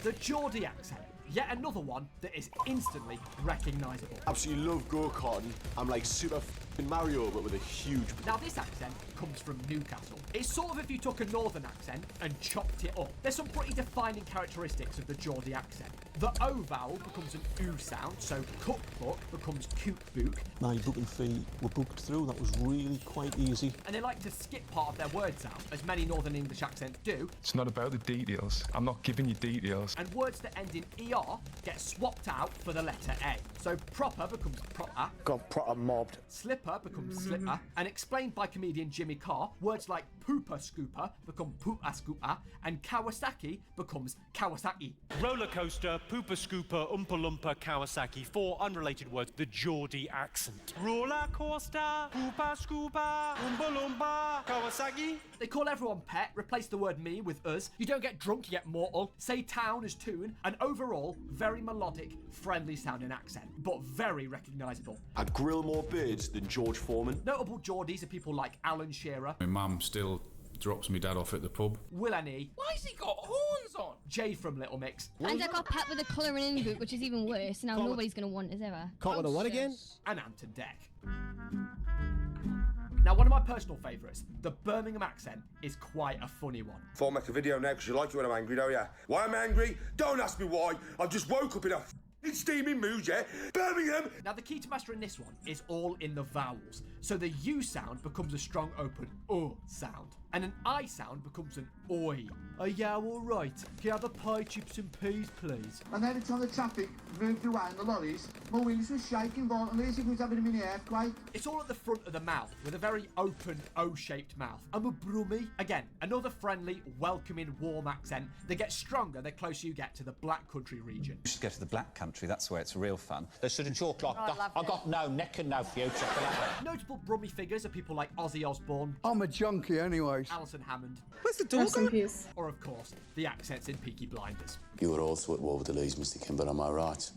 The Geordie accent. Yet another one that is instantly recognisable. Absolutely love go-karting. I'm like super f***ing Mario, but with a huge... Now this accent comes from Newcastle. It's sort of if you took a northern accent and chopped it up. There's some pretty defining characteristics of the Geordie accent. The O vowel becomes an oo sound, so cookbook becomes cookbook. My booking fee were booked through, that was really quite easy. And they like to skip part of their words out, as many northern English accents do. It's not about the details. I'm not giving you details. And words that end in ER get swapped out for the letter A. So proper becomes proper. Got proper mobbed. Slipper becomes slipper. And explained by comedian Jimmy Carr, words like pooper scooper become poopa scooper, and Kawasaki becomes Kawasaki. Roller coaster, pooper scooper, oompa loompa, Kawasaki. 4 unrelated words. The Geordie accent. Roller coaster, pooper scooper, oompa loompa, Kawasaki. They call everyone pet, replace the word me with us. You don't get drunk, you get mortal. Say town as tune, and overall, very melodic, friendly sounding accent, but very recognisable. I'd grill more birds than George Foreman. Notable Geordies are people like Alan Shearer. My mum still drops me dad off at the pub. Will Annie. Why's he got horns on? Jay from Little Mix. And I got pet with a colouring in book, which is even worse. Now nobody's going to want us ever. Caught with a what again? And Anton Deck. Now, one of my personal favourites, the Birmingham accent, is quite a funny one. I'll make a video now because you like it when I'm angry, don't you? Why I'm angry? Don't ask me why. I've just woke up in a f***ing steaming mood, yeah? Birmingham! Now, the key to mastering this one is all in the vowels. So the U sound becomes a strong open sound. And an I sound becomes an oi. Oh yeah, all right. Can you have a pie, chips and peas, please? And every time the traffic moved around the lorries, my wings were shaking violently as if we was having a mini earthquake. It's all at the front of the mouth, with a very open O-shaped mouth. I'm a brummy. Again, another friendly, welcoming, warm accent that gets stronger the closer you get to the Black Country region. You should go to the Black Country, that's where it's real fun. There's sort of chalk like that. I've got no neck and no future. Notable brummy figures are people like Ozzy Osbourne. I'm a junkie anyway. Alison Hammond. Where's the door going? Or, of course, the accents in Peaky Blinders. You were also at war with the Lees, Mr. Kimber, am I right?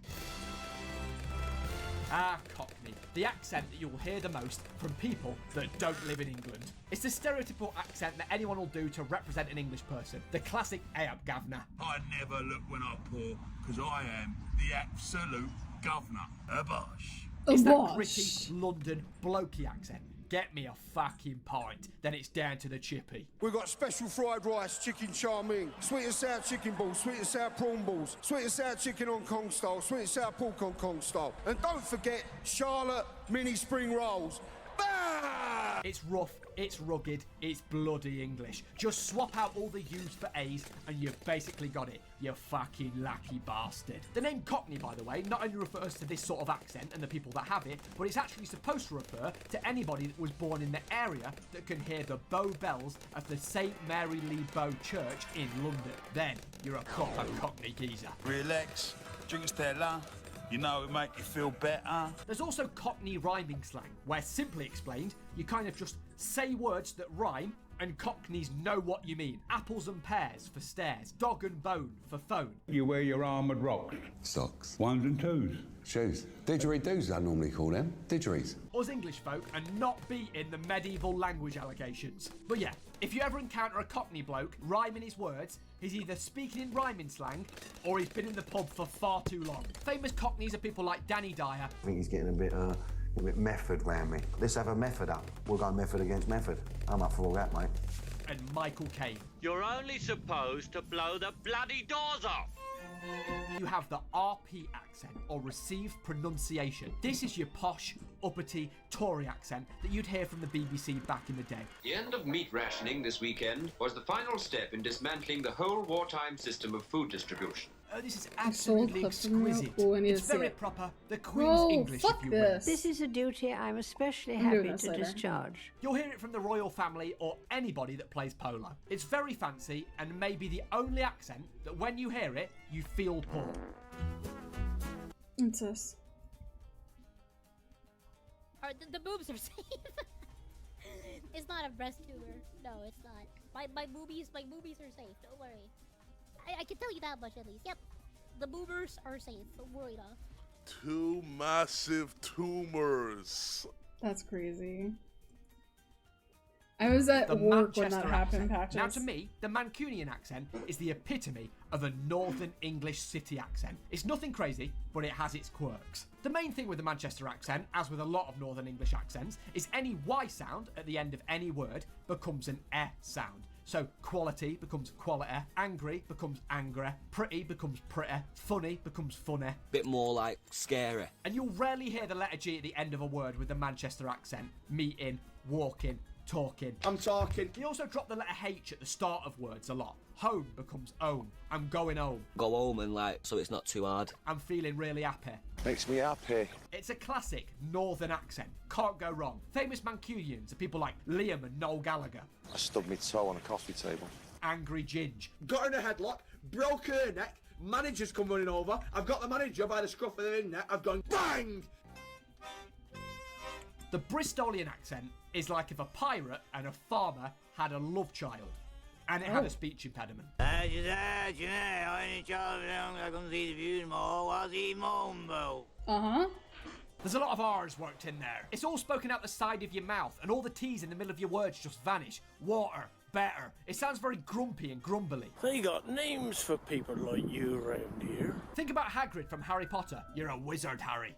Ah, Cockney. The accent that you'll hear the most from people that don't live in England. It's the stereotypical accent that anyone will do to represent an English person. The classic Ayab Gavna. I never look when I pour, because I am the absolute governor. A bosh. It's that British London blokey accent. Get me a fucking pint, then it's down to the chippy. We've got special fried rice, chicken chow mein, sweet and sour chicken balls, sweet and sour prawn balls, sweet and sour chicken Hong Kong style, sweet and sour pork Hong Kong style. And don't forget Charlotte mini spring rolls. Bah! It's rough, it's rugged, it's bloody English. Just swap out all the U's for A's and you've basically got it, you fucking lucky bastard. The name Cockney, by the way, not only refers to this sort of accent and the people that have it, but it's actually supposed to refer to anybody that was born in the area that can hear the bow bells of the St Mary Lee Bow Church in London. Then you're a proper Cockney geezer. Relax, drink Stella. You know, it make you feel better. There's also Cockney rhyming slang, where simply explained, you kind of just say words that rhyme and Cockneys know what you mean. Apples and pears for stairs, dog and bone for phone. You wear your armoured rocks. Socks. Ones and twos. Shoes. Didgeridoo's I normally call them. Didgeries. Us English folk are not beating the medieval language allegations. But yeah, if you ever encounter a Cockney bloke rhyming his words, he's either speaking in rhyming slang or he's been in the pub for far too long. Famous Cockneys are people like Danny Dyer. I think he's getting a bit method round me. Let's have a method up. We'll go method against method. I'm up for all that, mate. And Michael Caine. You're only supposed to blow the bloody doors off. You have the RP accent, or received pronunciation. This is your posh, uppity, Tory accent that you'd hear from the BBC back in the day. The end of meat rationing this weekend was the final step in dismantling the whole wartime system of food distribution. This is absolutely exquisite. It's very proper. The Queen's Oh, English, fuck if you this. will. This is a duty I'm especially I'm doing happy this to later. discharge. You'll hear it from the royal family or anybody that plays polo. It's very fancy and maybe the only accent that when you hear it, you feel poor. What's this? The boobs are safe. It's not a breast tumor. No, it's not. My boobies are safe. Don't worry. I can tell you that much at least. Yep, the boobers are safe. Don't worry, though. 2 massive tumors. That's crazy. I was at work when that happened, Patches. Now, to me, the Mancunian accent is the epitome of a Northern English city accent. It's nothing crazy, but it has its quirks. The main thing with the Manchester accent, as with a lot of Northern English accents, is any Y sound at the end of any word becomes an E sound. So quality becomes quality, angry becomes angry, pretty becomes pretty, funny becomes funny. Bit more like scary. And you'll rarely hear the letter G at the end of a word with the Manchester accent. Meeting, walking, talking. I'm talking. He also dropped the letter H at the start of words a lot. Home becomes own. I'm going home. Go home and so it's not too hard. I'm feeling really happy. Makes me happy. It's a classic Northern accent. Can't go wrong. Famous Mancunians are people like Liam and Noel Gallagher. I stubbed my toe on a coffee table. Angry Ginge. Got in a headlock, broke her neck, manager's come running over, I've got the manager by the scruff of the neck, I've gone BANG! The Bristolian accent is like if a pirate and a farmer had a love child. And it had a speech impediment. Uh-huh. There's a lot of R's worked in there. It's all spoken out the side of your mouth, and all the T's in the middle of your words just vanish. Water, better. It sounds very grumpy and grumbly. They got names for people like you around here. Think about Hagrid from Harry Potter. You're a wizard, Harry.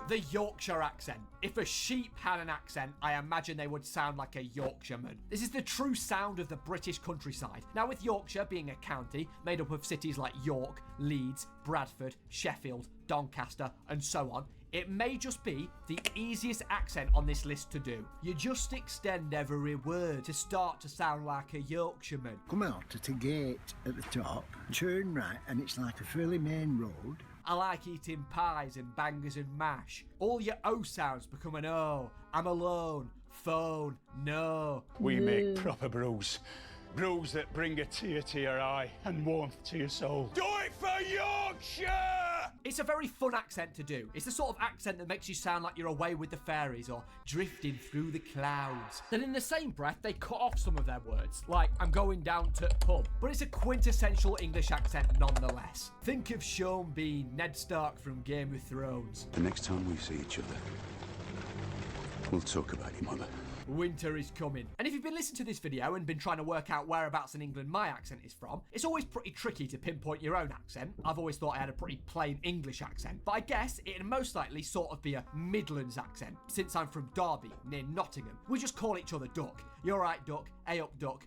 The Yorkshire accent. If a sheep had an accent, I imagine they would sound like a Yorkshireman. This is the true sound of the British countryside. Now, with Yorkshire being a county made up of cities like York, Leeds, Bradford, Sheffield, Doncaster, and so on, it may just be the easiest accent on this list to do. You just extend every word to start to sound like a Yorkshireman. Come out at a gate at the top, turn right, and it's like a fairly main road. I like eating pies and bangers and mash. All your O sounds become an O. I'm alone. Phone. No. We make proper brews. Brews that bring a tear to your eye and warmth to your soul. Do it for Yorkshire! It's a very fun accent to do. It's the sort of accent that makes you sound like you're away with the fairies or drifting through the clouds. Then in the same breath, they cut off some of their words, like I'm going down to pub. But it's a quintessential English accent nonetheless. Think of Sean Bean, Ned Stark from Game of Thrones. The next time we see each other, we'll talk about your mother. Winter is coming. And if you've been listening to this video and been trying to work out whereabouts in England my accent is from, it's always pretty tricky to pinpoint your own accent. I've always thought I had a pretty plain English accent, but I guess it'd most likely sort of be a Midlands accent, since I'm from Derby, near Nottingham. We just call each other Duck. You're right, Duck. Hey up, Duck.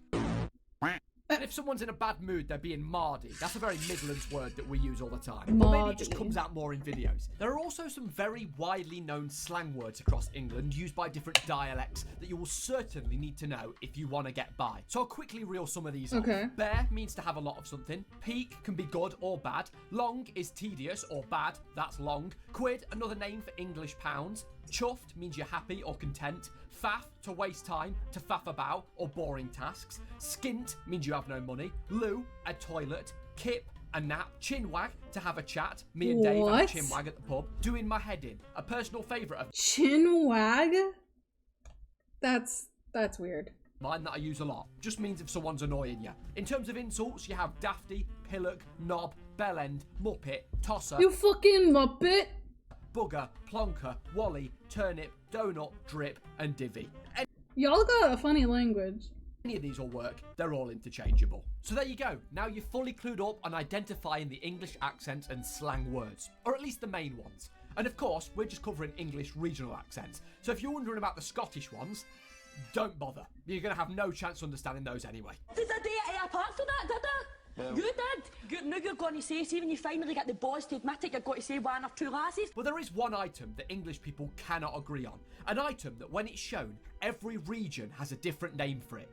And if someone's in a bad mood, they're being mardy. That's a very Midlands word that we use all the time. Or maybe it just comes out more in videos. There are also some very widely known slang words across England used by different dialects that you will certainly need to know if you want to get by. So I'll quickly reel some of these off. Bear means to have a lot of something. Peak can be good or bad. Long is tedious or bad. That's long. Quid, another name for English pounds. Chuffed means you're happy or content. Faff, to waste time, to faff about, or boring tasks. Skint means you have no money. Loo, a toilet. Kip, a nap. Chinwag, to have a chat. Me and Dave have a chinwag at the pub. Doing my head in, a personal favourite of Chinwag? That's weird. Mine that I use a lot. Just means if someone's annoying you. In terms of insults, you have dafty, pillock, knob, bellend, muppet, tosser. You fucking muppet! Bugger, plonker, wally, turnip, donut, drip, and divvy. Y'all got a funny language. Any of these will work, they're all interchangeable. So there you go, now you're fully clued up on identifying the English accents and slang words, or at least the main ones. And of course, we're just covering English regional accents, so if you're wondering about the Scottish ones, don't bother. You're going to have no chance understanding those anyway. Did I date apart for that, did I? Yeah. You did! Now you're going to say, see when you finally get the boys to admit it, you're going to say one or two lasses. Well, there is one item that English people cannot agree on. An item that when it's shown, every region has a different name for it.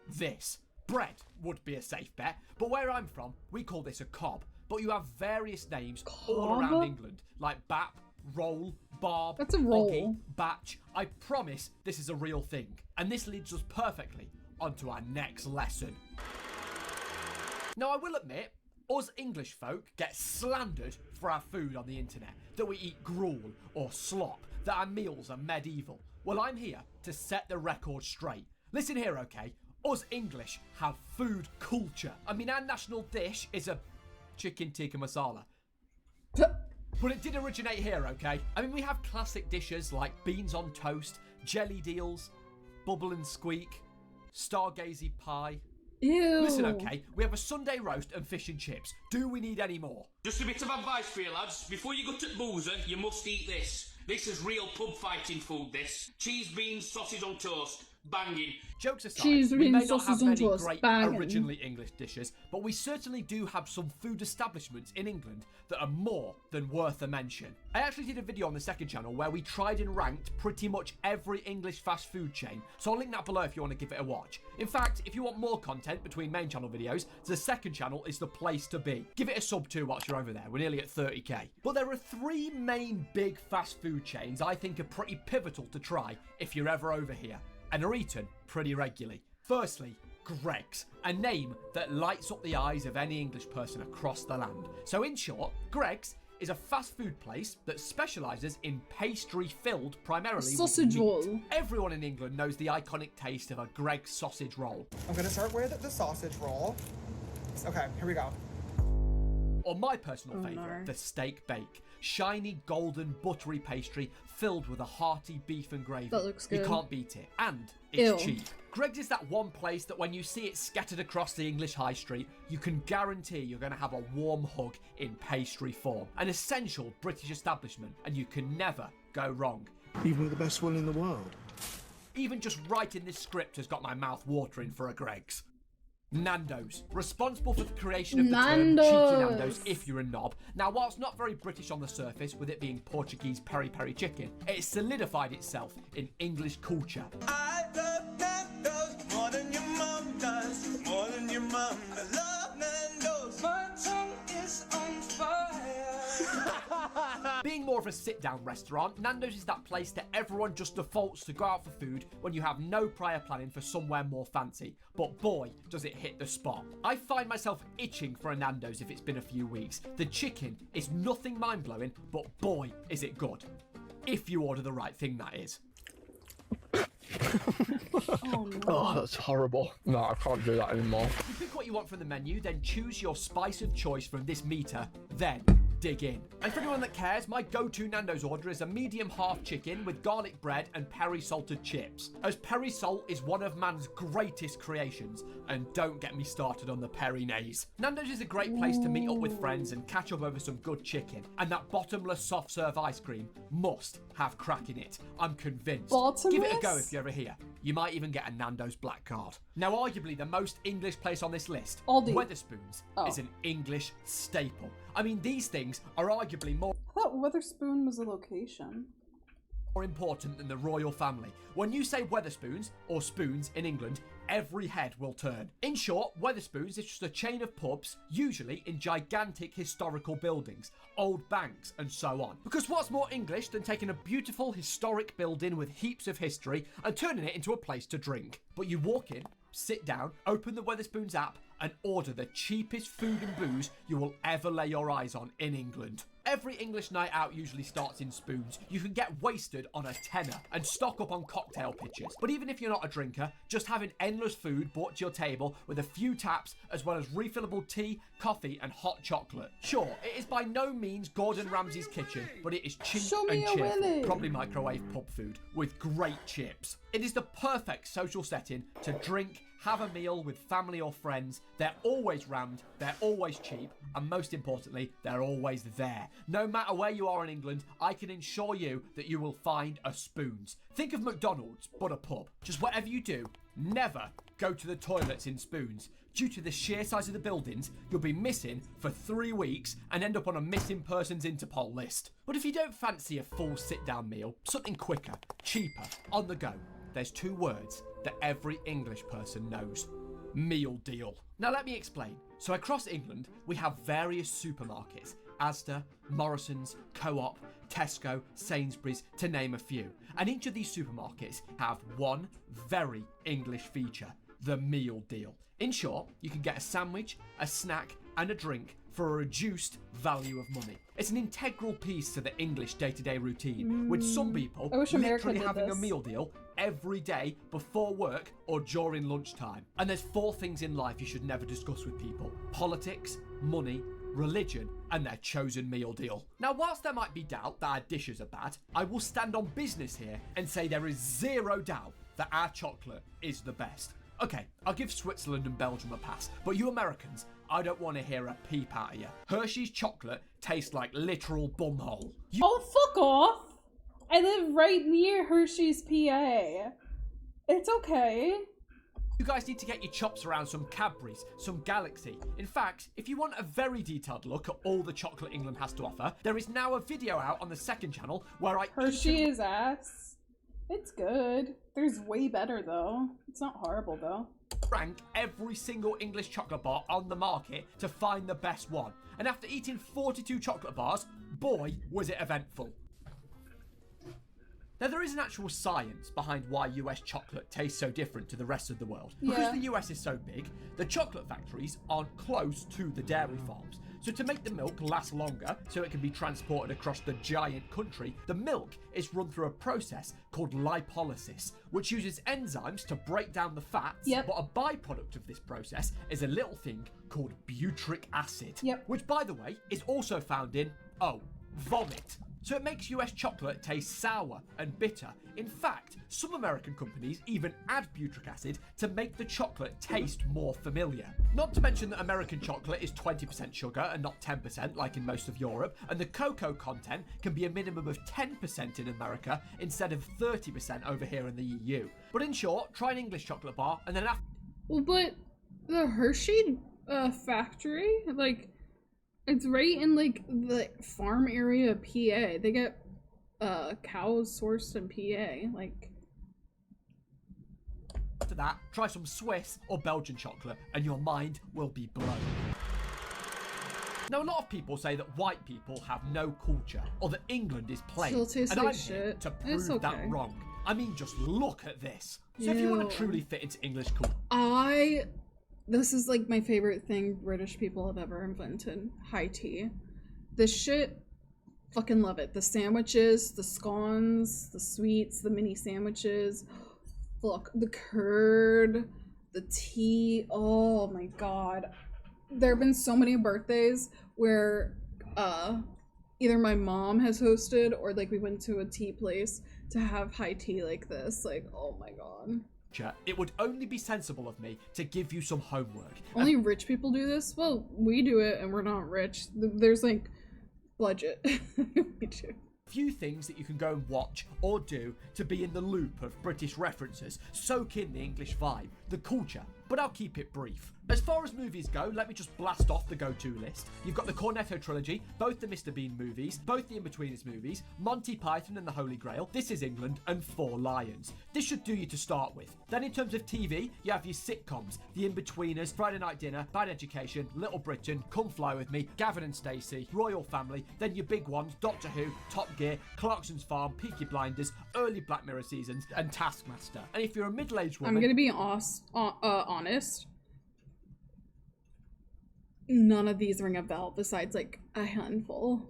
This. Bread would be a safe bet, but where I'm from, we call this a cob. But you have various names all around England, like bap, roll, barb, That's a roll. oggy, batch. I promise this is a real thing. And this leads us perfectly onto our next lesson. Now, I will admit, us English folk get slandered for our food on the internet, that we eat gruel or slop, that our meals are medieval. Well, I'm here to set the record straight. Listen here, okay? Us English have food culture. I mean, our national dish is a chicken tikka masala. But it did originate here, okay? I mean, we have classic dishes like beans on toast, jelly deals, bubble and squeak, stargazy pie. Ew. Listen, okay, we have a Sunday roast and fish and chips. Do we need any more? Just a bit of advice for you lads. Before you go to Boozer, you must eat this. This is real pub fighting food, this. Cheese, beans, sausage on toast. Banging. Jokes aside, Cheese, we beans, may not have sausage on many toast. great Banging. originally English dishes, but we certainly do have some food establishments in England that are more than worth a mention. I actually did a video on the second channel where we tried and ranked pretty much every English fast food chain, so I'll link that below if you want to give it a watch. In fact, if you want more content between main channel videos, the second channel is the place to be. Give it a sub too whilst you're over there, we're nearly at 30k. But there are three main big fast food chains I think are pretty pivotal to try if you're ever over here, and are eaten pretty regularly. Firstly, Greggs, a name that lights up the eyes of any English person across the land. So in short, Greggs is a fast food place that specialises in pastry filled primarily sausage with meat. roll. Everyone in England knows the iconic taste of a Greggs sausage roll. I'm gonna start with the sausage roll. Okay, here we go. Or my personal favourite, the steak bake. Shiny, golden, buttery pastry filled with a hearty beef and gravy. That looks good. You can't beat it. And it's Ew. cheap. Greggs is that one place that when you see it scattered across the English high street, you can guarantee you're going to have a warm hug in pastry form. An essential British establishment, and you can never go wrong. Even with the best will in the world. Even just writing this script has got my mouth watering for a Greggs. Nando's, responsible for the creation of the term cheeky Nando's if you're a knob. Now, whilst not very British on the surface, with it being Portuguese peri-peri chicken, it solidified itself in English culture. I love Nando's more than your mom does, more than your mom. I love Nando's. My tongue is on fire. Being more of a sit-down restaurant, Nando's is that place that everyone just defaults to go out for food when you have no prior planning for somewhere more fancy. But boy, does it hit the spot. I find myself itching for a Nando's if it's been a few weeks. The chicken is nothing mind-blowing, but boy, is it good. If you order the right thing, that is. Oh, no. Oh, that's horrible. No, I can't do that anymore. If you pick what you want from the menu, then choose your spice of choice from this meter, then dig in. And for anyone that cares, my go-to Nando's order is a medium half chicken with garlic bread and peri-salted chips, as peri-salt is one of man's greatest creations, and don't get me started on the peri-nays. Nando's is a great place to meet up with friends and catch up over some good chicken, and that bottomless soft serve ice cream must have crack in it. I'm convinced. Bottomless? Give it a go if you're ever here. You might even get a Nando's black card. Now, arguably the most English place on this list, Aldi. Wetherspoons, is an English staple. I mean, these things are arguably more I thought Wetherspoon was a location. important than the royal family. When you say Wetherspoons, or spoons in England, every head will turn. In short, Wetherspoons is just a chain of pubs, usually in gigantic historical buildings, old banks, and so on. Because what's more English than taking a beautiful historic building with heaps of history and turning it into a place to drink? But you walk in, sit down, open the Wetherspoons app, and order the cheapest food and booze you will ever lay your eyes on in England. Every English night out usually starts in Spoons. You can get wasted on a tenner and stock up on cocktail pitches. But even if you're not a drinker, just having endless food brought to your table with a few taps, as well as refillable tea, coffee, and hot chocolate. Sure, it is by no means Gordon Ramsay's kitchen, but it is cheap and cheerful, probably microwave pub food, with great chips. It is the perfect social setting to drink, have a meal with family or friends. They're always rammed, they're always cheap, and most importantly, they're always there. No matter where you are in England, I can assure you that you will find a Spoons. Think of McDonald's, but a pub. Just whatever you do, never go to the toilets in Spoons. Due to the sheer size of the buildings, you'll be missing for 3 weeks and end up on a missing persons Interpol list. But if you don't fancy a full sit-down meal, something quicker, cheaper, on the go, there's 2 words that every English person knows. meal deal. Now let me explain. So across England, we have various supermarkets, Asda, Morrison's, Co-op, Tesco, Sainsbury's, to name a few. And each of these supermarkets have one very English feature, the meal deal. In short, you can get a sandwich, a snack, and a drink for a reduced value of money. It's an integral piece to the English day-to-day routine, with some people literally having a meal deal every day before work or during lunchtime. And there's 4 things in life you should never discuss with people: politics, money, religion, and their chosen meal deal. Now, whilst there might be doubt that our dishes are bad, I will stand on business here and say there is zero doubt that our chocolate is the best. Okay, I'll give Switzerland and Belgium a pass, but you Americans, I don't want to hear a peep out of you. Hershey's chocolate tastes like literal bumhole. Oh, fuck off! I live right near Hershey's, PA. It's okay. You guys need to get your chops around some Cadbury's, some Galaxy. In fact, if you want a very detailed look at all the chocolate England has to offer, there is now a video out on the second channel where I Hershey's ass. It's good. There's way better though. It's not horrible though. Rank every single English chocolate bar on the market to find the best one. And after eating 42 chocolate bars, boy, was it eventful. Now, there is an actual science behind why US chocolate tastes so different to the rest of the world. Because the US is so big, the chocolate factories aren't close to the dairy farms. So to make the milk last longer, so it can be transported across the giant country, the milk is run through a process called lipolysis, which uses enzymes to break down the fats. But a byproduct of this process is a little thing called butyric acid, which, by the way, is also found in, vomit. So it makes US chocolate taste sour and bitter. In fact, some American companies even add butyric acid to make the chocolate taste more familiar. Not to mention that American chocolate is 20% sugar and not 10% like in most of Europe, and the cocoa content can be a minimum of 10% in America instead of 30% over here in the EU. But in short, try an English chocolate bar and then after... Well, but the Hershey factory, like, it's right in, like, the farm area of PA. They get cows sourced in PA, like... After that, try some Swiss or Belgian chocolate and your mind will be blown. Now, a lot of people say that white people have no culture or that England is plain, and I'm here to prove that wrong. I mean, just look at this. So if you want to truly fit into English culture... This is like my favorite thing British people have ever invented. High tea. This shit, fucking love it. The sandwiches, the scones, the sweets, the mini sandwiches. Look, the curd, the tea. Oh my god. There have been so many birthdays where either my mom has hosted or like we went to a tea place to have high tea like this. Like, oh my god. It would only be sensible of me to give you some homework. Only rich people do this? Well, we do it and we're not rich. There's like budget. We do. Few things that you can go and watch or do to be in the loop of British references, soak in the English vibe, the culture, but I'll keep it brief. As far as movies go, let me just blast off the go-to list. You've got the Cornetto trilogy, both the Mr. Bean movies, both the In-Betweeners movies, Monty Python and the Holy Grail, This Is England, and Four Lions. This should do you to start with. Then in terms of TV, you have your sitcoms, The In-Betweeners, Friday Night Dinner, Bad Education, Little Britain, Come Fly With Me, Gavin and Stacey, Royal Family, then your big ones, Doctor Who, Top Gear, Clarkson's Farm, Peaky Blinders, early Black Mirror seasons, and Taskmaster. And if you're a middle-aged woman... I'm gonna be honest. None of these ring a bell besides like a handful.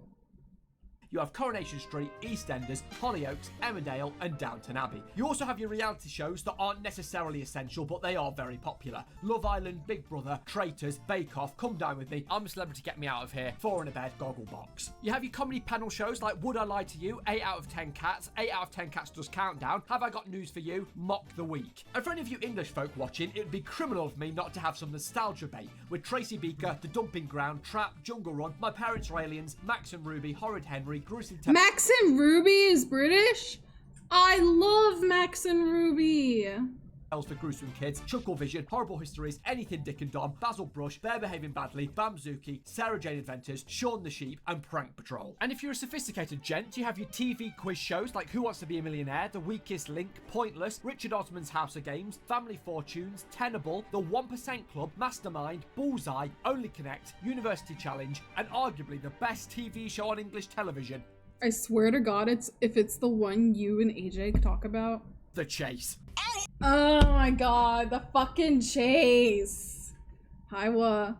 You have Coronation Street, EastEnders, Hollyoaks, Emmerdale, and Downton Abbey. You also have your reality shows that aren't necessarily essential, but they are very popular. Love Island, Big Brother, Traitors, Bake Off, Come Dine With Me, I'm a Celebrity, Get Me Out of Here, 4 in a Bed, Gogglebox. You have your comedy panel shows like Would I Lie to You, 8 out of 10 Cats, 8 out of 10 Cats Does Countdown, Have I Got News for You, Mock the Week. And for any of you English folk watching, it would be criminal of me not to have some nostalgia bait with Tracy Beaker, The Dumping Ground, Trap, Jungle Run, My Parents Are Aliens, Max and Ruby, Horrid Henry, Max and Ruby is British? I love Max and Ruby. for gruesome kids, Chuckle Vision, Horrible Histories, Anything Dick and Dom, Basil Brush, They're Behaving Badly, Bamzuki, Sarah Jane Adventures, Shaun the Sheep, and Prank Patrol. And if you're a sophisticated gent, you have your TV quiz shows like Who Wants to Be a Millionaire, The Weakest Link, Pointless, Richard Osman's House of Games, Family Fortunes, Tenable, The 1% Club, Mastermind, Bullseye, Only Connect, University Challenge, and arguably the best TV show on English television. I swear to God, if it's the one you and AJ talk about. The Chase. Oh my God, the fucking Chase. Hiwa.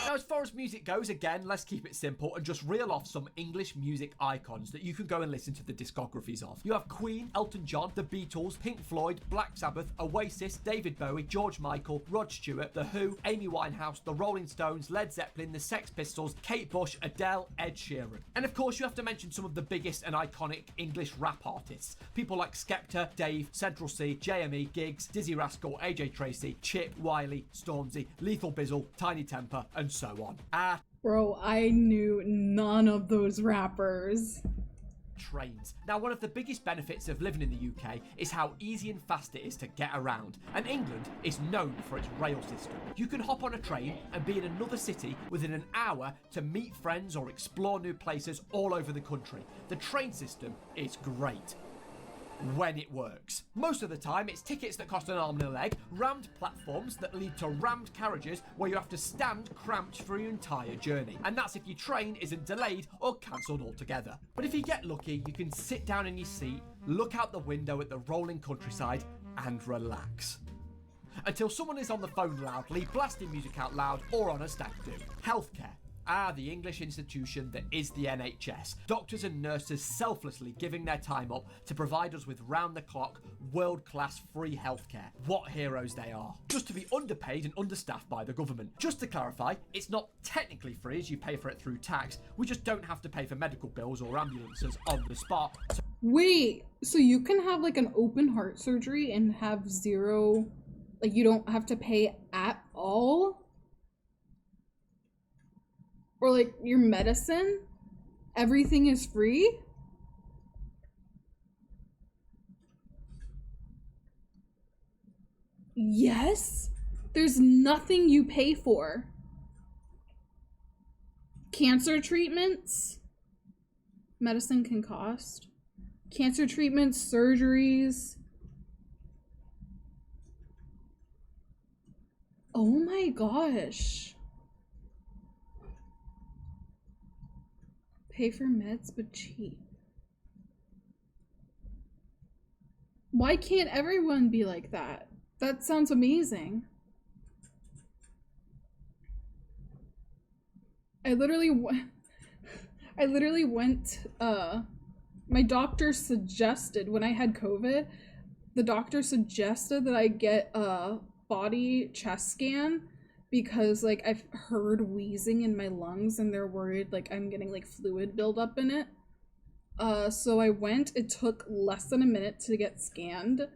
Now, as far as music goes, again, let's keep it simple and just reel off some English music icons that you can go and listen to the discographies of. You have Queen, Elton John, The Beatles, Pink Floyd, Black Sabbath, Oasis, David Bowie, George Michael, Rod Stewart, The Who, Amy Winehouse, The Rolling Stones, Led Zeppelin, The Sex Pistols, Kate Bush, Adele, Ed Sheeran. And of course, you have to mention some of the biggest and iconic English rap artists. People like Skepta, Dave, Central C, JME, Giggs, Dizzy Rascal, AJ Tracy, Chip, Wiley, Stormzy, Lethal Bizzle, Tiny Temper, and so on. Bro, I knew none of those rappers. Trains. Now, one of the biggest benefits of living in the UK is how easy and fast it is to get around, and England is known for its rail system. You can hop on a train and be in another city within an hour to meet friends or explore new places all over the country. The train system is great. When it works. Most of the time, it's tickets that cost an arm and a leg, rammed platforms that lead to rammed carriages where you have to stand cramped for your entire journey. And that's if your train isn't delayed or cancelled altogether. But if you get lucky, you can sit down in your seat, look out the window at the rolling countryside, and relax. Until someone is on the phone loudly, blasting music out loud, or on a stag do. Healthcare. The English institution that is the NHS. Doctors and nurses selflessly giving their time up to provide us with round-the-clock, world-class free healthcare. What heroes they are. Just to be underpaid and understaffed by the government. Just to clarify, it's not technically free as you pay for it through tax. We just don't have to pay for medical bills or ambulances on the spot. Wait, so you can have like an open heart surgery and have zero, like you don't have to pay at all? Or like your medicine, everything is free? Yes, there's nothing you pay for. Cancer treatments, medicine can cost. Cancer treatments, surgeries. Oh my gosh. Pay for meds, but cheap. Why can't everyone be like that? That sounds amazing. I literally went, my doctor suggested, when I had COVID, the doctor suggested that I get a body chest scan because like I've heard wheezing in my lungs and they're worried like I'm getting like fluid buildup in it. So I went, it took less than a minute to get scanned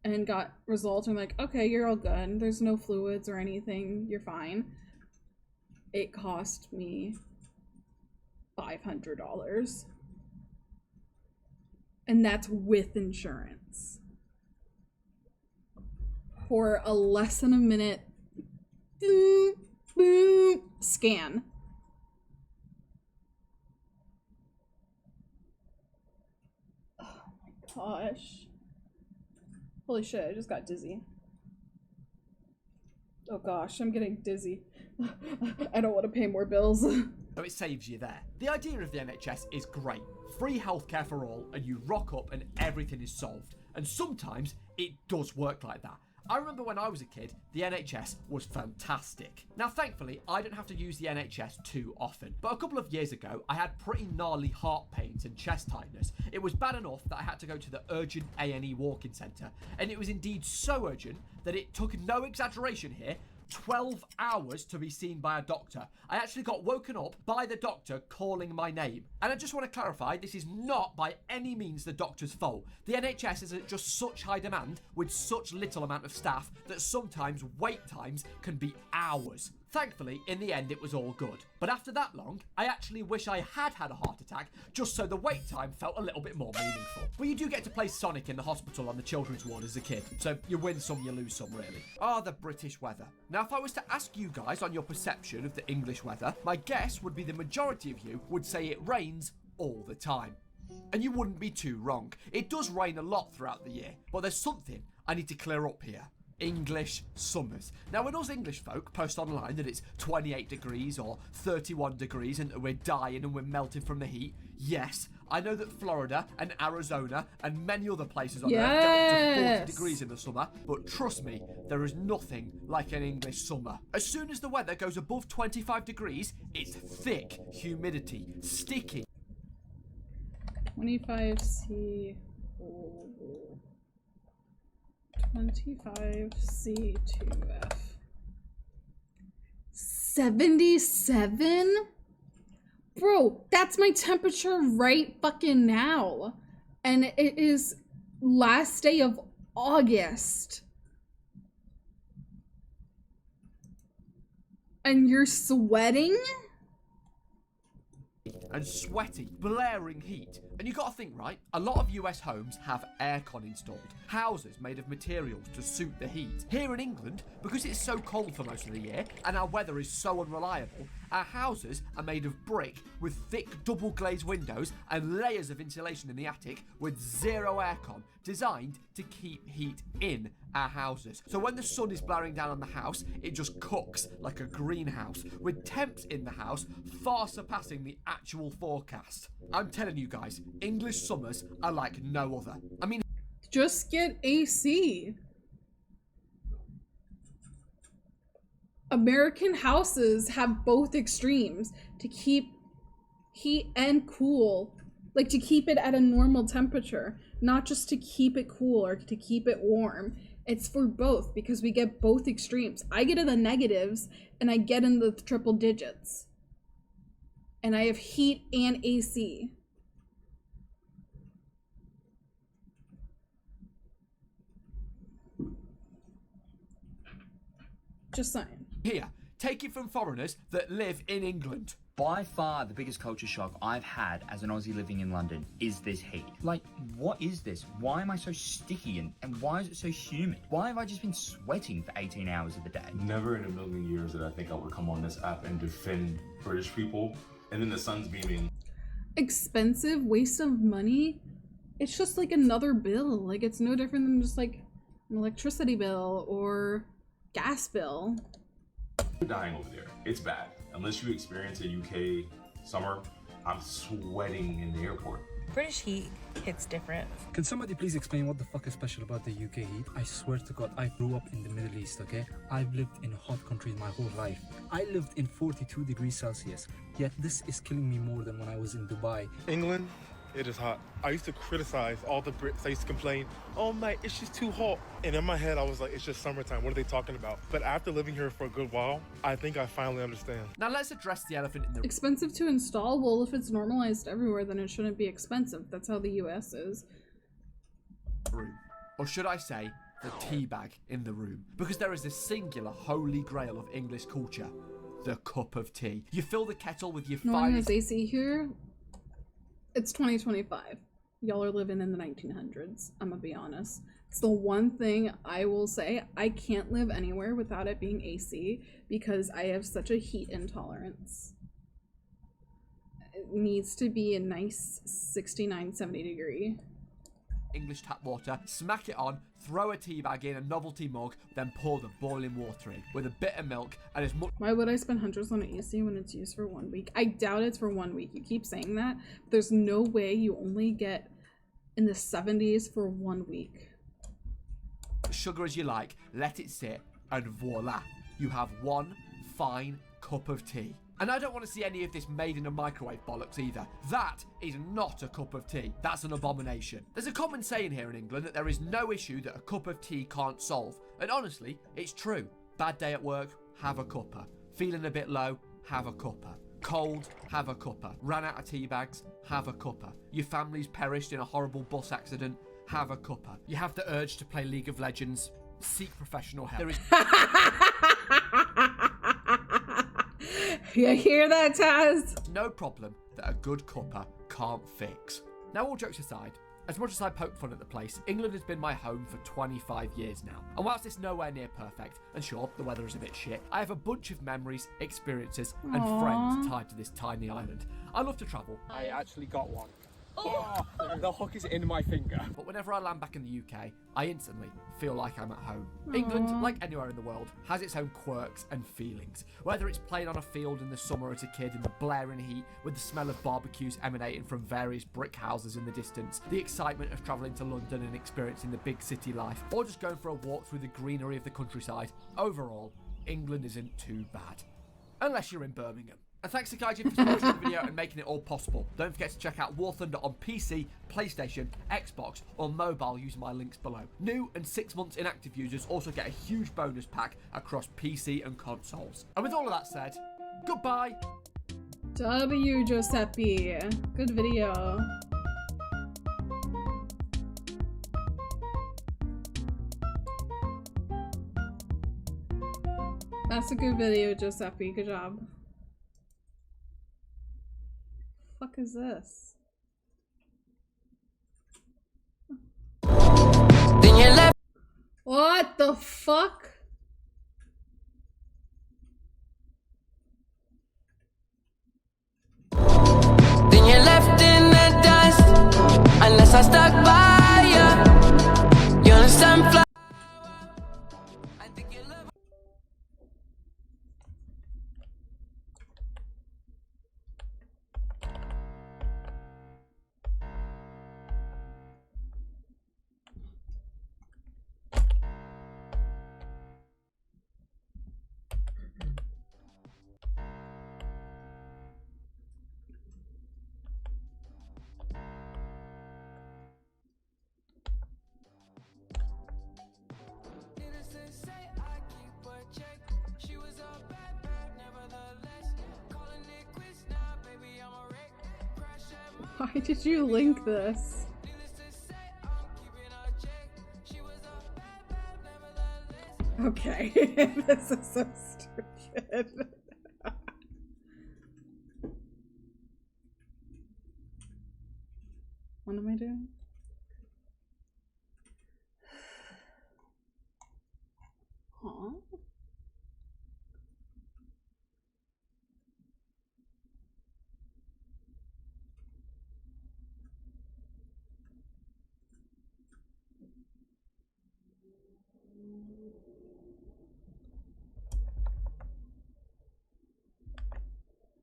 and got results. I'm like, okay, you're all good. There's no fluids or anything. You're fine. It cost me $500. And that's with insurance. For a less than a minute scan. Oh my gosh. Holy shit, I just got dizzy. Oh gosh, I'm getting dizzy. I don't want to pay more bills. So it saves you there. The idea of the NHS is great. Free healthcare for all, and you rock up and everything is solved. And sometimes it does work like that. I remember when I was a kid, the NHS was fantastic. Now, thankfully, I don't have to use the NHS too often. But a couple of years ago, I had pretty gnarly heart pains and chest tightness. It was bad enough that I had to go to the urgent A&E walk-in centre. And it was indeed so urgent that it took, no exaggeration here, 12 hours to be seen by a doctor. I actually got woken up by the doctor calling my name. And I just want to clarify, this is not by any means the doctor's fault. The NHS is at just such high demand with such little amount of staff that sometimes wait times can be hours. Thankfully, in the end, it was all good. But after that long, I actually wish I had had a heart attack, just so the wait time felt a little bit more meaningful. But you do get to play Sonic in the hospital on the children's ward as a kid, so you win some, you lose some, really. The British weather. Now, if I was to ask you guys on your perception of the English weather, my guess would be the majority of you would say it rains all the time. And you wouldn't be too wrong. It does rain a lot throughout the year, but there's something I need to clear up here. English summers. Now, when us English folk post online that it's 28 degrees or 31 degrees and we're dying and we're melting from the heat, yes, I know that Florida and Arizona and many other places on Earth get up to 40 degrees in the summer, but trust me, there is nothing like an English summer. As soon as the weather goes above 25 degrees, it's thick humidity, sticky. 25 C. 25 C2F. 77? Bro, that's my temperature right fucking now. And it is last day of August. And you're sweating? And sweaty, blaring heat. And you gotta think, right? A lot of US homes have aircon installed. Houses made of materials to suit the heat. Here in England, because it's so cold for most of the year, and our weather is so unreliable, our houses are made of brick with thick double glazed windows and layers of insulation in the attic with zero aircon, designed to keep heat in our houses. So when the sun is blaring down on the house, it just cooks like a greenhouse, with temps in the house far surpassing the actual forecast. I'm telling you guys, English summers are like no other. I mean, just get AC. American houses have both extremes to keep heat and cool, like to keep it at a normal temperature, not just to keep it cool or to keep it warm. It's for both, because we get both extremes. I get in the negatives and I get in the triple digits. And I have heat and AC. Just saying. Here, take it from foreigners that live in England. By far the biggest culture shock I've had as an Aussie living in London is this heat. Like, what is this? Why am I so sticky and why is it so humid? Why have I just been sweating for 18 hours of the day? Never in a million years did I think I would come on this app and defend British people. And then the sun's beaming. Expensive, waste of money. It's just like another bill. Like, it's no different than just like an electricity bill or gas bill. You're dying over there. It's bad. Unless you experience a UK summer, I'm sweating in the airport. British heat hits different. Can somebody please explain what the fuck is special about the UK heat? I swear to God, I grew up in the Middle East, okay? I've lived in hot countries my whole life. I lived in 42 degrees Celsius, yet this is killing me more than when I was in Dubai. England, it is hot. I used to criticize all the Brits. I used to complain, oh mate, it's just too hot. And in my head, I was like, it's just summertime. What are they talking about? But after living here for a good while, I think I finally understand. Now let's address the elephant in the room. Expensive to install? Well, if it's normalized everywhere, then it shouldn't be expensive. That's how the US is. Or should I say, the teabag in the room. Because there is a singular holy grail of English culture. The cup of tea. You fill the kettle with your No one has AC here. It's 2025. Y'all are living in the 1900s. I'm gonna be honest. It's the one thing I will say. I can't live anywhere without it being AC because I have such a heat intolerance. It needs to be a nice 69, 70 degree. English tap water, smack it on, throw a tea bag in a novelty mug, then pour the boiling water in with a bit of milk and as much. Why would I spend hundreds on AC when it's used for 1 week? I doubt it's for 1 week. You keep saying that. But there's no way you only get in the 70s for 1 week. Sugar as you like, let it sit, and voila, you have one fine cup of tea. And I don't want to see any of this made in a microwave bollocks either. That is not a cup of tea. That's an abomination. There's a common saying here in England that there is no issue that a cup of tea can't solve. And honestly, it's true. Bad day at work, have a cuppa. Feeling a bit low, have a cuppa. Cold, have a cuppa. Ran out of tea bags, have a cuppa. Your family's perished in a horrible bus accident, have a cuppa. You have the urge to play League of Legends, seek professional help. There is You hear that, Taz? No problem that a good cuppa can't fix. Now, all jokes aside, as much as I poke fun at the place, England has been my home for 25 years now. And whilst it's nowhere near perfect, and sure, the weather is a bit shit, I have a bunch of memories, experiences, and Aww. friends tied to this tiny island. I love to travel. I actually got one. Oh, the hook is in my finger. But whenever I land back in the UK, I instantly feel like I'm at home. England, like anywhere in the world, has its own quirks and feelings. Whether it's playing on a field in the summer as a kid in the blaring heat, with the smell of barbecues emanating from various brick houses in the distance, the excitement of travelling to London and experiencing the big city life, or just going for a walk through the greenery of the countryside, overall, England isn't too bad. Unless you're in Birmingham. And thanks to Gaijin for sponsoring the video and making it all possible. Don't forget to check out War Thunder on PC, PlayStation, Xbox, or mobile using my links below. New and 6 months inactive users also get a huge bonus pack across PC and consoles. And with all of that said, goodbye! W, Giuseppe. Good video. That's a good video, Giuseppe. Good job. Fuck is this? Then you left. What the fuck? Then you left in the dust. Unless I stuck by you. You understand? Why did you link this? Okay, this is so stupid. What am I doing? Huh?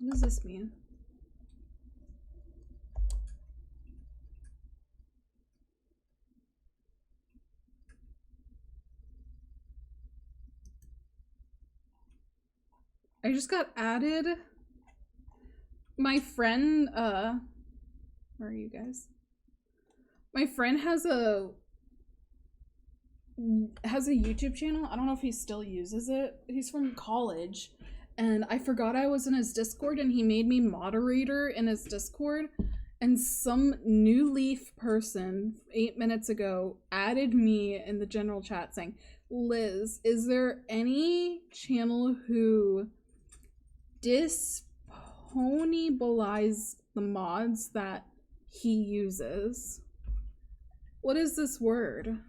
What does this mean? I just got added. My friend, where are you guys? My friend has a YouTube channel. I don't know if he still uses it. He's from college. And I forgot I was in his Discord and he made me moderator in his Discord. And some new leaf person 8 minutes ago added me in the general chat saying, Liz, is there any channel who disponibilize the mods that he uses? What is this word?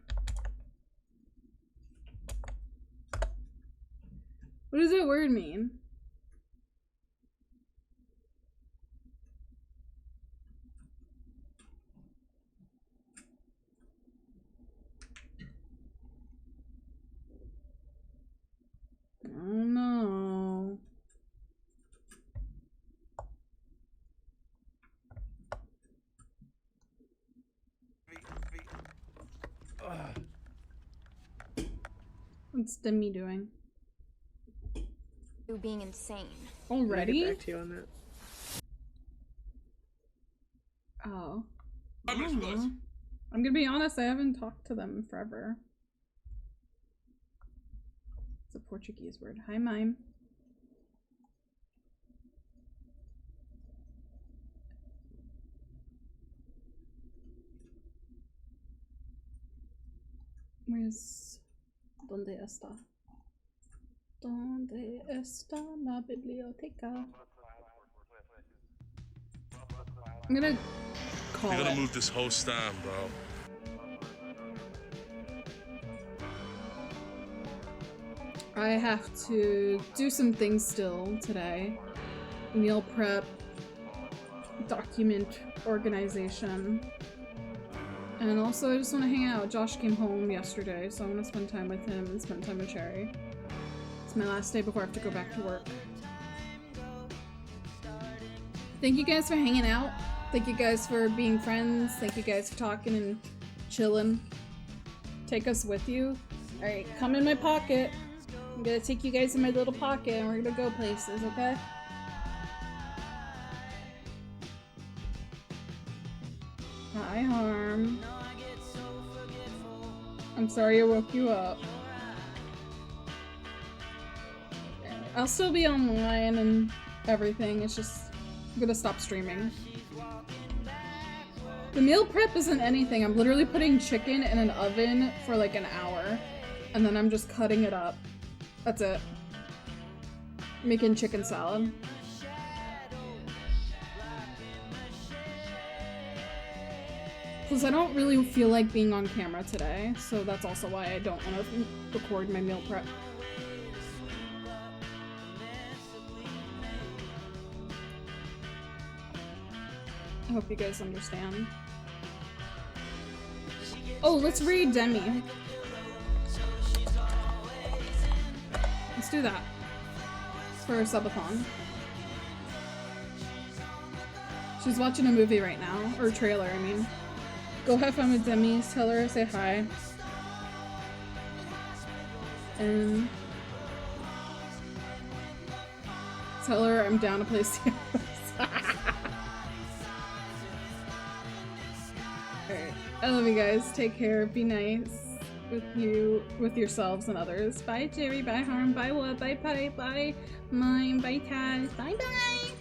What does that word mean? I don't know. What's Demi doing? You being insane. Already? Get back to you on that. Oh. I'm gonna be honest, I haven't talked to them forever. It's a Portuguese word. Hi, Mime. Where's... ¿Dónde está? ¿Dónde está la biblioteca? I'm gonna call You're gonna it. move this whole stand, bro. I have to do some things still today. Meal prep, document organization. And also I just want to hang out. Josh came home yesterday, so I want to spend time with him and spend time with Cherry. It's my last day before I have to go back to work. Thank you guys for hanging out. Thank you guys for being friends. Thank you guys for talking and chilling. Take us with you. Alright, come in my pocket. I'm gonna take you guys in my little pocket and we're gonna go places, okay? Hi, Harm. I'm sorry I woke you up. I'll still be online and everything, it's just I'm gonna stop streaming. The meal prep isn't anything. I'm literally putting chicken in an oven for like an hour and then I'm just cutting it up. That's it. Making chicken salad. Plus I don't really feel like being on camera today, so that's also why I don't want to record my meal prep. I hope you guys understand. Oh, let's read Demi. Let's do that. For a subathon. She's watching a movie right now. Or trailer, I mean. Go have fun with Demi. Tell her I say hi. And tell her I'm down to play Steelers. Alright. I love you guys. Take care. Be nice with yourselves and others. Bye Jerry, bye Harm, bye What, bye Pipe, bye Mime, bye Taz, bye bye!